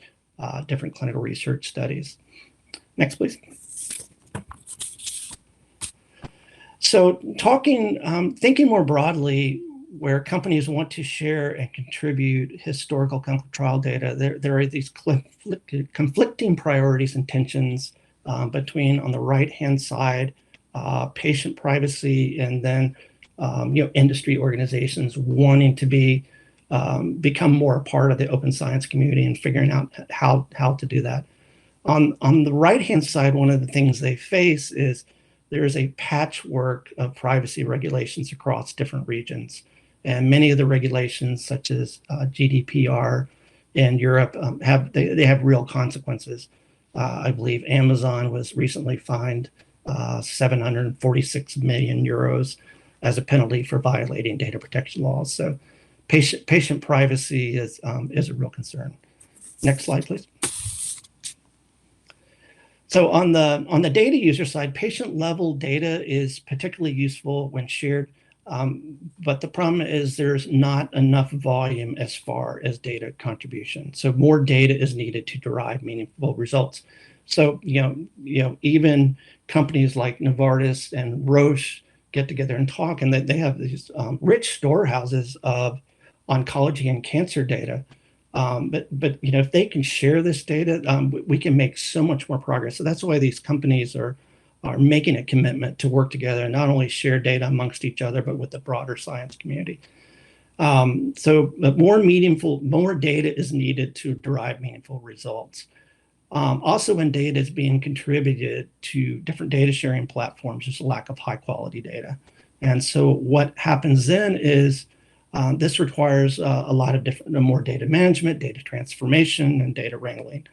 different clinical research studies. Next, please. So thinking more broadly, where companies want to share and contribute historical clinical trial data, there are these conflicting priorities and tensions between, on the right-hand side, patient privacy, and then industry organizations wanting to become more a part of the open science community and figuring out how to do that. On the right-hand side, one of the things they face is there is a patchwork of privacy regulations across different regions. And many of the regulations, such as GDPR in Europe, have real consequences. I believe Amazon was recently fined 746 million euros as a penalty for violating data protection laws. So patient privacy is a real concern. Next slide, please. So on the data user side, patient level data is particularly useful when shared. But the problem is there's not enough volume as far as data contribution. So more data is needed to derive meaningful results. So even companies like Novartis and Roche get together and talk, and they have these rich storehouses of oncology and cancer data. But if they can share this data, we can make so much more progress. So that's why these companies are making a commitment to work together and not only share data amongst each other, but with the broader science community. So more data is needed to derive meaningful results. Also, when data is being contributed to different data sharing platforms, there's a lack of high quality data. And so what happens then is this requires a lot of more data management, data transformation, and data wrangling.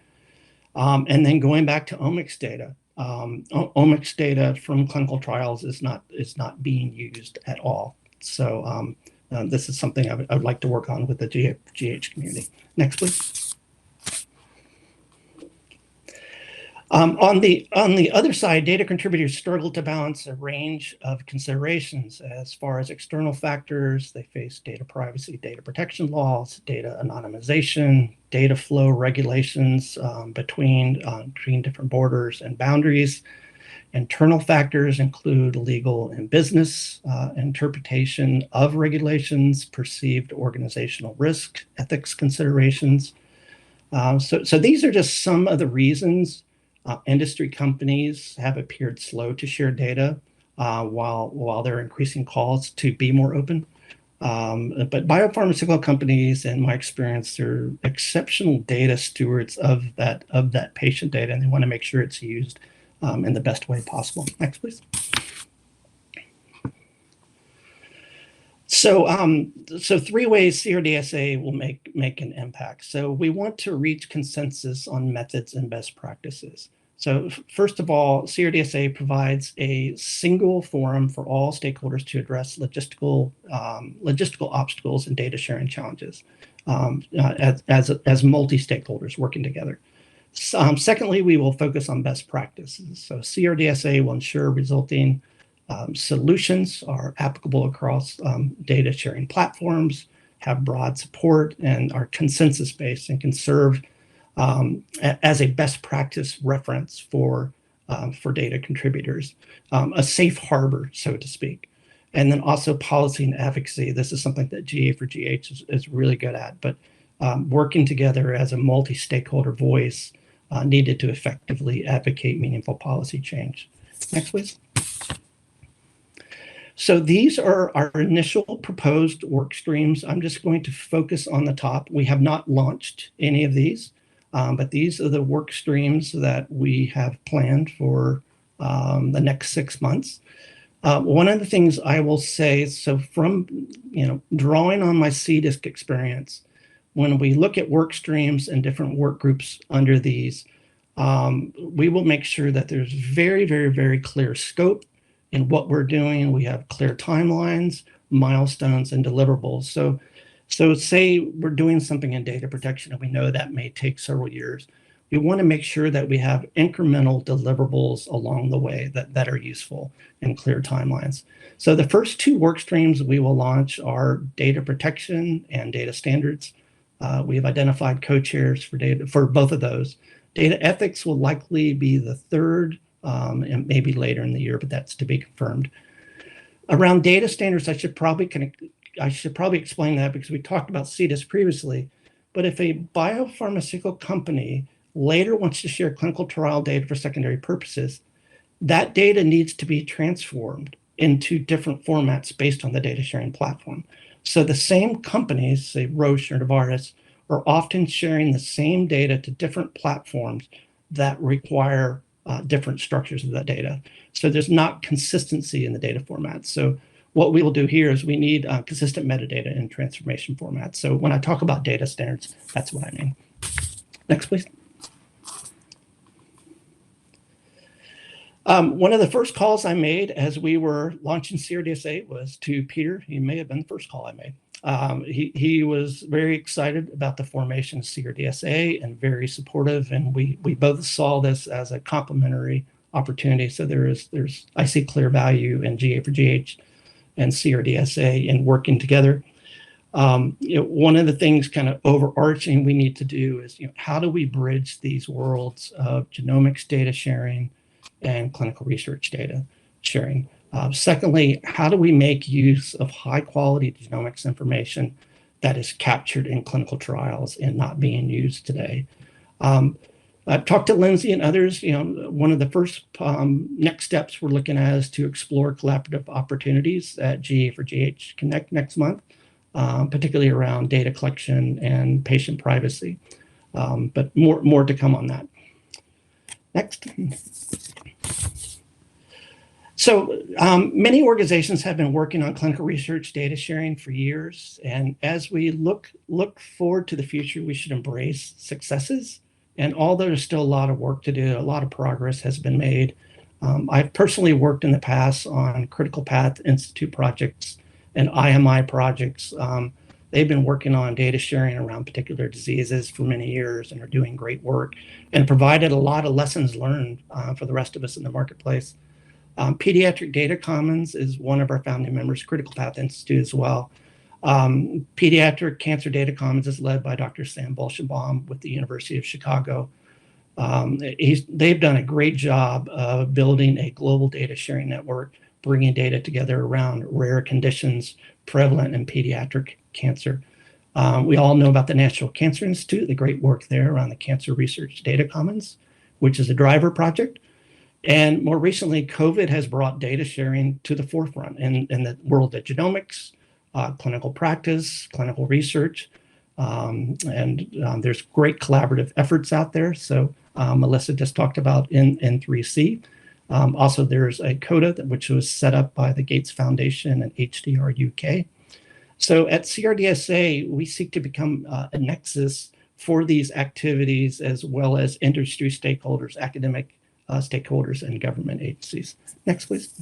And then going back to omics data, omics data from clinical trials is not being used at all. So this is something I would like to work on with the GA4GH community. Next, please. On the other side, data contributors struggle to balance a range of considerations as far as external factors. They face data privacy, data protection laws, data anonymization, data flow regulations between different borders and boundaries. Internal factors include legal and business interpretation of regulations, perceived organizational risk, ethics considerations. So these are just some of the reasons Industry companies have appeared slow to share data while they're increasing calls to be more open. But biopharmaceutical companies, in my experience, they're exceptional data stewards of that patient data, and they want to make sure it's used in the best way possible. Next, please. So, so 3 ways CRDSA will make an impact. So we want to reach consensus on methods and best practices. So first of all, CRDSA provides a single forum for all stakeholders to address logistical obstacles and data sharing challenges as multi-stakeholders working together. Secondly, we will focus on best practices. So CRDSA will ensure resulting solutions are applicable across data sharing platforms, have broad support, and are consensus-based and can serve as a best practice reference for data contributors, a safe harbor, so to speak. And then also policy and advocacy. This is something that GA4GH is really good at, but working together as a multi-stakeholder voice needed to effectively advocate meaningful policy change. Next, please. So these are our initial proposed work streams. I'm just going to focus on the top. We have not launched any of these, but these are the work streams that we have planned for the next 6 months. One of the things I will say, so from drawing on my CDISC experience, when we look at work streams and different work groups under these, we will make sure that there's very, very, very clear scope in what we're doing. We have clear timelines, milestones, and deliverables. So say we're doing something in data protection and we know that may take several years. We want to make sure that we have incremental deliverables along the way that are useful and clear timelines. So the first 2 work streams we will launch are data protection and data standards. We have identified co-chairs for both of those. Data ethics will likely be the third, and maybe later in the year, but that's to be confirmed. Around data standards, I should probably explain that because we talked about CDISC previously. But if a biopharmaceutical company later wants to share clinical trial data for secondary purposes, that data needs to be transformed into different formats based on the data sharing platform. So the same companies, say Roche or Novartis, are often sharing the same data to different platforms that require different structures of that data. So there's not consistency in the data formats. So what we will do here is we need consistent metadata in transformation formats. So when I talk about data standards, that's what I mean. Next, please. One of the first calls I made as we were launching CRDSA was to Peter. He may have been the first call I made. He was very excited about the formation of CRDSA and very supportive, and we both saw this as a complementary opportunity. So I see clear value in GA4GH and CRDSA in working together. One of the things kind of overarching we need to do is how do we bridge these worlds of genomics data sharing and clinical research data sharing? Secondly, how do we make use of high quality genomics information that is captured in clinical trials and not being used today? I've talked to Lindsay and others. One of the first next steps we're looking at is to explore collaborative opportunities at GA4GH Connect next month, particularly around data collection and patient privacy. But more to come on that. Next. So many organizations have been working on clinical research data sharing for years. And as we look forward to the future, we should embrace successes. And although there's still a lot of work to do, a lot of progress has been made. I've personally worked in the past on Critical Path Institute projects and IMI projects. They've been working on data sharing around particular diseases for many years and are doing great work and provided a lot of lessons learned for the rest of us in the marketplace. Pediatric Data Commons is one of our founding members, Critical Path Institute as well. Pediatric Cancer Data Commons is led by Dr. Sam Bolshenbaum with the University of Chicago. They've done a great job of building a global data sharing network, bringing data together around rare conditions prevalent in pediatric cancer. We all know about the National Cancer Institute, the great work there around the Cancer Research Data Commons. which is a driver project. And more recently, COVID has brought data sharing to the forefront in the world of genomics, clinical practice, clinical research. There's great collaborative efforts out there. So Melissa just talked about N3C. Also, there's a CODA which was set up by the Gates Foundation and HDR UK. So at CRDSA, we seek to become a nexus for these activities, as well as industry stakeholders, academic stakeholders, and government agencies. Next, please.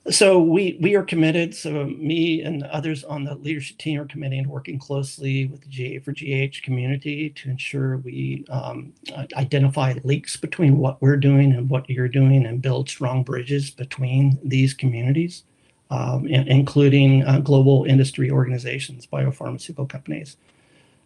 So we are committed, so me and others on the leadership team are committed to working closely with the GA4GH community to ensure we identify links between what we're doing and what you're doing and build strong bridges between these communities, including global industry organizations, biopharmaceutical companies.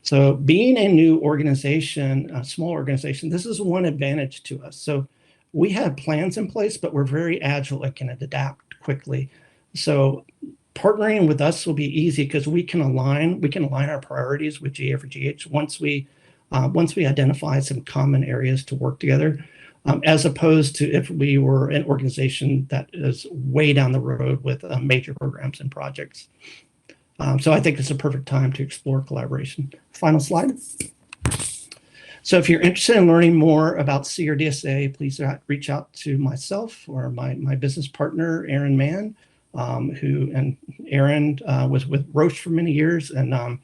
So being a new organization, a small organization, this is one advantage to us. So we have plans in place, but we're very agile and can adapt quickly. So partnering with us will be easy because we can align our priorities with GA4GH once we identify some common areas to work together, as opposed to if we were an organization that is way down the road with major programs and projects. So I think it's a perfect time to explore collaboration. Final slide. So if you're interested in learning more about CRDSA, please reach out to myself or my business partner, Aaron Mann, Aaron was with Roche for many years, and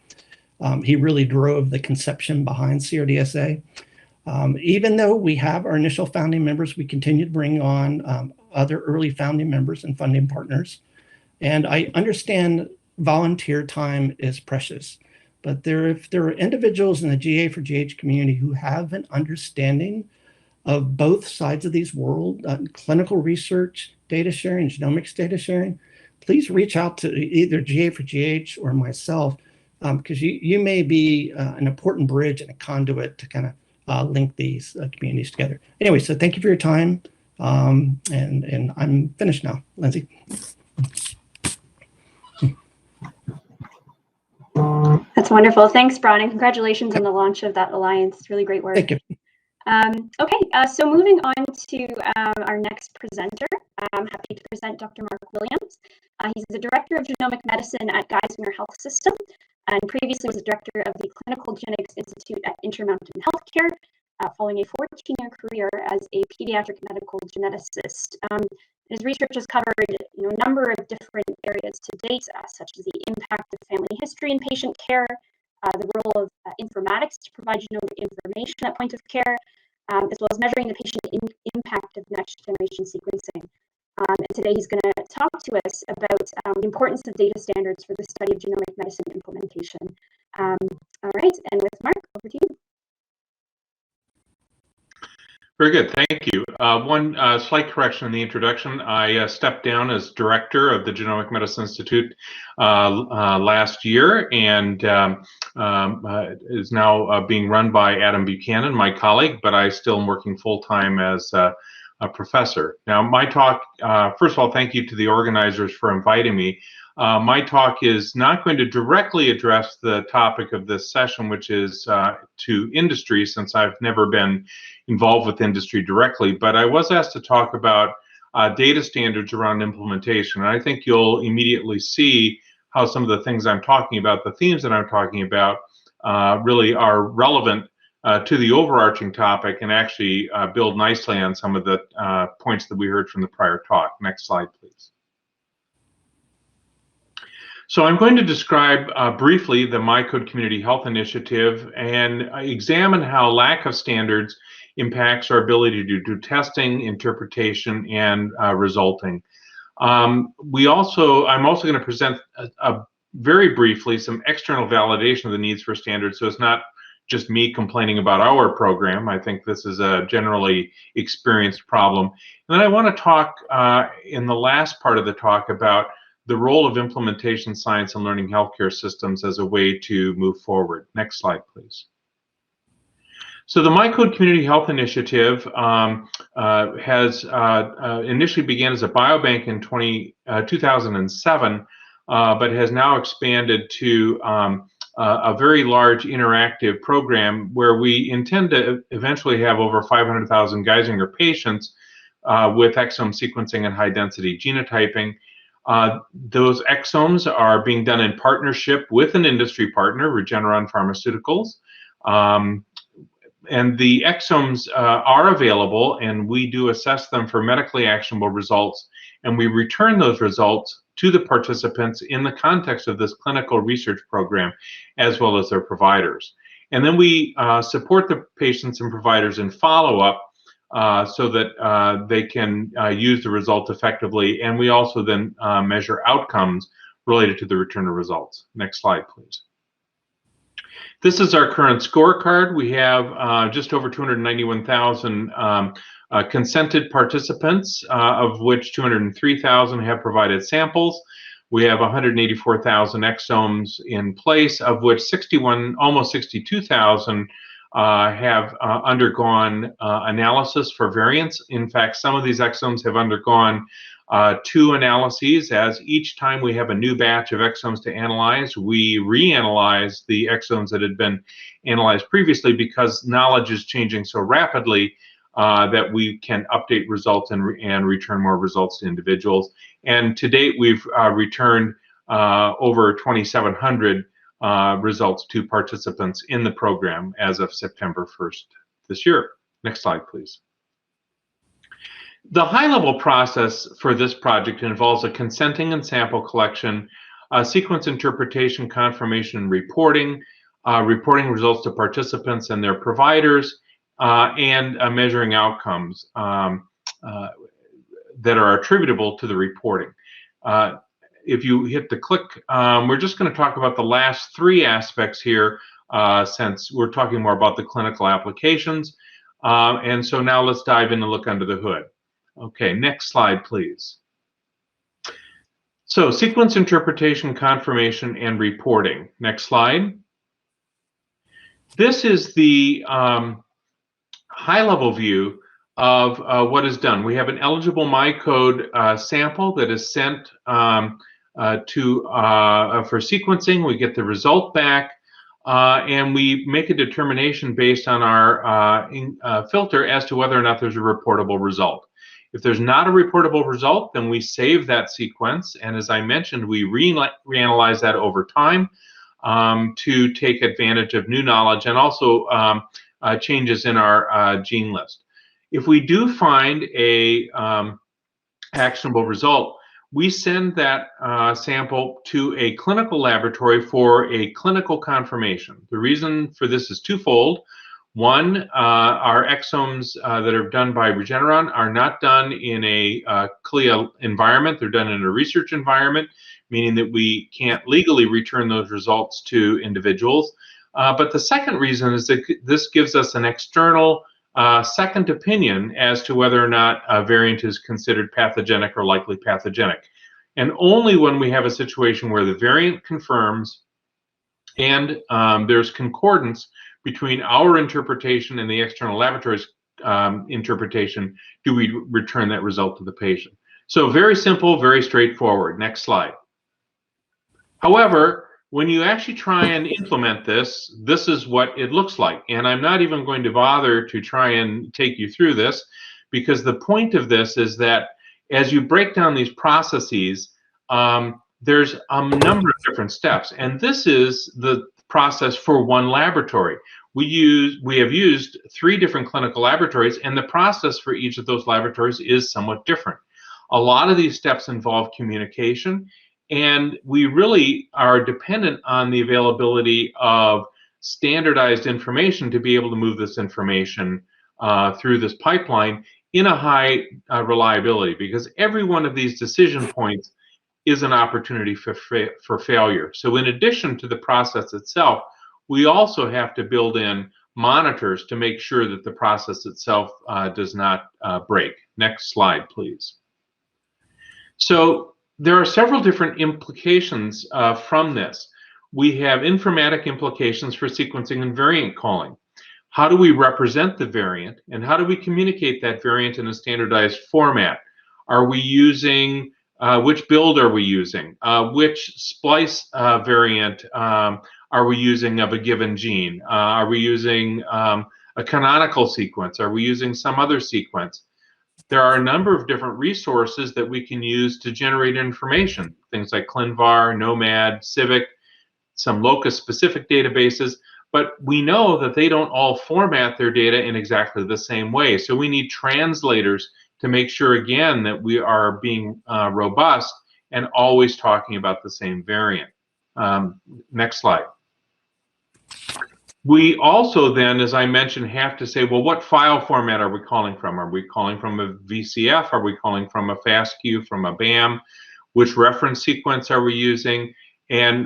he really drove the conception behind CRDSA. Even though we have our initial founding members, we continue to bring on other early founding members and funding partners. And I understand volunteer time is precious. But if there are individuals in the GA4GH community who have an understanding of both sides of these world, clinical research, data sharing, genomics data sharing, please reach out to either GA4GH or myself, because you may be an important bridge and a conduit to kind of link these communities together. Anyway, so thank you for your time, and I'm finished now. Lindsay. That's wonderful. Thanks, Brian, and congratulations on the launch of that alliance. It's really great work. Thank you. So moving on to our next presenter, I'm happy to present Dr. Mark Williams. He's the Director of Genomic Medicine at Geisinger Health System, and previously was the Director of the Clinical Genetics Institute at Intermountain Healthcare, following a 14-year career as a pediatric medical geneticist. His research has covered a number of different areas to date, such as the impact of family history in patient care, the role of informatics to provide genomic information at point of care, as well as measuring the patient impact of next generation sequencing. And today he's going to talk to us about the importance of data standards for the study of genomic medicine implementation. All right, and with Mark, over to you. Very good, thank you. One slight correction in the introduction. I stepped down as director of the Genomic Medicine Institute last year, and is now being run by Adam Buchanan, my colleague, but I still am working full-time as a professor. Now, my talk, first of all, thank you to the organizers for inviting me. My talk is not going to directly address the topic of this session, which is to industry, since I've never been involved with industry directly, but I was asked to talk about data standards around implementation. And I think you'll immediately see how some of the things I'm talking about, the themes that I'm talking about, really are relevant to the overarching topic and actually build nicely on some of the points that we heard from the prior talk. Next slide, please. So I'm going to describe briefly the MyCode Community Health Initiative and examine how lack of standards impacts our ability to do testing, interpretation, and resulting. I'm also going to present very briefly some external validation of the needs for standards, so it's not just me complaining about our program. I think this is a generally experienced problem. And then I want to talk in the last part of the talk about the role of implementation science and learning healthcare systems as a way to move forward. Next slide, please. So the MyCode Community Health Initiative has initially began as a biobank in 2007, but has now expanded to a very large interactive program where we intend to eventually have over 500,000 Geisinger patients with exome sequencing and high-density genotyping. Those exomes are being done in partnership with an industry partner, Regeneron Pharmaceuticals. And the exomes are available, and we do assess them for medically actionable results, and we return those results to the participants in the context of this clinical research program, as well as their providers. And then we support the patients and providers in follow-up so that they can use the results effectively, and we also then measure outcomes related to the return of results. Next slide, please. This is our current scorecard. We have just over 291,000 consented participants, of which 203,000 have provided samples. We have 184,000 exomes in place, of which almost 62,000 have undergone analysis for variants. In fact, some of these exomes have undergone 2 analyses. As each time we have a new batch of exomes to analyze, we reanalyze the exomes that had been analyzed previously, because knowledge is changing so rapidly that we can update results and return more results to individuals. And to date, we've returned over 2,700 results to participants in the program as of September 1st this year. Next slide, please. The high-level process for this project involves a consenting and sample collection, sequence interpretation, confirmation, and reporting, reporting results to participants and their providers, and measuring outcomes that are attributable to the reporting. If you hit the click, we're just going to talk about the last 3 aspects here, since we're talking more about the clinical applications. And so now let's dive in and look under the hood. Okay, next slide, please. So, sequence interpretation, confirmation, and reporting. Next slide. This is the high-level view of what is done. We have an eligible MyCode sample that is sent for sequencing. We get the result back, and we make a determination based on our filter as to whether or not there's a reportable result. If there's not a reportable result, then we save that sequence, and as I mentioned, we reanalyze that over time to take advantage of new knowledge and also changes in our gene list. If we do find a actionable result, we send that sample to a clinical laboratory for a clinical confirmation. The reason for this is twofold. One, our exomes that are done by Regeneron are not done in a CLIA environment. They're done in a research environment, meaning that we can't legally return those results to individuals. But the second reason is that this gives us an external second opinion as to whether or not a variant is considered pathogenic or likely pathogenic. And only when we have a situation where the variant confirms and there's concordance between our interpretation and the external laboratory's interpretation do we return that result to the patient. So very simple, very straightforward. Next slide. However, when you actually try and implement this, this is what it looks like. And I'm not even going to bother to try and take you through this, because the point of this is that as you break down these processes, there's a number of different steps. And this is the process for one laboratory. We have used 3 different clinical laboratories, and the process for each of those laboratories is somewhat different. A lot of these steps involve communication, and we really are dependent on the availability of standardized information to be able to move this information through this pipeline in a high reliability, because every one of these decision points is an opportunity for failure. So in addition to the process itself, we also have to build in monitors to make sure that the process itself does not break. Next slide, please. So there are several different implications from this. We have informatic implications for sequencing and variant calling. How do we represent the variant, and how do we communicate that variant in a standardized format? Are we using which build are we using? Which splice variant are we using of a given gene? Are we using a canonical sequence? Are we using some other sequence? There are a number of different resources that we can use to generate information, things like ClinVar, Nomad, Civic, some locus-specific databases, but we know that they don't all format their data in exactly the same way. So we need translators to make sure, again, that we are being robust and always talking about the same variant. Next slide. We also then, as I mentioned, have to say, well, what file format are we calling from? Are we calling from a VCF? Are we calling from a FASTQ, from a BAM? Which reference sequence are we using? And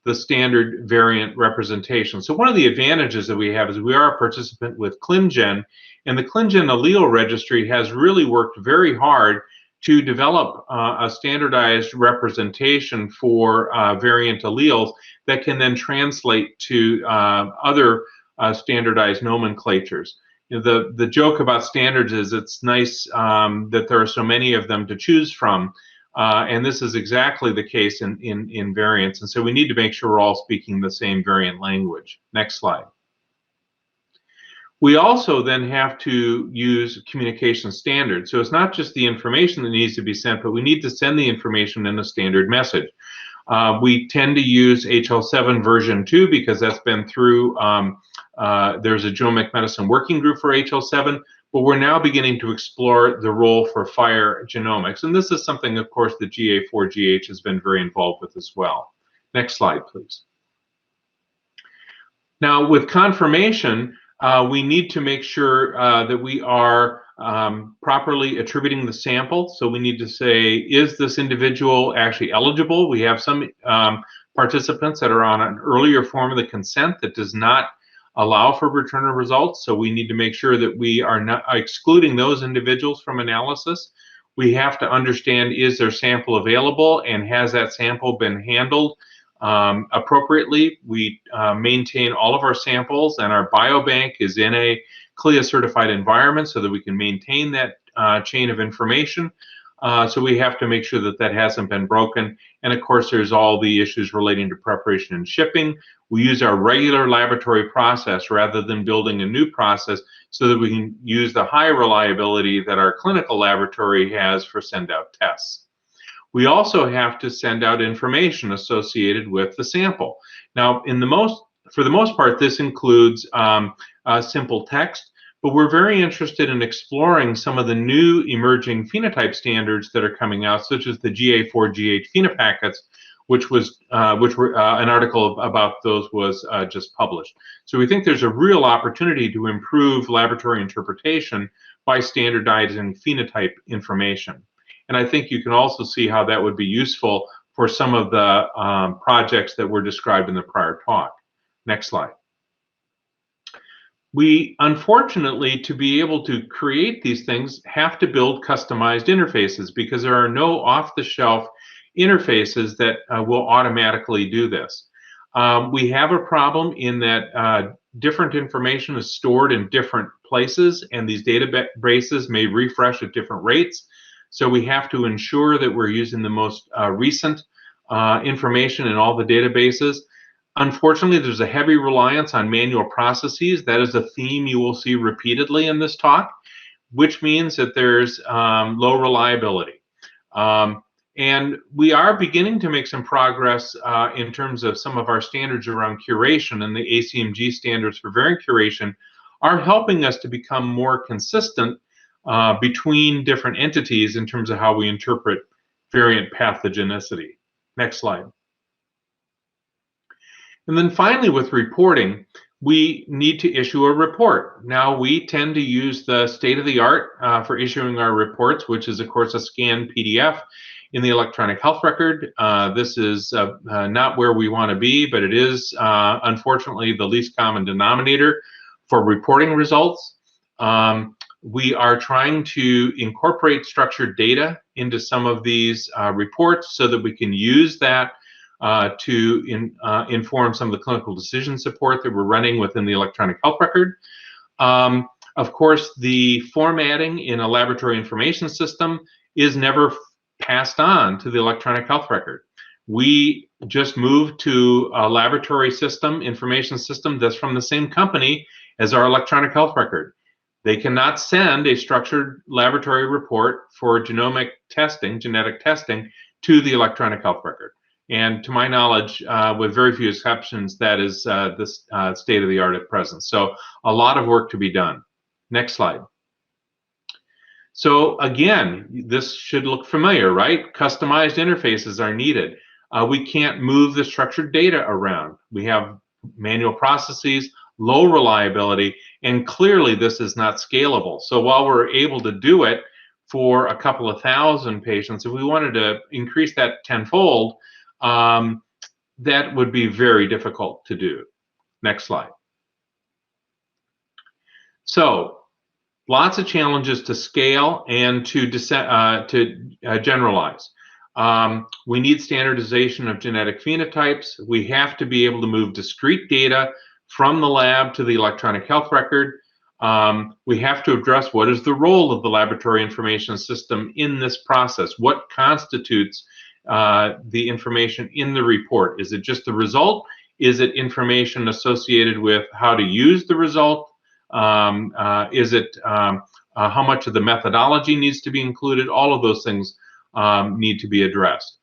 the standard variant representation. So one of the advantages that we have is we are a participant with ClinGen, and the ClinGen allele registry has really worked very hard to develop a standardized representation for variant alleles that can then translate to other standardized nomenclatures. You know, the joke about standards is it's nice that there are so many of them to choose from, and this is exactly the case in variants. And so we need to make sure we're all speaking the same variant language. Next slide. We also then have to use communication standards. So it's not just the information that needs to be sent, but we need to send the information in a standard message. We tend to use HL7 version 2 because that's been through, there's a genomic medicine working group for HL7, but we're now beginning to explore the role for FHIR genomics. And this is something, of course, that GA4GH has been very involved with as well. Next slide, please. Now, with confirmation, we need to make sure that we are properly attributing the sample. So we need to say, is this individual actually eligible? We have some participants that are on an earlier form of the consent that does not allow for return of results. So we need to make sure that we are not excluding those individuals from analysis. We have to understand, is their sample available and has that sample been handled appropriately? We maintain all of our samples, and our biobank is in a CLIA certified environment so that we can maintain that chain of information. So we have to make sure that that hasn't been broken. And of course, there's all the issues relating to preparation and shipping. We use our regular laboratory process rather than building a new process so that we can use the high reliability that our clinical laboratory has for send-out tests. We also have to send out information associated with the sample. Now, for the most part, this includes simple text, but we're very interested in exploring some of the new emerging phenotype standards that are coming out, such as the GA4GH phenopackets, which were an article about those was just published. So we think there's a real opportunity to improve laboratory interpretation by standardizing phenotype information. And I think you can also see how that would be useful for some of the projects that were described in the prior talk. Next slide. We, unfortunately, to be able to create these things, have to build customized interfaces because there are no off-the-shelf interfaces that will automatically do this. We have a problem in that different information is stored in different places, and these databases may refresh at different rates. So we have to ensure that we're using the most recent information in all the databases. Unfortunately, there's a heavy reliance on manual processes. That is a theme you will see repeatedly in this talk, which means that there's low reliability. And we are beginning to make some progress in terms of some of our standards around curation, and the ACMG standards for variant curation are helping us to become more consistent between different entities in terms of how we interpret variant pathogenicity. Next slide. And then finally, with reporting, we need to issue a report. Now, we tend to use the state-of-the-art for issuing our reports, which is, of course, a scanned PDF in the electronic health record. This is not where we want to be, but it is, unfortunately, the least common denominator for reporting results. We are trying to incorporate structured data into some of these reports so that we can use that to inform some of the clinical decision support that we're running within the electronic health record. Of course, the formatting in a laboratory information system is never passed on to the electronic health record. We just moved to a laboratory system, information system that's from the same company as our electronic health record. They cannot send a structured laboratory report for genomic testing, genetic testing, to the electronic health record. And to my knowledge, with very few exceptions, that is the state of the art at present. So a lot of work to be done. Next slide. So again, this should look familiar, right? Customized interfaces are needed. We can't move the structured data around. We have manual processes, low reliability, and clearly this is not scalable. So while we're able to do it for a couple of thousand patients, if we wanted to increase that tenfold, that would be very difficult to do. Next slide. So lots of challenges to scale and to generalize. We need standardization of genetic phenotypes. We have to be able to move discrete data from the lab to the electronic health record. We have to address what is the role of the laboratory information system in this process. What constitutes the information in the report? Is it just the result? Is it information associated with how to use the result? Is it how much of the methodology needs to be included? All of those things need to be addressed.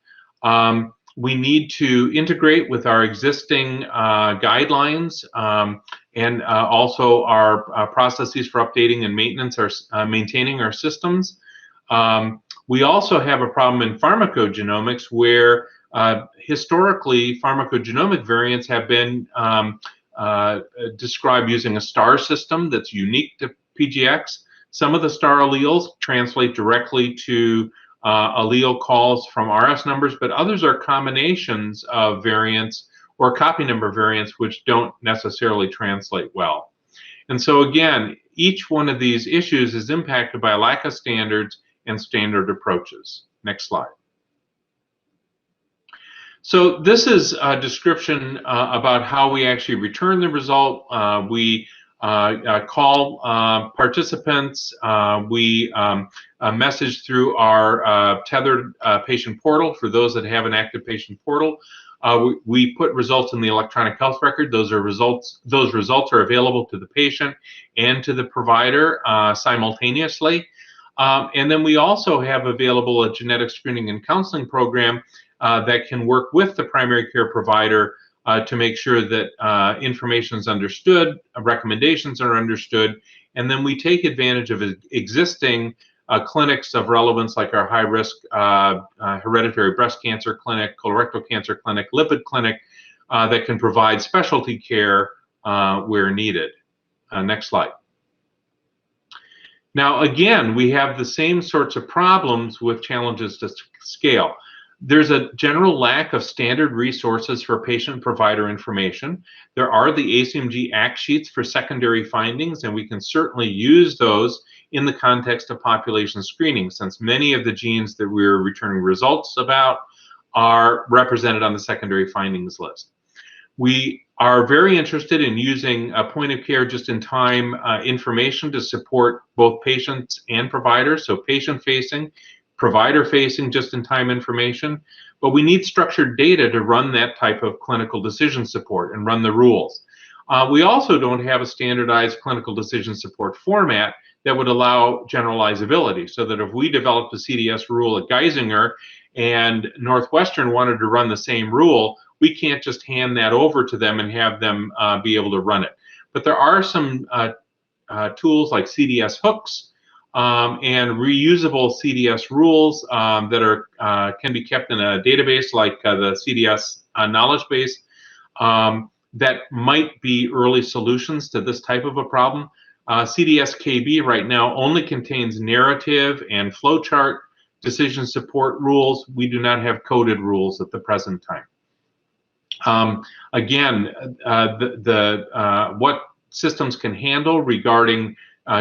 We need to integrate with our existing guidelines and also our processes for updating and maintenance, maintaining our systems. We also have a problem in pharmacogenomics where historically pharmacogenomic variants have been described using a star system that's unique to PGX. Some of the star alleles translate directly to allele calls from RS numbers, but others are combinations of variants or copy number variants which don't necessarily translate well. And so again, each one of these issues is impacted by a lack of standards and standard approaches. Next slide. So this is a description about how we actually return the result. We call participants. We message through our tethered patient portal for those that have an active patient portal. We put results in the electronic health record. Those results are available to the patient and to the provider simultaneously. And then we also have available a genetic screening and counseling program that can work with the primary care provider to make sure that information is understood, recommendations are understood, and then we take advantage of existing clinics of relevance like our high-risk hereditary breast cancer clinic, colorectal cancer clinic, lipid clinic that can provide specialty care where needed. Next slide. Now, again, we have the same sorts of problems with challenges to scale. There's a general lack of standard resources for patient-provider information. There are the ACMG ACT sheets for secondary findings, and we can certainly use those in the context of population screening, since many of the genes that we're returning results about are represented on the secondary findings list. We are very interested in using a point-of-care just-in-time information to support both patients and providers, so patient-facing, provider-facing just-in-time information, but we need structured data to run that type of clinical decision support and run the rules. We also don't have a standardized clinical decision support format that would allow generalizability, so that if we developed a CDS rule at Geisinger and Northwestern wanted to run the same rule, we can't just hand that over to them and have them be able to run it. But there are some tools like CDS hooks and reusable CDS rules that can be kept in a database like the CDS knowledge base that might be early solutions to this type of a problem. CDS KB right now only contains narrative and flowchart decision support rules. We do not have coded rules at the present time. Again, what systems can handle regarding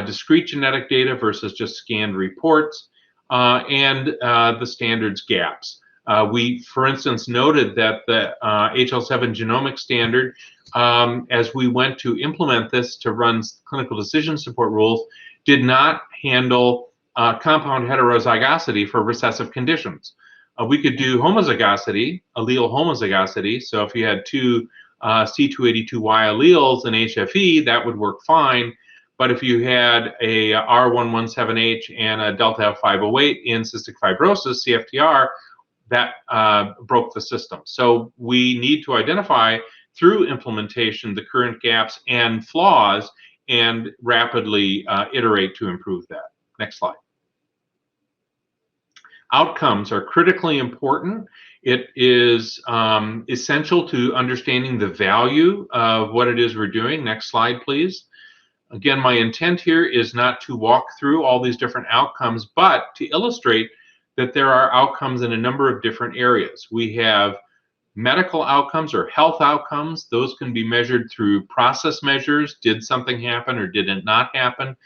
discrete genetic data versus just scanned reports, and the standards gaps. We, for instance, noted that the HL7 genomic standard, as we went to implement this to run clinical decision support rules, did not handle compound heterozygosity for recessive conditions. We could do homozygosity, allele homozygosity. So if you had two C282Y alleles in HFE, that would work fine. But if you had a R117H and a delta F508 in cystic fibrosis, CFTR, that broke the system. So we need to identify through implementation the current gaps and flaws and rapidly iterate to improve that. Next slide. Outcomes are critically important. It is essential to understanding the value of what it is we're doing. Next slide, please. Again, my intent here is not to walk through all these different outcomes, but to illustrate that there are outcomes in a number of different areas. We have medical outcomes or health outcomes. Those can be measured through process measures. Did something happen or did it not happen?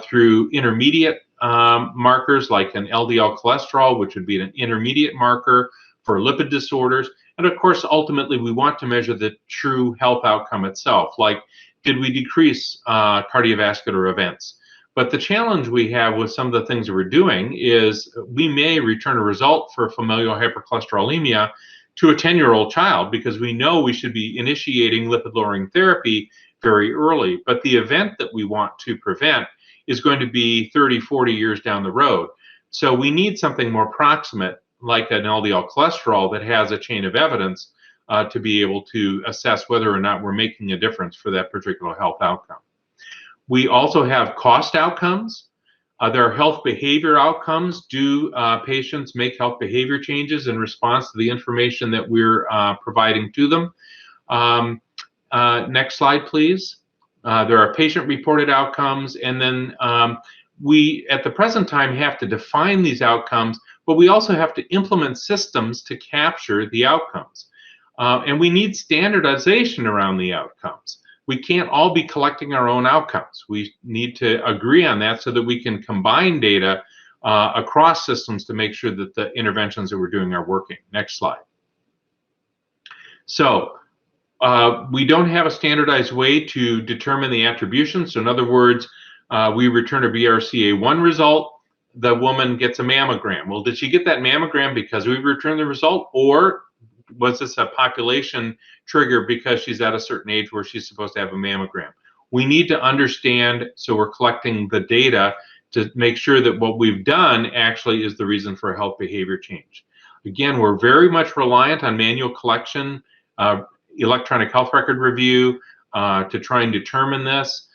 Through intermediate markers like an LDL cholesterol, which would be an intermediate marker for lipid disorders. And of course, ultimately, we want to measure the true health outcome itself, like did we decrease cardiovascular events? But the challenge we have with some of the things that we're doing is we may return a result for familial hypercholesterolemia to a 10-year-old child because we know we should be initiating lipid-lowering therapy very early. But the event that we want to prevent is going to be 30, 40 years down the road. So we need something more proximate, like an LDL cholesterol that has a chain of evidence to be able to assess whether or not we're making a difference for that particular health outcome. We also have cost outcomes. There are health behavior outcomes. Do patients make health behavior changes in response to the information that we're providing to them? Next slide, please. There are patient-reported outcomes, and then we, at the present time, have to define these outcomes, but we also have to implement systems to capture the outcomes. And we need standardization around the outcomes. We can't all be collecting our own outcomes. We need to agree on that so that we can combine data across systems to make sure that the interventions that we're doing are working. Next slide. So we don't have a standardized way to determine the attribution. So in other words, we return a BRCA1 result, the woman gets a mammogram. Well, did she get that mammogram because we returned the result, or was this a population trigger because she's at a certain age where she's supposed to have a mammogram? We need to understand, so we're collecting the data to make sure that what we've done actually is the reason for a health behavior change. Again, we're very much reliant on manual collection, electronic health record review to try and determine this.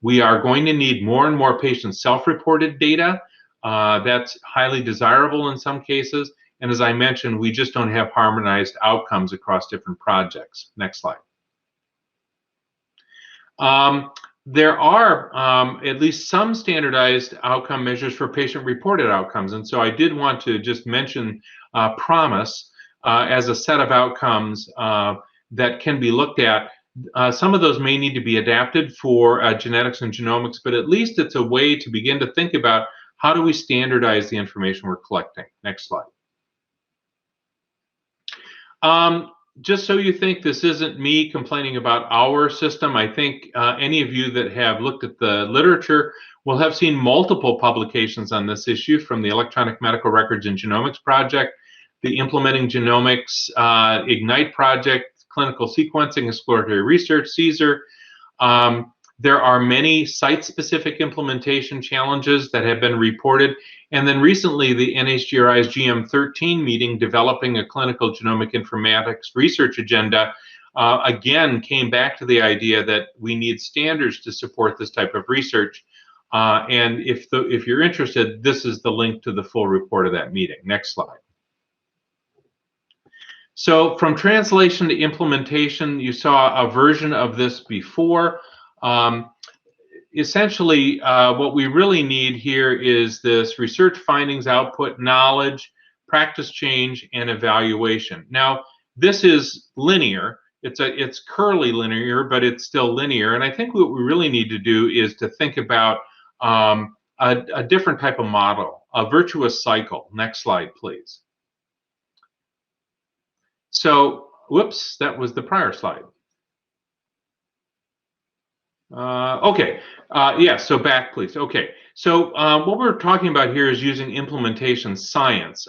We are going to need more and more patient self-reported data. That's highly desirable in some cases. And as I mentioned, we just don't have harmonized outcomes across different projects. Next slide. There are at least some standardized outcome measures for patient-reported outcomes. And so I did want to just mention PROMISE as a set of outcomes that can be looked at. Some of those may need to be adapted for genetics and genomics, but at least it's a way to begin to think about how do we standardize the information we're collecting. Next slide. Just so you think this isn't me complaining about our system, I think any of you that have looked at the literature will have seen multiple publications on this issue from the Electronic Medical Records and Genomics Project, the Implementing Genomics IGNITE Project, Clinical Sequencing Exploratory Research, CSER. There are many site-specific implementation challenges that have been reported. And then recently, the NHGRI's GM13 meeting developing a clinical genomic informatics research agenda again came back to the idea that we need standards to support this type of research. And if you're interested, this is the link to the full report of that meeting. Next slide. So from translation to implementation, you saw a version of this before. Essentially, what we really need here is this research findings, output, knowledge, practice change, and evaluation. Now, this is linear. It's curly linear, but it's still linear. And I think what we really need to do is to think about a different type of model, a virtuous cycle. Next slide, please. So, whoops, that was the prior slide. Okay, yeah, so back please. Okay, so what we're talking about here is using implementation science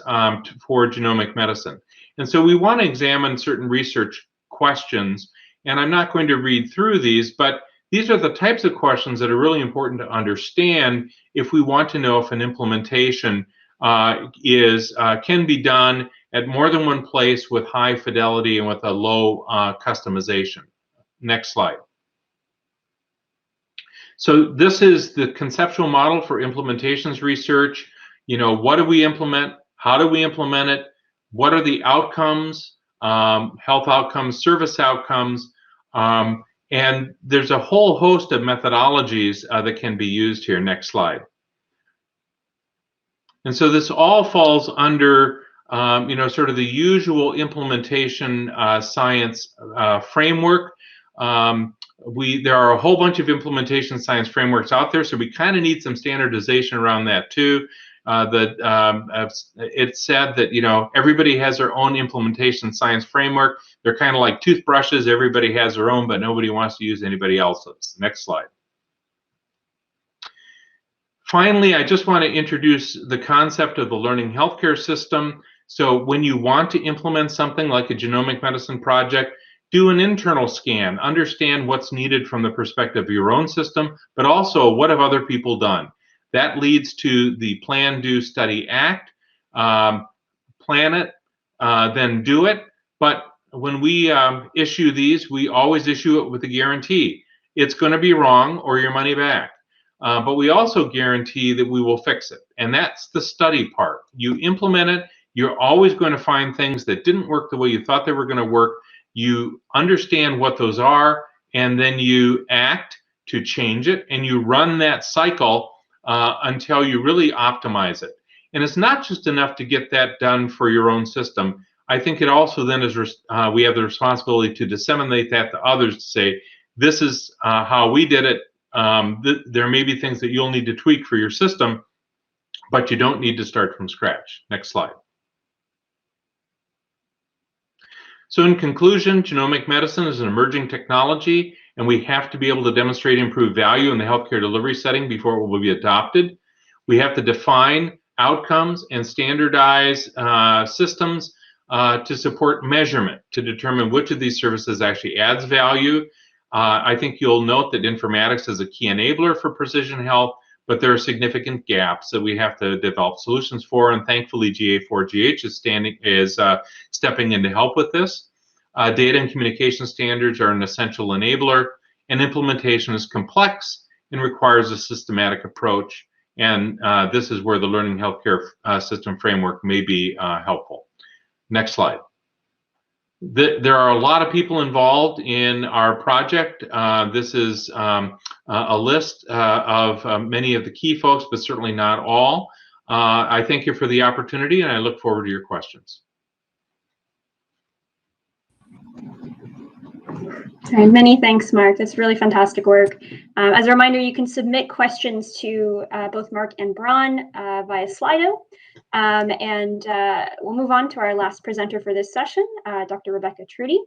for genomic medicine. And so we want to examine certain research questions, and I'm not going to read through these, but these are the types of questions that are really important to understand if we want to know if an implementation can be done at more than one place with high fidelity and with a low customization. Next slide. So this is the conceptual model for implementations research. You know, what do we implement? How do we implement it? What are the outcomes? Health outcomes, service outcomes, and there's a whole host of methodologies that can be used here. Next slide. And so this all falls under, you know, sort of the usual implementation science framework. There are a whole bunch of implementation science frameworks out there, so we kind of need some standardization around that too. It's said that, you know, everybody has their own implementation science framework. They're kind of like toothbrushes. Everybody has their own, but nobody wants to use anybody else's. Next slide. Finally, I just want to introduce the concept of the learning healthcare system. So when you want to implement something like a genomic medicine project, do an internal scan, understand what's needed from the perspective of your own system, but also what have other people done. That leads to the plan, do, study, act. Plan it, then do it. But when we issue these, we always issue it with a guarantee. It's going to be wrong or your money back. But we also guarantee that we will fix it. And that's the study part. You implement it, you're always going to find things that didn't work the way you thought they were going to work. You understand what those are, and then you act to change it, and you run that cycle until you really optimize it. And it's not just enough to get that done for your own system. I think it also then is, we have the responsibility to disseminate that to others, to say, this is how we did it. There may be things that you'll need to tweak for your system, but you don't need to start from scratch. Next slide. So in conclusion, genomic medicine is an emerging technology, and we have to be able to demonstrate improved value in the healthcare delivery setting before it will be adopted. We have to define outcomes and standardize systems to support measurement to determine which of these services actually adds value. I think you'll note that informatics is a key enabler for precision health, but there are significant gaps that we have to develop solutions for, and thankfully GA4GH is stepping in to help with this. Data and communication standards are an essential enabler, and implementation is complex and requires a systematic approach, and this is where the learning healthcare system framework may be helpful. Next slide. There are a lot of people involved in our project. This is a list of many of the key folks, but certainly not all. I thank you for the opportunity, and I look forward to your questions. All right, many thanks, Mark. That's really fantastic work. As a reminder, you can submit questions to both Mark and Bron via Slido. We'll move on to our last presenter for this session, Dr. Rebecca Trudy.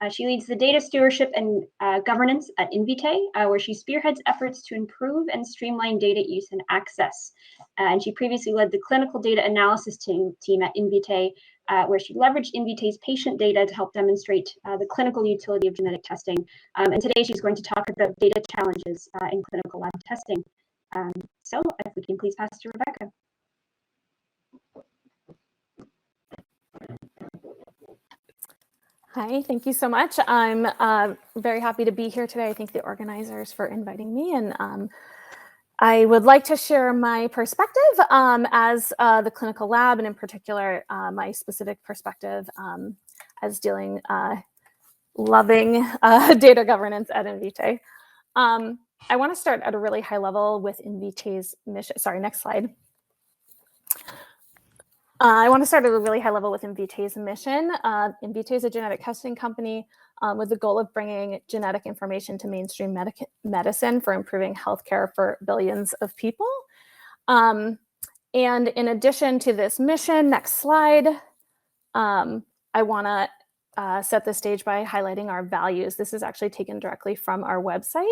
She leads the data stewardship and governance at Invitae, where she spearheads efforts to improve and streamline data use and access. And she previously led the clinical data analysis team at Invitae, where she leveraged Invitae's patient data to help demonstrate the clinical utility of genetic testing. And today she's going to talk about data challenges in clinical lab testing. So if we can please pass to Rebecca. Hi, thank you so much. I'm very happy to be here today. I thank the organizers for inviting me, and I would like to share my perspective as the clinical lab, and in particular, my specific perspective as loving data governance at Invitae. I want to start at a really high level with Invitae's mission. Sorry, next slide. I want to start at a really high level with Invitae's mission. Invitae is a genetic testing company with the goal of bringing genetic information to mainstream medicine for improving healthcare for billions of people. And in addition to this mission, next slide, I want to set the stage by highlighting our values. This is actually taken directly from our website.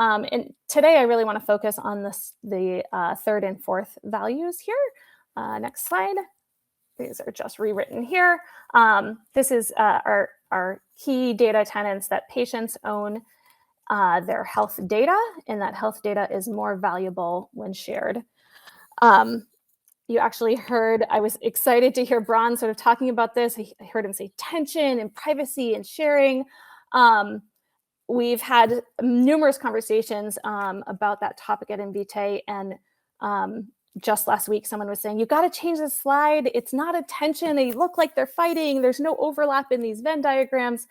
And today I really want to focus on the third and fourth values here. Next slide. These are just rewritten here. This is our key data tenets that patients own their health data, and that health data is more valuable when shared. You actually heard, I was excited to hear Bron sort of talking about this. I heard him say tension and privacy and sharing. We've had numerous conversations about that topic at Invitae, and just last week, someone was saying, you got to change the slide. It's not a tension. They look like they're fighting. There's no overlap in these Venn diagrams.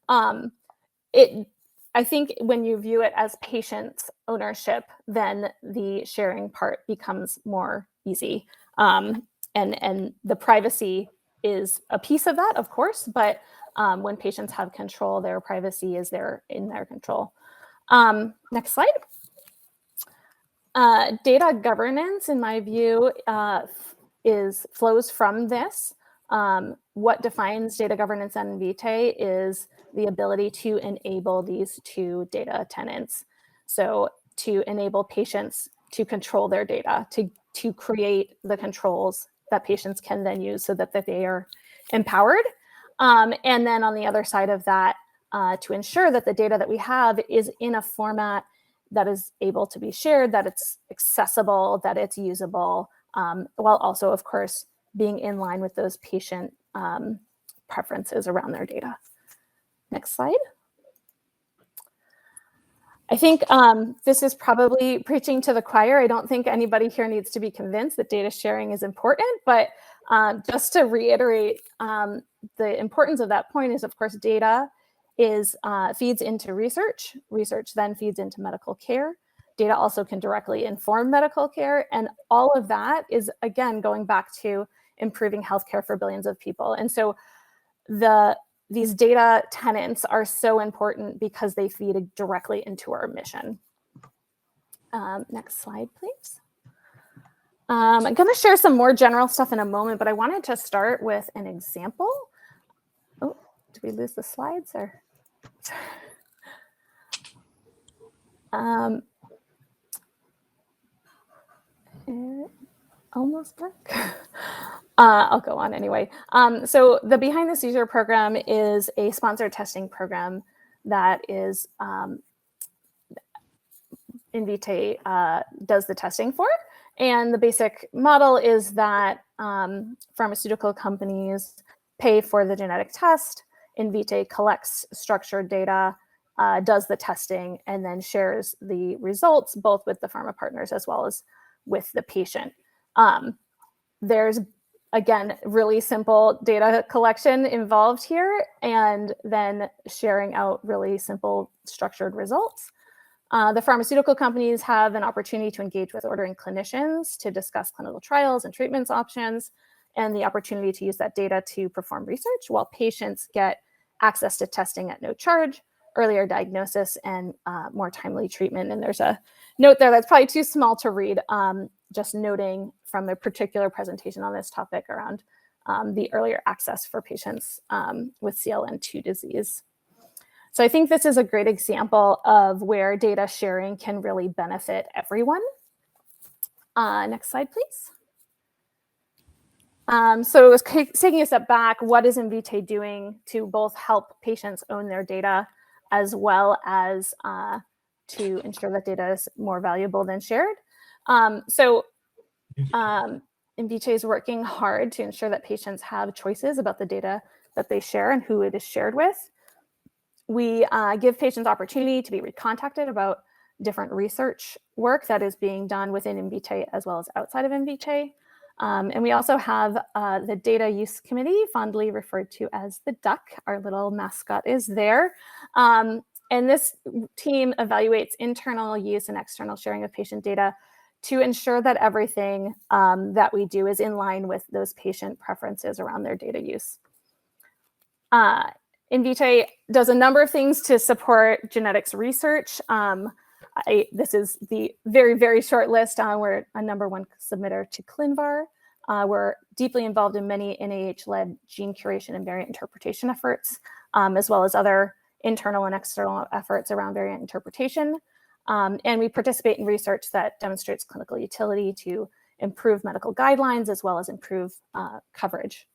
I think when you view it as patient ownership, then the sharing part becomes more easy. And the privacy is a piece of that, of course, but when patients have control, their privacy is in their control. Next slide. Data governance, in my view, flows from this. What defines data governance at Invitae is the ability to enable these two data tenets. So to enable patients to control their data, to create the controls that patients can then use so that they are empowered. And then on the other side of that, to ensure that the data that we have is in a format that is able to be shared, that it's accessible, that it's usable, while also, of course, being in line with those patient preferences around their data. Next slide. I think this is probably preaching to the choir. I don't think anybody here needs to be convinced that data sharing is important, but just to reiterate, the importance of that point is, of course, data feeds into research. Research then feeds into medical care. Data also can directly inform medical care. And all of that is, again, going back to improving healthcare for billions of people. And so these data tenets are so important because they feed directly into our mission. Next slide, please. I'm going to share some more general stuff in a moment, but I wanted to start with an example. Oh, did we lose the slides? Or almost back. I'll go on anyway. So the Behind the Seizure program is a sponsored testing program that is Invitae does the testing for. And the basic model is that pharmaceutical companies pay for the genetic test. Invitae collects structured data, does the testing, and then shares the results both with the pharma partners as well as with the patient. There's, again, really simple data collection involved here, and then sharing out really simple structured results. The pharmaceutical companies have an opportunity to engage with ordering clinicians to discuss clinical trials and treatments options, and the opportunity to use that data to perform research, while patients get access to testing at no charge, earlier diagnosis, and more timely treatment. And there's a note there that's probably too small to read, just noting from a particular presentation on this topic around the earlier access for patients with CLN2 disease. So I think this is a great example of where data sharing can really benefit everyone. Next slide, please. So taking a step back, what is Invitae doing to both help patients own their data as well as to ensure that data is more valuable than shared? Invitae is working hard to ensure that patients have choices about the data that they share and who it is shared with. We give patients opportunity to be recontacted about different research work that is being done within Invitae as well as outside of Invitae. And we also have the Data Use Committee, fondly referred to as the duck. Our little mascot is there. And this team evaluates internal use and external sharing of patient data to ensure that everything that we do is in line with those patient preferences around their data use. Invitae does a number of things to support genetics research. This is the very, very short list. We're a #1 submitter to ClinVar. We're deeply involved in many NIH-led gene curation and variant interpretation efforts, as well as other internal and external efforts around variant interpretation. And we participate in research that demonstrates clinical utility to improve medical guidelines as well as improve coverage.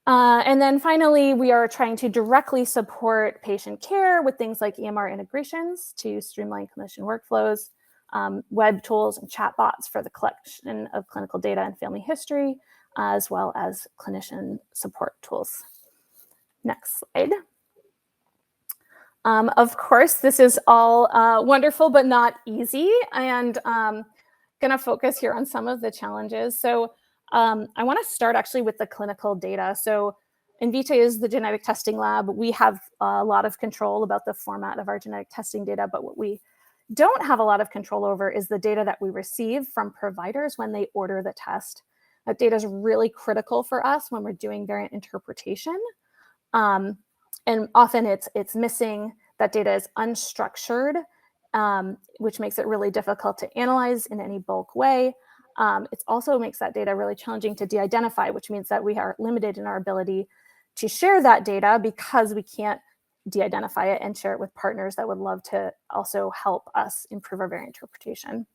And then finally, we are trying to directly support patient care with things like EMR integrations to streamline clinician workflows, web tools and chatbots for the collection of clinical data and family history, as well as clinician support tools. Next slide. Of course, this is all wonderful, but not easy. And going to focus here on some of the challenges. So I want to start actually with the clinical data. So Invitae is the genetic testing lab. We have a lot of control about the format of our genetic testing data, but what we don't have a lot of control over is the data that we receive from providers when they order the test. That data is really critical for us when we're doing variant interpretation. And often it's missing. That data is unstructured, which makes it really difficult to analyze in any bulk way. It also makes that data really challenging to de-identify, which means that we are limited in our ability to share that data because we can't de-identify it and share it with partners that would love to also help us improve our variant interpretation.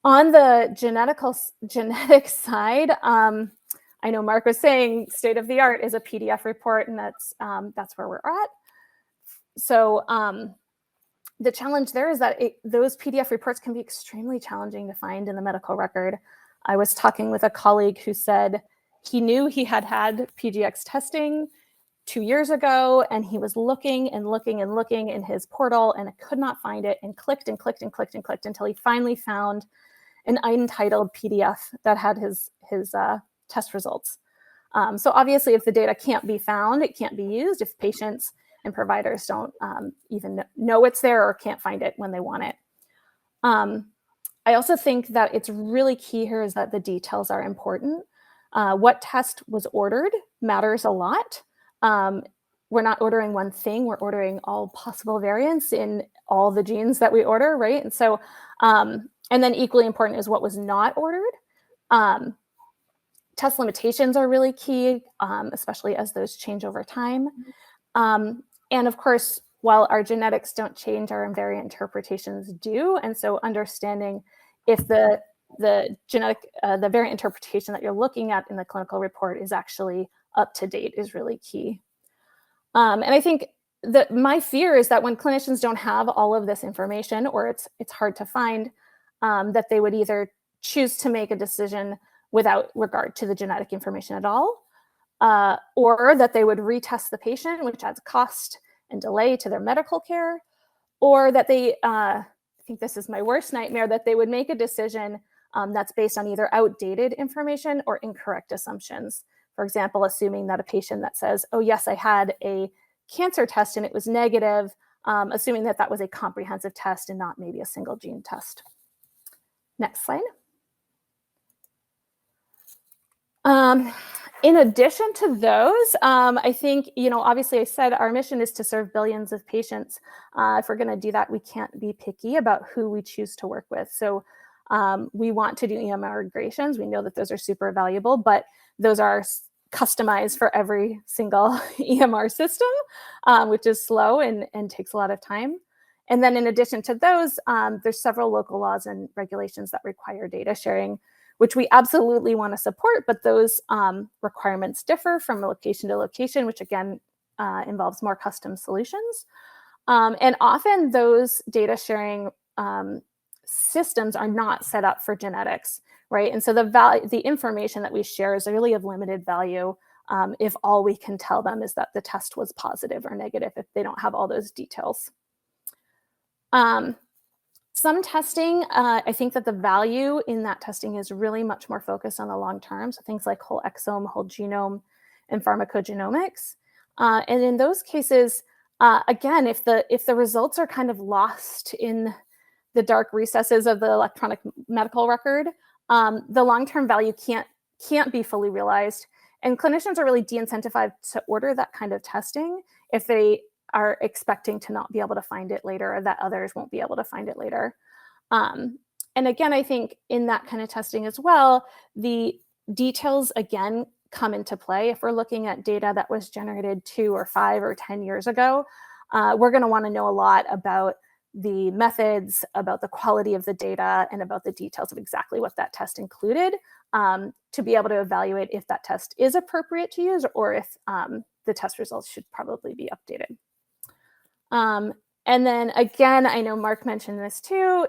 On the genetic side, I know Mark was saying state of the art is a PDF report, and that's where we're at. So the challenge there is that those PDF reports can be extremely challenging to find in the medical record. I was talking with a colleague who said he knew he had PGX testing 2 years ago, and he was looking and looking and looking in his portal and could not find it, and clicked and clicked and clicked and clicked until he finally found an untitled PDF that had his test results. So obviously, if the data can't be found, it can't be used if patients and providers don't even know it's there or can't find it when they want it. I also think that it's really key here is that the details are important. What test was ordered matters a lot. We're not ordering one thing, we're ordering all possible variants in all the genes that we order, right? And so, and then equally important is what was not ordered. Test limitations are really key, especially as those change over time. And of course, while our genetics don't change, our invariant interpretations do. And so understanding if the variant interpretation that you're looking at in the clinical report is actually up to date is really key. And I think that my fear is that when clinicians don't have all of this information, or it's hard to find, that they would either choose to make a decision without regard to the genetic information at all, or that they would retest the patient, which adds cost and delay to their medical care, or that they, I think this is my worst nightmare, that they would make a decision that's based on either outdated information or incorrect assumptions. For example, assuming that a patient that says, oh yes, I had a cancer test and it was negative, assuming that that was a comprehensive test and not maybe a single gene test. Next slide. In addition to those, I think, obviously I said our mission is to serve billions of patients. If we're going to do that, we can't be picky about who we choose to work with. So we want to do EMR integrations. We know that those are super valuable, but those are customized for every single EMR system, which is slow and takes a lot of time. And then in addition to those, there's several local laws and regulations that require data sharing, which we absolutely want to support, but those requirements differ from location to location, which again involves more custom solutions. And often those data sharing systems are not set up for genetics, right? And so the information that we share is really of limited value if all we can tell them is that the test was positive or negative, if they don't have all those details. Some testing, I think that the value in that testing is really much more focused on the long term. So things like whole exome, whole genome, and pharmacogenomics. And in those cases, again, if the results are kind of lost in the dark recesses of the electronic medical record, the long-term value can't be fully realized. And clinicians are really de-incentivized to order that kind of testing if they are expecting to not be able to find it later, or that others won't be able to find it later. And again, I think in that kind of testing as well, the details again come into play. If we're looking at data that was generated 2 or 5 or 10 years ago, we're going to want to know a lot about the methods, about the quality of the data, and about the details of exactly what that test included, to be able to evaluate if that test is appropriate to use or if the test results should probably be updated. And then again, I know Mark mentioned this too,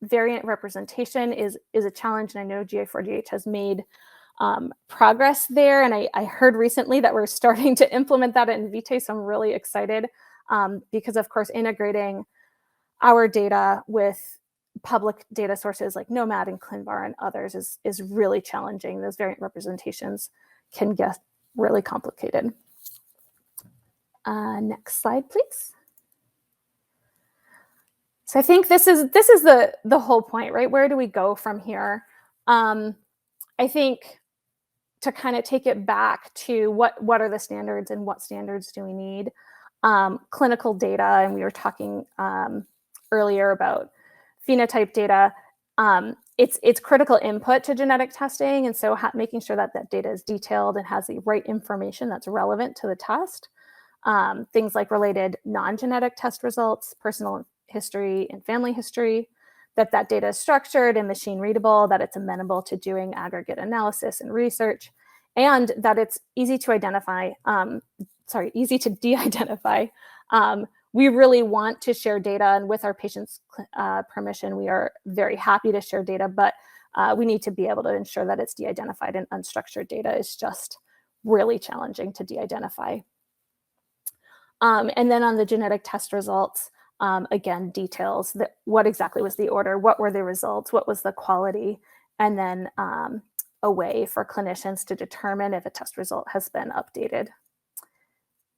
variant representation is a challenge, and I know GA4GH has made progress there. And I heard recently that we're starting to implement that in Invitae, so I'm really excited because, of course, integrating our data with public data sources like Nomad and ClinVar and others is really challenging. Those variant representations can get really complicated. Next slide, please. So I think this is the whole point, right? Where do we go from here? I think to kind of take it back to what are the standards and what standards do we need? Clinical data, and we were talking earlier about phenotype data. It's critical input to genetic testing, and so making sure that that data is detailed and has the right information that's relevant to the test. Things like related non-genetic test results, personal history and family history, that data is structured and machine readable, that it's amenable to doing aggregate analysis and research, and that it's easy to identify, easy to de-identify. We really want to share data, and with our patients' permission, we are very happy to share data, but we need to be able to ensure that it's de-identified, and unstructured data is just really challenging to de-identify. And then on the genetic test results, again, details, that what exactly was the order, what were the results, what was the quality, and then a way for clinicians to determine if a test result has been updated.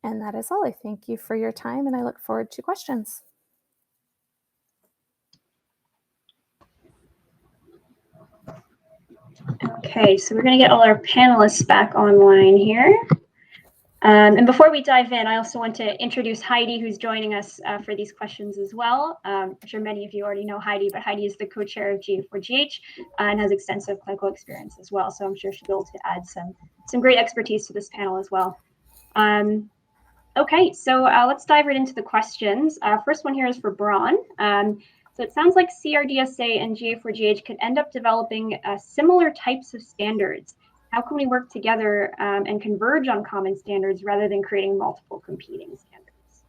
And that is all. I thank you for your time, and I look forward to questions. Okay, so we're going to get all our panelists back online here. And before we dive in, I also want to introduce Heidi, who's joining us for these questions as well. I'm sure many of you already know Heidi, but Heidi is the co-chair of GA4GH and has extensive clinical experience as well. So I'm sure she'll be able to add some great expertise to this panel as well. Okay, so let's dive right into the questions. First one here is for Braun. So it sounds like CRDSA and GA4GH could end up developing similar types of standards. How can we work together and converge on common standards rather than creating multiple competing standards?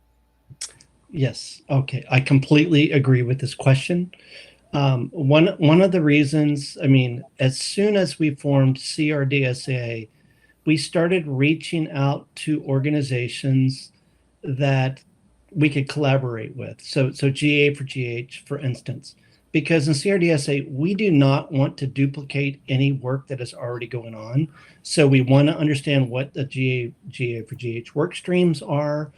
Yes, okay, I completely agree with this question. One of the reasons, I mean, as soon as we formed CRDSA, we started reaching out to organizations that we could collaborate with. So GA4GH, for instance, because in CRDSA, we do not want to duplicate any work that is already going on. So we want to understand what the GA4GH work streams are.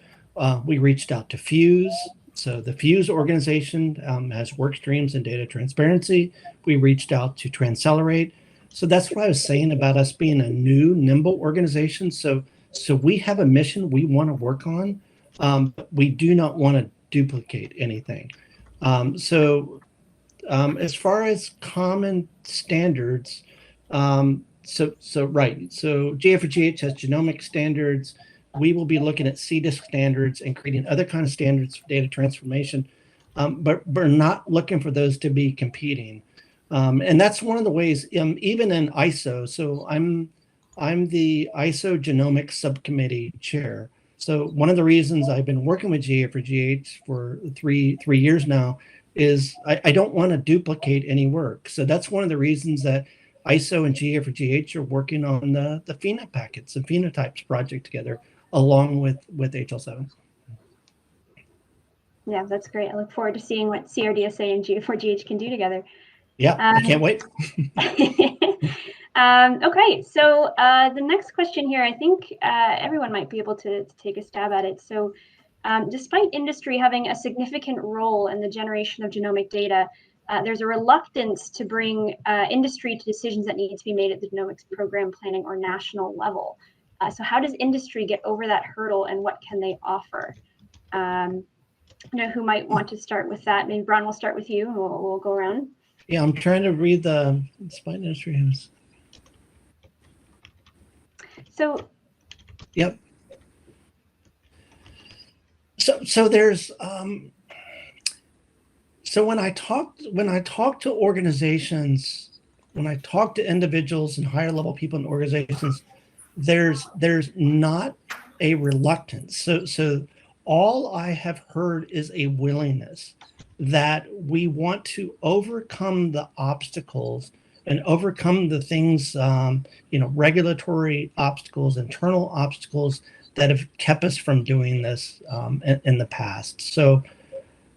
We reached out to Fuse. So the Fuse organization has work streams in data transparency. We reached out to Transcelerate. So that's what I was saying about us being a new, nimble organization. So we have a mission we want to work on. We do not want to duplicate anything. As far as common standards, right. So GA4GH has genomic standards. We will be looking at CDISC standards and creating other kind of standards for data transformation, but we're not looking for those to be competing. And that's one of the ways, even in ISO. So I'm the ISO Genomics Subcommittee Chair. So one of the reasons I've been working with GA4GH for three years now is I don't want to duplicate any work. So that's one of the reasons that ISO and GA4GH are working on the pheno packets and phenotypes project together, along with HL7. Yeah, that's great. I look forward to seeing what CRDSA and GA4GH can do together. Yeah, I can't wait. Okay, so the next question here, I think everyone might be able to take a stab at it. So despite industry having a significant role in the generation of genomic data, there's a reluctance to bring industry to decisions that need to be made at the genomics program planning or national level. So how does industry get over that hurdle, and what can they offer? Who might want to start with that? Maybe Braun, we'll start with you, and we'll go around. Yeah, I'm trying to read the spine industry. So. Yep. So there's So when I talk to organizations, when I talk to individuals and higher level people in organizations, there's not a reluctance. So all I have heard is a willingness that we want to overcome the obstacles and overcome the things, regulatory obstacles, internal obstacles that have kept us from doing this in the past. So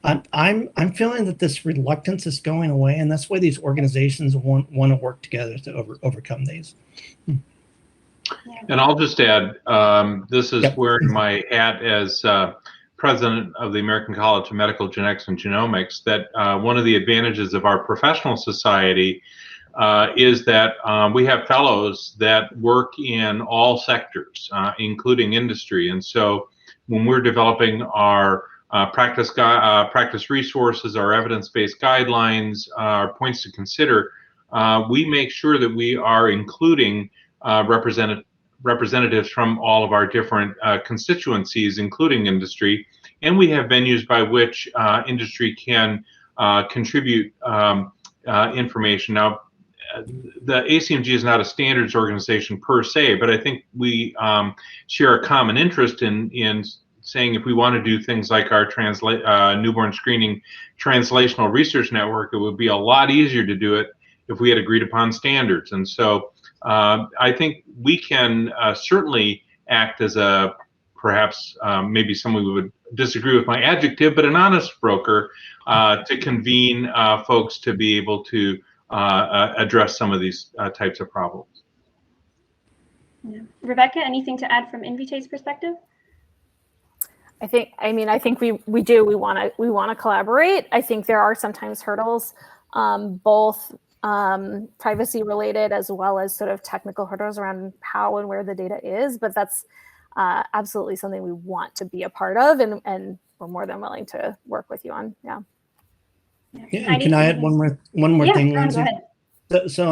I'm feeling that this reluctance is going away, and that's why these organizations want to work together to overcome these. And I'll just add, this is wearing my hat as president of the American College of Medical Genetics and Genomics, that one of the advantages of our professional society is that we have fellows that work in all sectors, including industry. And so when we're developing our practice resources, our evidence-based guidelines, our points to consider, we make sure that we are including representatives from all of our different constituencies, including industry, and we have venues by which industry can contribute information. Now, the ACMG is not a standards organization per se, but I think we share a common interest in saying if we want to do things like our newborn screening translational research network, it would be a lot easier to do it if we had agreed upon standards. And so I think we can certainly act as a, perhaps maybe someone would disagree with my adjective, but an honest broker to convene folks to be able to address some of these types of problems. Yeah. Rebecca, anything to add from Invitae's perspective? I think we do. We want to collaborate. I think there are sometimes hurdles, both privacy related as well as sort of technical hurdles around how and where the data is. But that's absolutely something we want to be a part of, and we're more than willing to work with you on. Yeah. Yeah. And can I add one more thing, Lindsay? Go ahead. So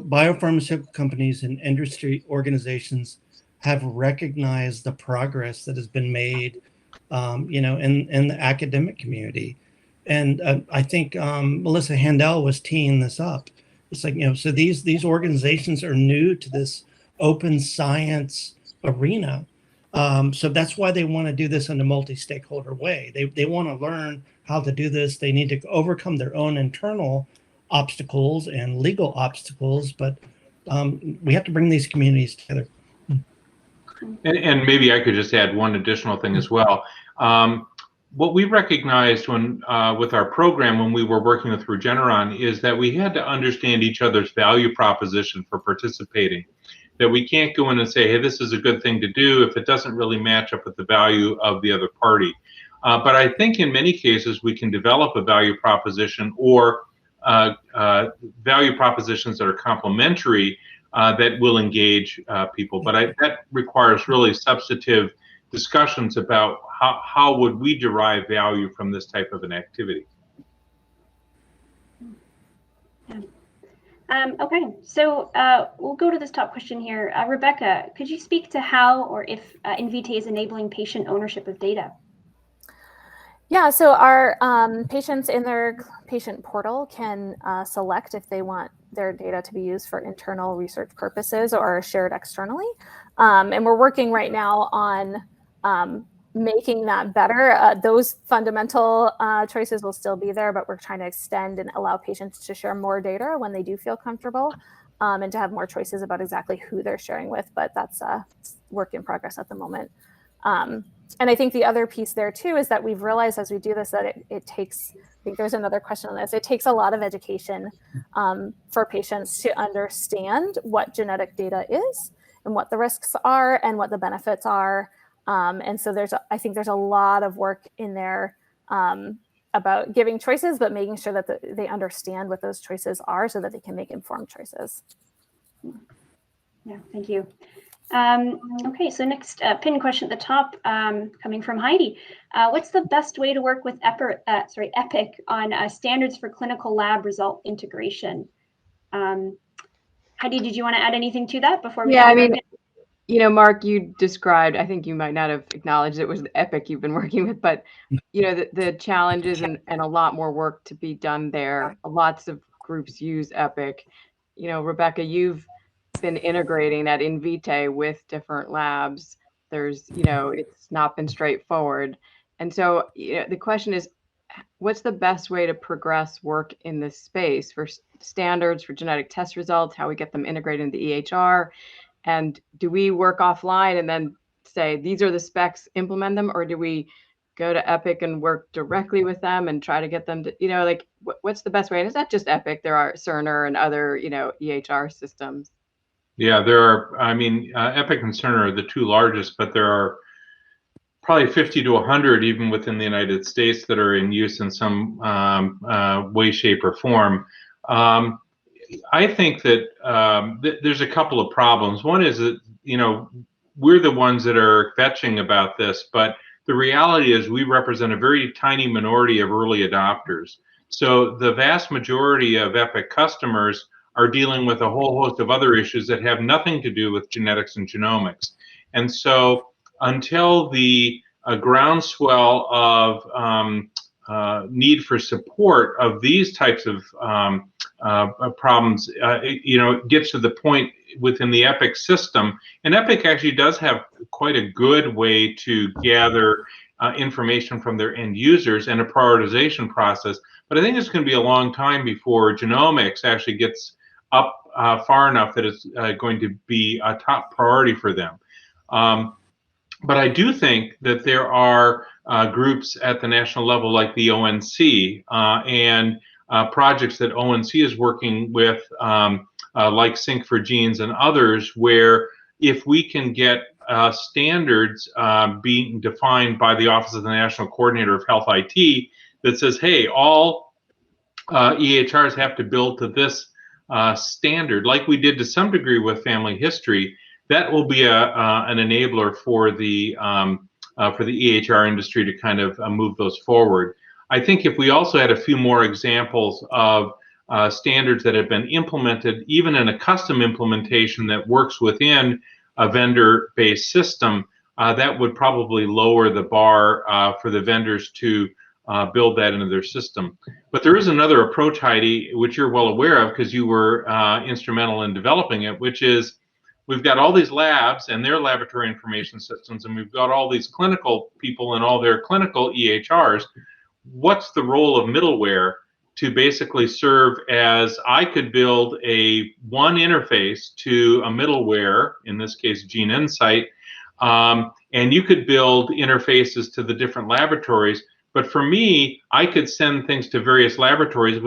biopharmaceutical companies and industry organizations have recognized the progress that has been made, in the academic community. And I think Melissa Handel was teeing this up. It's like, so these organizations are new to this open science arena. So that's why they want to do this in a multi-stakeholder way. They want to learn how to do this. They need to overcome their own internal obstacles and legal obstacles, but we have to bring these communities together. And maybe I could just add one additional thing as well. What we recognized when with our program when we were working with Regeneron is that we had to understand each other's value proposition for participating. That we can't go in and say, hey, this is a good thing to do if it doesn't really match up with the value of the other party. But I think in many cases we can develop a value proposition or value propositions that are complementary that will engage people. But that requires really substantive discussions about how would we derive value from this type of an activity. Yeah. Okay, so we'll go to this top question here. Rebecca, could you speak to how or if Invitae is enabling patient ownership of data? Yeah, so our patients in their patient portal can select if they want their data to be used for internal research purposes or shared externally. And we're working right now on making that better. Those fundamental choices will still be there, but we're trying to extend and allow patients to share more data when they do feel comfortable and to have more choices about exactly who they're sharing with. But that's a work in progress at the moment. And I think the other piece there too is that we've realized as we do this that it takes, I think there's another question on this, it takes a lot of education for patients to understand what genetic data is and what the risks are and what the benefits are. And so I think there's a lot of work in there about giving choices, but making sure that they understand what those choices are so that they can make informed choices. Yeah, thank you. Okay, so next pin question at the top, coming from Heidi. What's the best way to work with EPIC on standards for clinical lab result integration? Heidi, did you want to add anything to that before we? Yeah, I mean, You know, Mark, you described, I think you might not have acknowledged it was the Epic you've been working with, but you know, the challenges and a lot more work to be done there. Lots of groups use Epic. You know, Rebecca, you've been integrating that Invitae with different labs. There's, you know, it's not been straightforward. And so, you know, the question is, what's the best way to progress work in this space for standards, for genetic test results, how we get them integrated into EHR? And do we work offline and then say, these are the specs, implement them? Or do we go to Epic and work directly with them and try to get them to, you know, like what's the best way? And it's not just Epic, there are Cerner and other, you know, EHR systems. Yeah, there are, I mean, Epic and Cerner are the two largest, but there are probably 50 to 100 even within the United States that are in use in some way, shape, or form. I think that there's a couple of problems. One is that, you know, we're the ones that are fetching about this, but the reality is we represent a very tiny minority of early adopters. So the vast majority of Epic customers are dealing with a whole host of other issues that have nothing to do with genetics and genomics. And so until the groundswell of need for support of these types of problems, you know, gets to the point within the Epic system. And Epic actually does have quite a good way to gather information from their end users and a prioritization process. But I think it's going to be a long time before genomics actually gets up far enough that it's going to be a top priority for them. But I do think that there are groups at the national level like the ONC and projects that ONC is working with, like Sync for Genes and others, where if we can get standards being defined by the Office of the National Coordinator of Health IT that says, hey, all EHRs have to build to this standard, like we did to some degree with family history, that will be an enabler for the EHR industry to kind of move those forward. I think if we also had a few more examples of standards that have been implemented, even in a custom implementation that works within a vendor-based system, that would probably lower the bar for the vendors to build that into their system. But there is another approach, Heidi, which you're well aware of because you were instrumental in developing it, which is we've got all these labs and their laboratory information systems, and we've got all these clinical people and all their clinical EHRs. What's the role of middleware to basically serve as I could build one interface to a middleware, in this case Gene Insight, and you could build interfaces to the different laboratories. But for me, I could send things to various laboratories,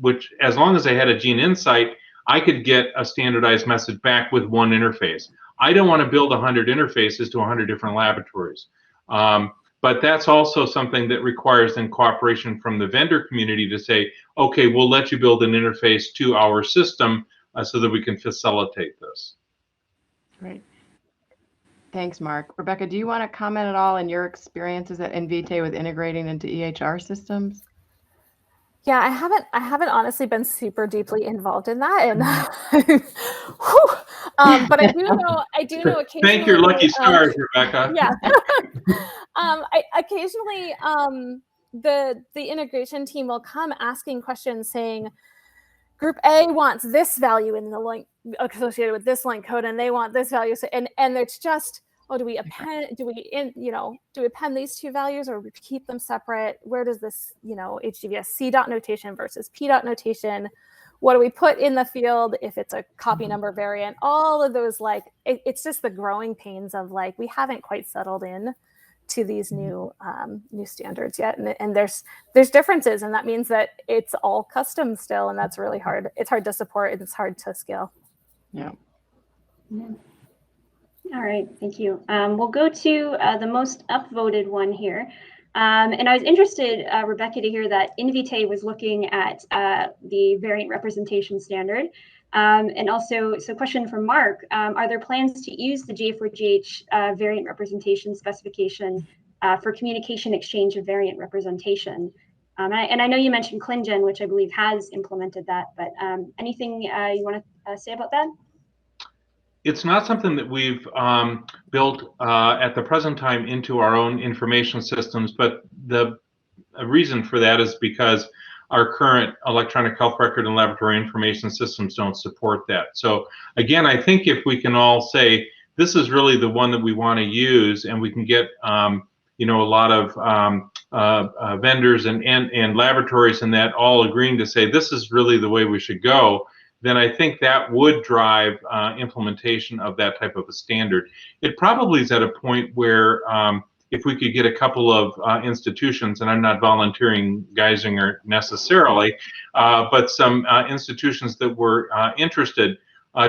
which as long as I had a Gene Insight, I could get a standardized message back with one interface. I don't want to build 100 interfaces to 100 different laboratories. But that's also something that requires then cooperation from the vendor community to say, okay, we'll let you build an interface to our system so that we can facilitate this. Great. Thanks, Mark. Rebecca, do you want to comment at all on your experiences at Invitae with integrating into EHR systems? Yeah, I haven't honestly been super deeply involved in that, and but I do know occasionally. Thank your lucky stars, Rebecca. Yeah, occasionally the integration team will come asking questions saying, Group A wants this value in the link associated with this link code, and they want this value, and it's just, oh, do we append these two values, or we keep them separate? Where does this, HGVS C dot notation versus P dot notation? What do we put in the field if it's a copy number variant? All of those, it's just the growing pains of we haven't quite settled in to these new standards yet, and there's differences, and that means that it's all custom still, and that's really hard. It's hard to support, and it's hard to scale. Yeah. All right, thank you. We'll go to the most upvoted one here. And I was interested, Rebecca, to hear that Invitae was looking at the variant representation standard. And also, so question from Mark, are there plans to use the GA4GH variant representation specification for communication exchange of variant representation? And I know you mentioned ClinGen, which I believe has implemented that, but anything you want to say about that? it's not something that we've built at the present time into our own information systems, but the reason for that is because our current electronic health record and laboratory information systems don't support that. So again, I think if we can all say, this is really the one that we want to use, and we can get you know, a lot of vendors and laboratories and that all agreeing to say this is really the way we should go, then I think that would drive implementation of that type of a standard. It probably is at a point where if we could get a couple of institutions, and I'm not volunteering Geisinger necessarily, but some institutions that were interested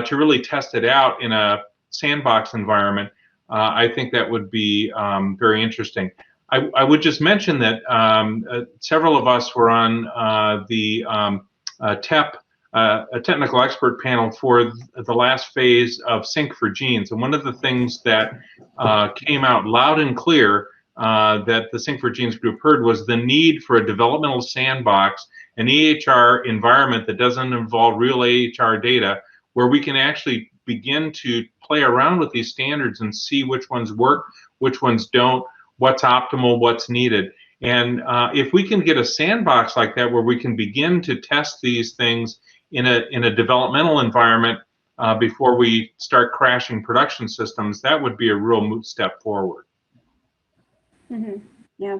to really test it out in a sandbox environment, I think that would be very interesting. I would just mention that several of us were on the TEP, a technical expert panel for the last phase of Sync for Genes. And one of the things that came out loud and clear that the Sync for Genes group heard was the need for a developmental sandbox, an EHR environment that doesn't involve real AHR data, where we can actually begin to play around with these standards and see which ones work, which ones don't, what's optimal, what's needed. And if we can get a sandbox like that where we can begin to test these things in a developmental environment before we start crashing production systems, that would be a real step forward. Mm-hmm. Yeah.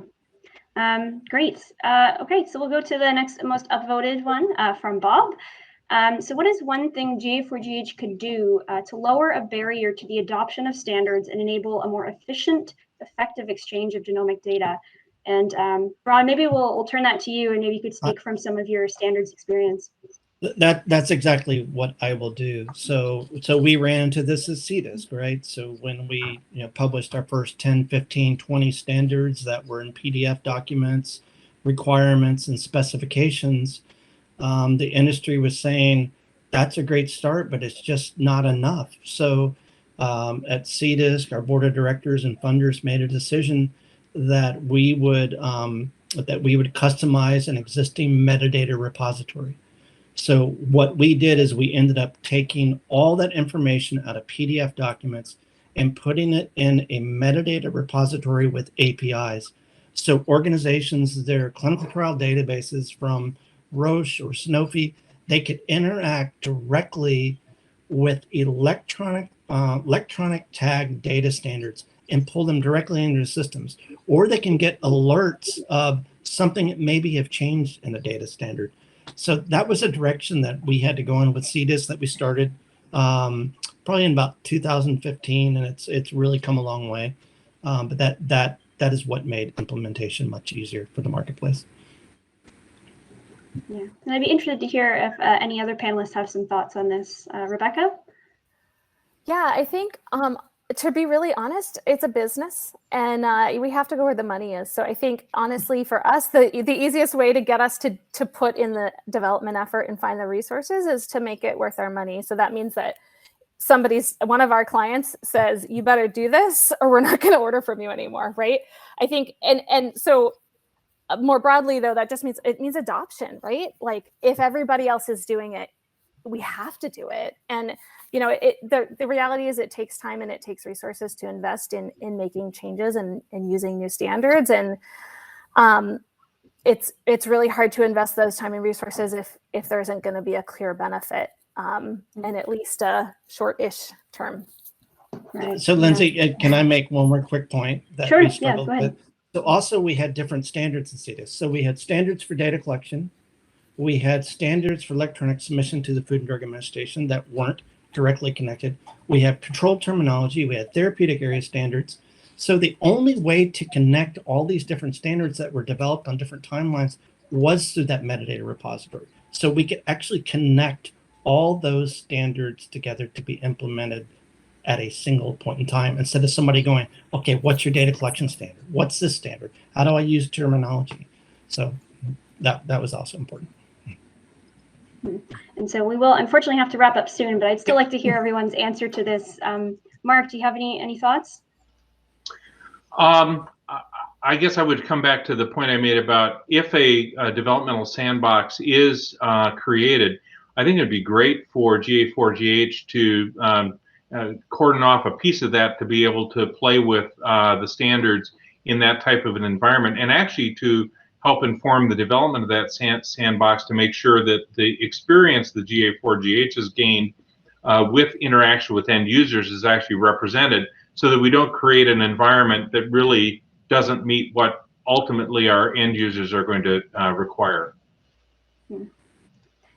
Great. Okay, so we'll go to the next most upvoted one from Bob. So what is one thing GA4GH could do to lower a barrier to the adoption of standards and enable a more efficient, effective exchange of genomic data? And Ron, maybe we'll turn that to you, and maybe you could speak from some of your standards experience. That's exactly what I will do. So we ran into this as CDISC, right? So when we published our first 10, 15, 20 standards that were in PDF documents, requirements and specifications, the industry was saying, that's a great start, but it's just not enough. So at CDISC, our board of directors and funders made a decision that we would customize an existing metadata repository. So what we did is we ended up taking all that information out of PDF documents and putting it in a metadata repository with APIs. So organizations, their clinical trial databases from Roche or Sanofi, they could interact directly with electronic tag data standards and pull them directly into the systems. Or they can get alerts of something that maybe have changed in a data standard. So that was a direction that we had to go in with CDISC that we started probably in about 2015, and it's really come a long way. But that is what made implementation much easier for the marketplace. Yeah, and I'd be interested to hear if any other panelists have some thoughts on this. Rebecca? Yeah, I think to be really honest, it's a business, and we have to go where the money is. So I think, honestly, for us, the easiest way to get us to put in the development effort and find the resources is to make it worth our money. So that means that one of our clients says, you better do this or we're not going to order from you anymore, right? I think, and so more broadly, though, that just means adoption, right? Like, if everybody else is doing it, we have to do it. And the reality is it takes time and it takes resources to invest in making changes and using new standards. And it's really hard to invest those time and resources if there isn't going to be a clear benefit in at least a short-ish term. Right. So Lindsay, can I make one more quick point that sure, we struggled go ahead. with? So also we had different standards in CDISC. So we had standards for data collection. We had standards for electronic submission to the Food and Drug Administration that weren't directly connected. We have controlled terminology. We had therapeutic area standards. So the only way to connect all these different standards that were developed on different timelines was through that metadata repository. So we could actually connect all those standards together to be implemented at a single point in time, instead of somebody going, okay, what's your data collection standard? What's this standard? How do I use terminology? So that was also important. And so we will unfortunately have to wrap up soon, but I'd still like to hear everyone's answer to this. Mark, do you have any thoughts? I guess I would come back to the point I made about if a developmental sandbox is created, I think it'd be great for GA4GH to cordon off a piece of that to be able to play with the standards in that type of an environment, and actually to help inform the development of that sandbox to make sure that the experience the GA4GH has gained with interaction with end users is actually represented, so that we don't create an environment that really doesn't meet what ultimately our end users are going to require.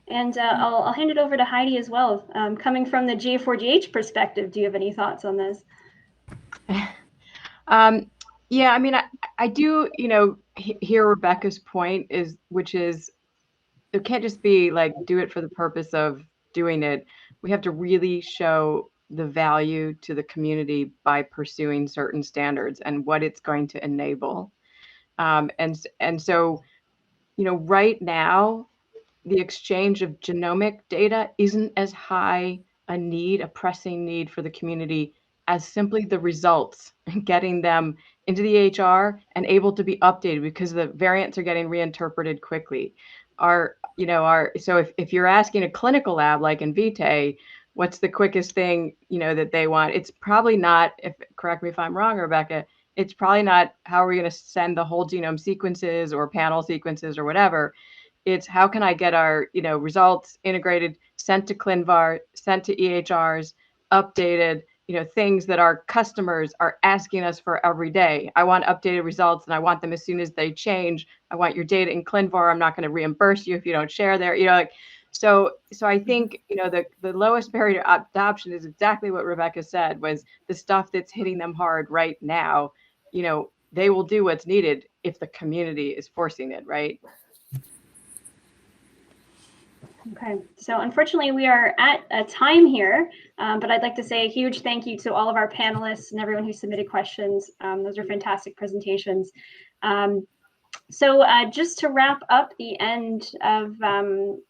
And I'll hand it over to Heidi as well. Coming from the GA4GH perspective, do you have any thoughts on this? Yeah, I mean, I do, hear Rebecca's point, which is it can't just be like do it for the purpose of doing it. We have to really show the value to the community by pursuing certain standards and what it's going to enable. And so, right now, the exchange of genomic data isn't as high a pressing need for the community as simply the results and getting them into the EHR and able to be updated, because the variants are getting reinterpreted quickly. So if you're asking a clinical lab like Invitae, what's the quickest thing, that they want? It's probably not, correct me if I'm wrong, Rebecca, it's probably not how are we going to send the whole genome sequences or panel sequences or whatever. It's how can I get our, results integrated, sent to ClinVar, sent to EHRs, updated, things that our customers are asking us for every day. I want updated results and I want them as soon as they change. I want your data in ClinVar. I'm not going to reimburse you if you don't share there. So I think, the lowest barrier to adoption is exactly what Rebecca said, was the stuff that's hitting them hard right now. They will do what's needed if the community is forcing it, right? Okay, so unfortunately we are at a time here, but I'd like to say a huge thank you to all of our panelists and everyone who submitted questions. Those are fantastic presentations. So just to wrap up the end of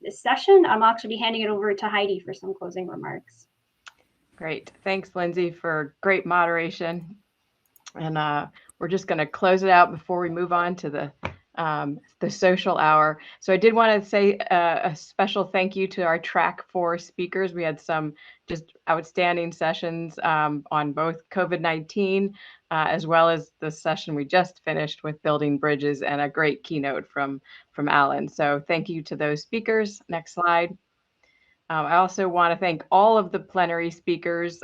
this session, I'll actually be handing it over to Heidi for some closing remarks. Great, thanks Lindsay for great moderation. And we're just going to close it out before we move on to the social hour. So I did want to say a special thank you to our track 4 speakers. We had some just outstanding sessions on both COVID-19 as well as the session we just finished with building bridges, and a great keynote from Alan. So thank you to those speakers. Next slide. I also want to thank all of the plenary speakers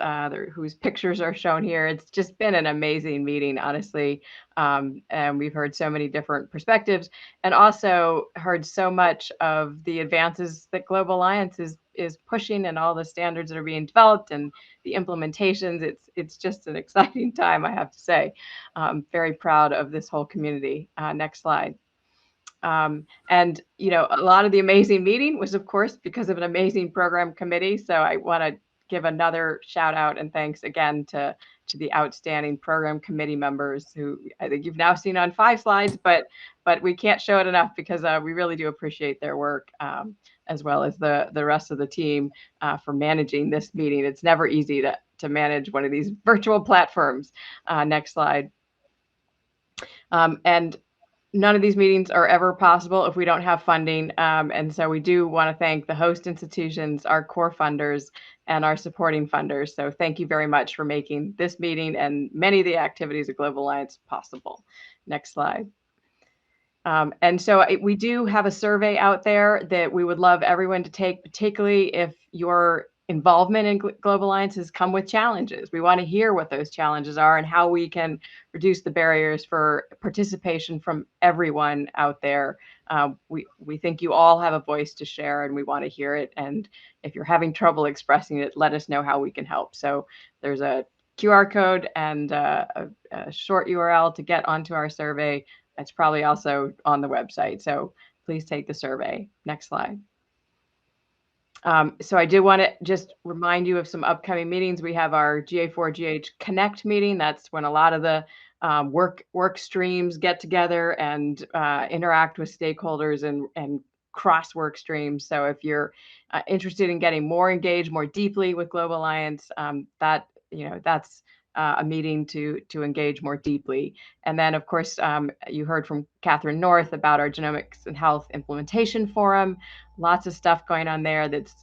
whose pictures are shown here. It's just been an amazing meeting, honestly. And we've heard so many different perspectives, and also heard so much of the advances that Global Alliance is pushing, and all the standards that are being developed and the implementations. It's just an exciting time, I have to say. I'm very proud of this whole community. Next slide. And, a lot of the amazing meeting was, of course, because of an amazing program committee. So I want to give another shout out and thanks again to the outstanding program committee members, who I think you've now seen on 5 slides, but we can't show it enough, because we really do appreciate their work, as well as the rest of the team for managing this meeting. It's never easy to manage one of these virtual platforms. Next slide. And none of these meetings are ever possible if we don't have funding. And so we do want to thank the host institutions, our core funders, and our supporting funders. So thank you very much for making this meeting and many of the activities of Global Alliance possible. Next slide. And so we do have a survey out there that we would love everyone to take, particularly if your involvement in Global Alliance has come with challenges. We want to hear what those challenges are and how we can reduce the barriers for participation from everyone out there. We think you all have a voice to share, and we want to hear it. And if you're having trouble expressing it, let us know how we can help. So there's a QR code and a short URL to get onto our survey. It's probably also on the website. So please take the survey. Next slide. So I did want to just remind you of some upcoming meetings. We have our GA4GH Connect meeting. That's when a lot of the work streams get together and interact with stakeholders and cross work streams. So if you're interested in getting more engaged, more deeply with Global Alliance, that's a meeting to engage more deeply. And then, of course, you heard from Catherine North about our Genomics and Health Implementation Forum. Lots of stuff going on there that's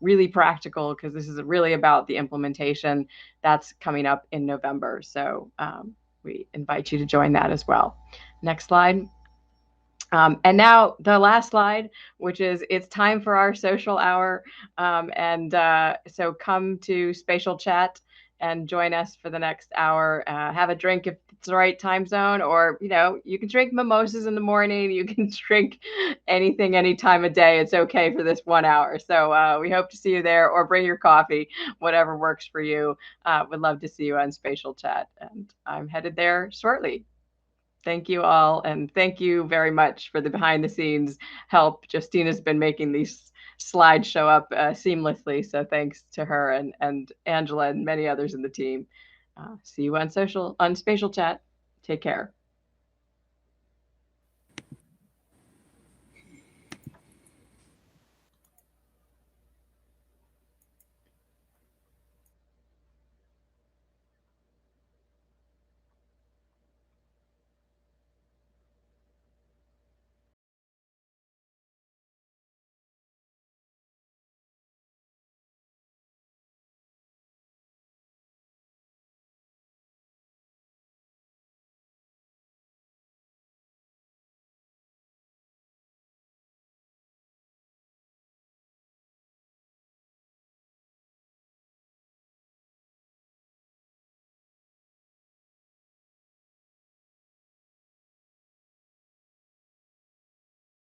really practical, because this is really about the implementation. That's coming up in November. So we invite you to join that as well. Next slide. And now the last slide, which is it's time for our social hour. So come to Spatial Chat and join us for the next hour. Have a drink if it's the right time zone, or you can drink mimosas in the morning. You can drink anything any time of day. It's okay for this 1 hour. So we hope to see you there, or bring your coffee, whatever works for you. Would love to see you on Spatial Chat, and I'm headed there shortly. Thank you all, and thank you very much for the behind the scenes help. Justina's been making these slides show up seamlessly, so thanks to her and Angela and many others in the team. See you on Spatial Chat. Take care.